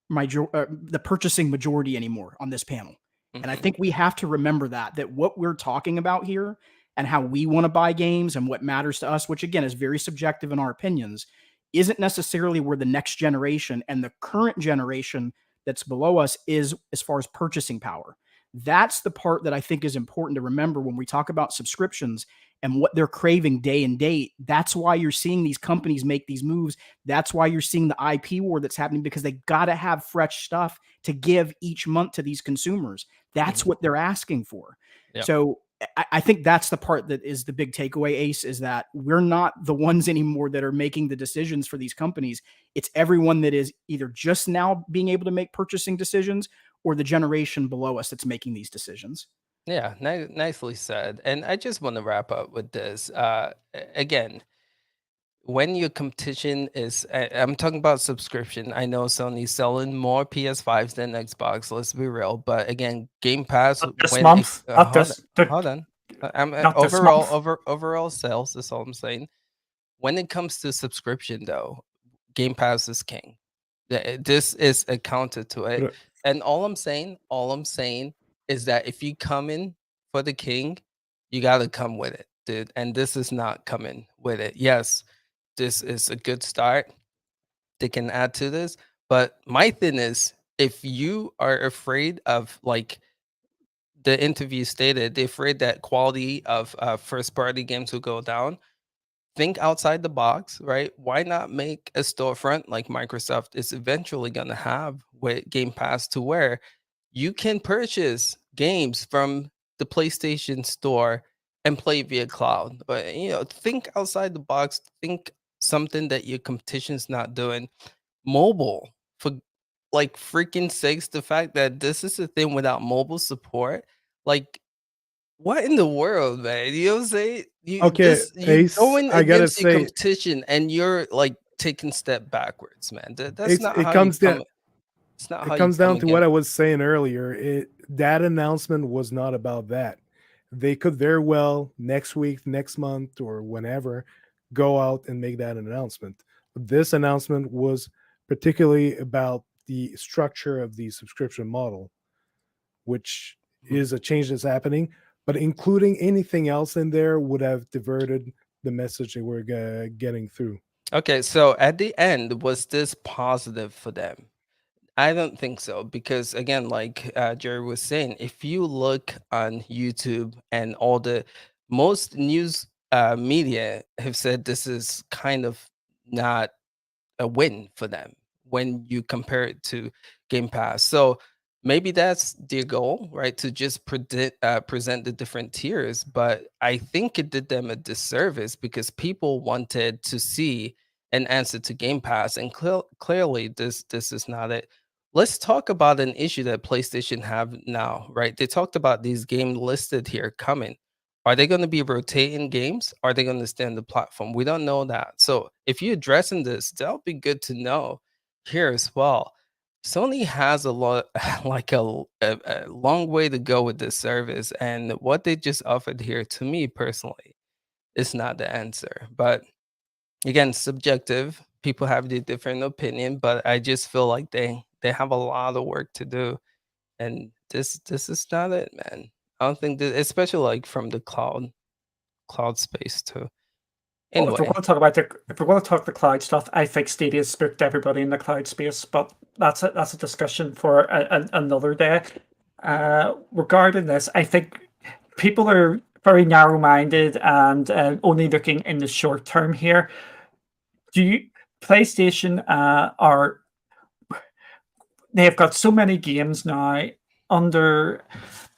majority anymore on this panel. And I think we have to remember that what we're talking about here and how we want to buy games and what matters to us, which again is very subjective in our opinions, isn't necessarily where the next generation and the current generation that's below us is as far as purchasing power. That's the part that I think is important to remember when we talk about subscriptions and what they're craving day and date. That's why you're seeing these companies make these moves. That's why you're seeing the IP war that's happening, because they got to have fresh stuff to give each month to these consumers. That's what they're asking for. So I think that's the part that is the big takeaway, Ace, is that we're not the ones anymore that are making the decisions for these companies. It's everyone that is either just now being able to make purchasing decisions or the generation below us that's making these decisions. Yeah, nicely said. And I just want to wrap up with this. Again, when your competition is, I'm talking about subscription. I know Sony's selling more PS5s than Xbox. Let's be real. But again, Game Pass. Hold on. Overall sales. That's all I'm saying. When it comes to subscription, though, Game Pass is king. This is a counter to it. And all I'm saying is that if you come in for the king, you got to come with it, dude. And this is not coming with it. Yes, this is a good start. They can add to this. But my thing is, if you are afraid of, like the interview stated, they're afraid that quality of first party games will go down, think outside the box, right? Why not make a storefront like Microsoft is eventually going to have with Game Pass, to where you can purchase games from the PlayStation Store and play via cloud. But think outside the box. Think something that your competition's not doing. Mobile, for like freaking sakes, the fact that this is a thing without mobile support, like what in the world, man? You know what I'm saying? Okay, You're Ace, going I gotta against your say, competition and you're like taking step backwards, man. That's it's not how you come. It's not it how you comes come down to again. what I was saying earlier. That announcement was not about that. They could very well next week, next month, or whenever go out and make that announcement. This announcement was particularly about the structure of the subscription model, which Mhm. is a change that's happening. But including anything else in there would have diverted the message they were getting through. Okay, so at the end, was this positive for them? I don't think so because again, like Jerry was saying, if you look on YouTube and all the most news media have said this is kind of not a win for them when you compare it to Game Pass. So maybe that's their goal, right? To just present the different tiers. But I think it did them a disservice because people wanted to see an answer to Game Pass, and clearly this is not it. Let's talk about an issue that PlayStation have now, right? They talked about these games listed here coming. Are they going to be rotating games? Are they going to stay on the platform? We don't know that. So if you're addressing this, that'll be good to know here as well. Sony has a lot, like a long way to go with this service, and what they just offered here, to me personally, is not the answer. But again, subjective. People have the different opinion, but I just feel like they have a lot of work to do, and this is not it, man. I don't think that, especially like from the cloud space too. Well, if we're Anyway, going to talk about if we're going to talk the cloud stuff, I think Stadia spooked everybody in the cloud space, but that's a discussion for another day. Regarding this, I think people are very narrow-minded and only looking in the short term here. Do you PlayStation are they have got so many games now under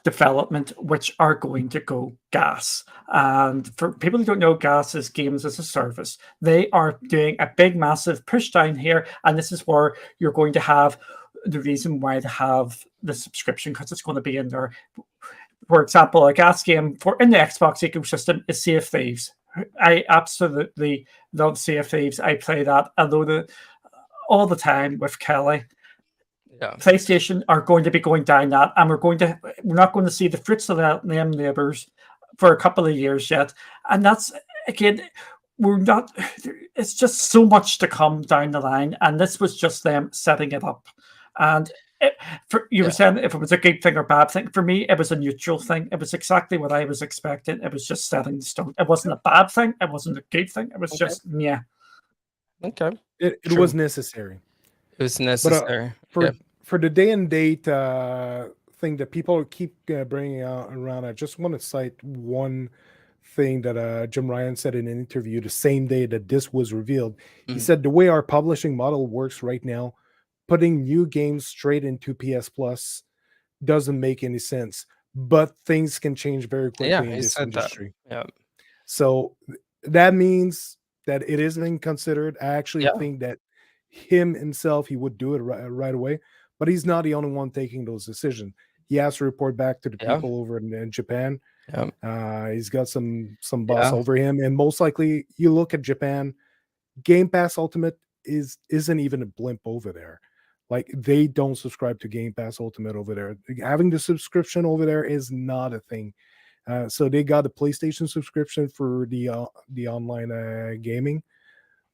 development which are going to go gas. And for people who don't know, gas is games as a service. They are doing a big, massive push down here, and this is where you're going to have the reason why they have the subscription because it's going to be in there. For example, a gas game for in the Xbox ecosystem is Sea of Thieves. I absolutely love Sea of Thieves. I play that all the time with Kelly. yeah, PlayStation are going to be going down that, and we're not going to see the fruits of them labors for a couple of years yet. And that's again, we're not. It's just so much to come down the line, and this was just them setting it up. And you were yeah, saying if it was a good thing or bad thing. For me, it was a neutral thing. It was exactly what I was expecting. It was just setting the stone. It wasn't a bad thing. It wasn't a good thing. It was okay, just yeah. okay. It True. was necessary. It was But necessary. Yeah, for the day and date thing that people keep bringing out around, I just want to cite one thing that Jim Ryan said in an interview the same day that this was revealed. He mhm, said the way our publishing model works right now, putting new games straight into PS Plus doesn't make any sense. But things can change very yeah. quickly in He this said that. industry. Yeah, So that means that it is being considered. I actually yeah, think that him himself, he would do it right away, but he's not the only one taking those decisions. He has to report back to the yeah, people over in Japan. yeah, He's got some boss yeah, over him, and most likely, you look at Japan. Game Pass Ultimate isn't even a blimp over there. Like they don't subscribe to Game Pass Ultimate over there. Having the subscription over there is not a thing. So they got a PlayStation subscription for the online gaming,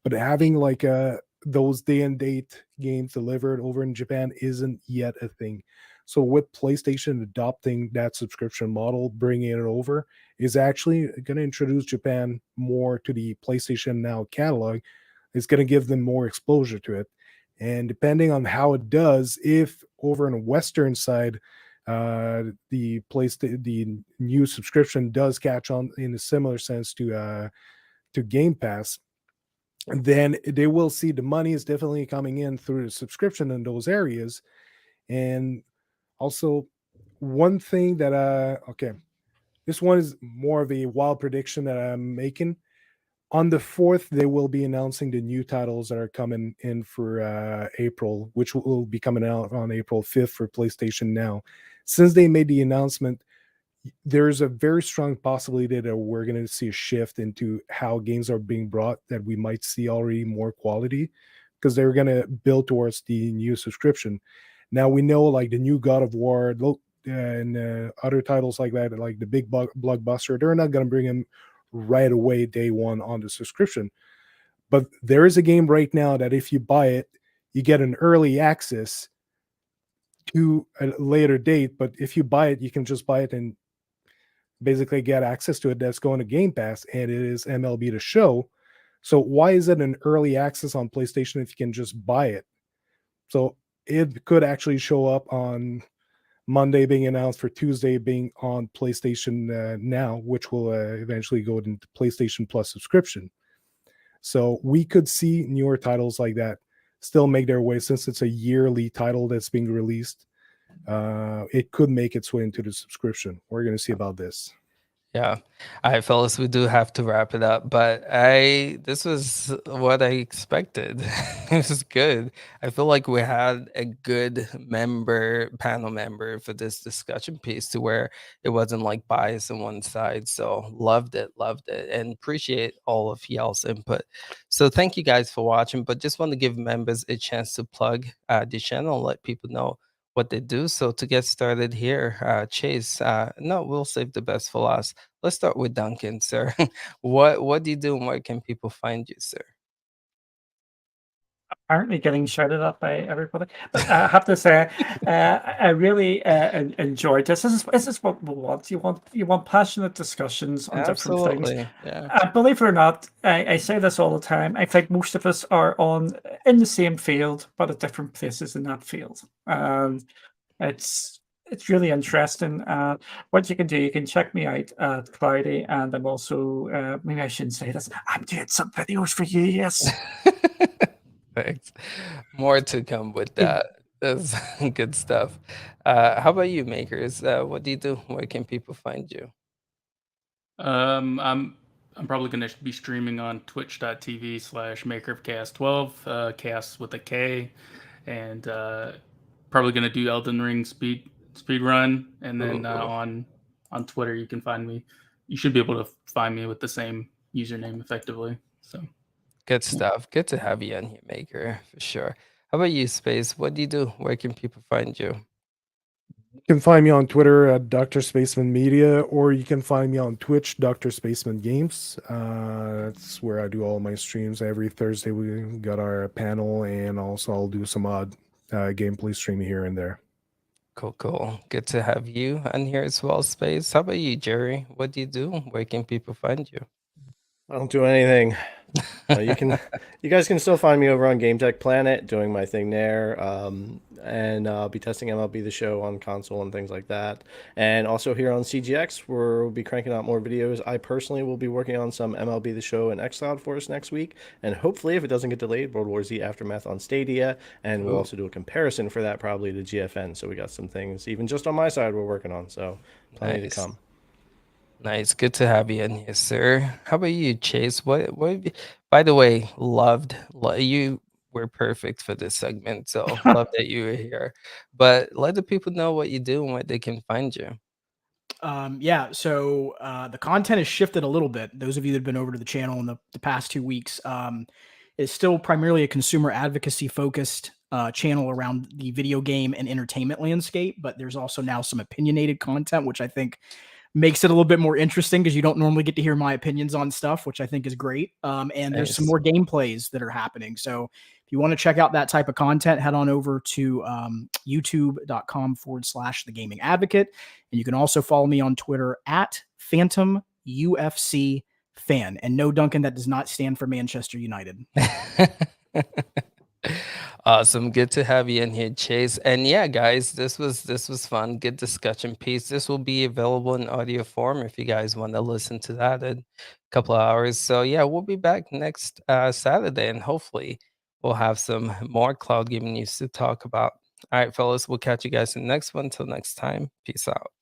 but having like those day and date games delivered over in Japan isn't yet a thing. So with PlayStation adopting that subscription model, bringing it over, is actually going to introduce Japan more to the PlayStation Now catalog. It's going to give them more exposure to it, and depending on how it does, if over on the Western side, the new subscription does catch on in a similar sense to Game Pass, then they will see the money is definitely coming in through the subscription in those areas. And also one thing that okay, This one is more of a wild prediction that I'm making. On the 4th, they will be announcing the new titles that are coming in for April, which will be coming out on April 5th for PlayStation Now. Since they made the announcement, there's a very strong possibility that we're going to see a shift into how games are being brought, that we might see already more quality because they're going to build towards the new subscription. Now we know like the new God of War and other titles like that, like the big blockbuster, they're not going to bring them right away day one on the subscription. But there is a game right now that if you buy it, you get an early access to a later date. But if you buy it, you can just buy it and basically get access to it. That's going to Game Pass, and it is MLB The Show. So why is it an early access on PlayStation if you can just buy it? So it could actually show up on Monday being announced for Tuesday being on PlayStation Now, which will eventually go into PlayStation Plus subscription. So we could see newer titles like that still make their way, since it's a yearly title that's being released. It could make its way into the subscription. We're going to see about this. Yeah. All right, fellas, we do have to wrap it up, but this was what I expected. It was good. I feel like we had a good panel member for this discussion piece, to where it wasn't like bias on one side. So loved it, and appreciate all of y'all's input. So thank you guys for watching, but just want to give members a chance to plug the channel, let people know what they do. So to get started here, Chase, no, we'll save the best for last. Let's start with Duncan, sir. What do you do, and where can people find you, sir? Apparently getting shouted at by everybody. But I have to say, I really enjoyed this. This is what we want. You want passionate discussions on different things. Absolutely, yeah. Believe it or not, I say this all the time. I think most of us are in the same field, but at different places in that field. It's really interesting. What you can do, you can check me out at Cloudy, and I'm also maybe I shouldn't say this. I'm doing some videos for you. Yes. Thanks. More to come with that. That's good stuff. How about you, Makers? What do you do? Where can people find you? I'm probably going to be streaming on twitch.tv/makerofcast12, cast with a K, and probably going to do Elden Ring speed run, and then on Twitter you can find me. You should be able to find me with the same username effectively. So good stuff. Good to have you on here, Maker, for sure. How about you, Space? What do you do? Where can people find you? You can find me on Twitter at Dr. Spaceman Media, or you can find me on Twitch, Dr. Spaceman Games. That's where I do all my streams. Every Thursday we got our panel, and also I'll do some odd gameplay streaming here and there. Cool. Good to have you on here as well, Space. How about you, Jerry? What do you do? Where can people find you? I don't do anything. You guys can still find me over on Game Tech Planet doing my thing there, and I'll be testing MLB The Show on console and things like that. And also here on CGX, where we'll be cranking out more videos. I personally will be working on some MLB The Show and xCloud for us next week, and hopefully, if it doesn't get delayed, World War Z Aftermath on Stadia, and we'll also do a comparison for that probably to GFN. So we got some things, even just on my side, we're working on. So plenty to come. Nice. Good to have you in here, sir. How about you, Chase? What by the way, you were perfect for this segment, so love that you were here. But let the people know what you do and where they can find you. Yeah, so the content has shifted a little bit. Those of you that have been over to the channel in the past 2 weeks, it's still primarily a consumer advocacy focused channel around the video game and entertainment landscape, but there's also now some opinionated content, which I think makes it a little bit more interesting because you don't normally get to hear my opinions on stuff, which I think is great. And there's some more gameplays that are happening. So if you want to check out that type of content, head on over to youtube.com/The Gaming Advocate. And you can also follow me on Twitter at Phantom UFC Fan. And no, Duncan, that does not stand for Manchester United. Awesome. Good to have you in here, Chase. And yeah, guys, this was fun. Good discussion piece. This will be available in audio form if you guys want to listen to that in a couple of hours. So yeah, we'll be back next Saturday, and hopefully we'll have some more cloud gaming news to talk about. All right, fellas, we'll catch you guys in the next one. Till next time, peace out.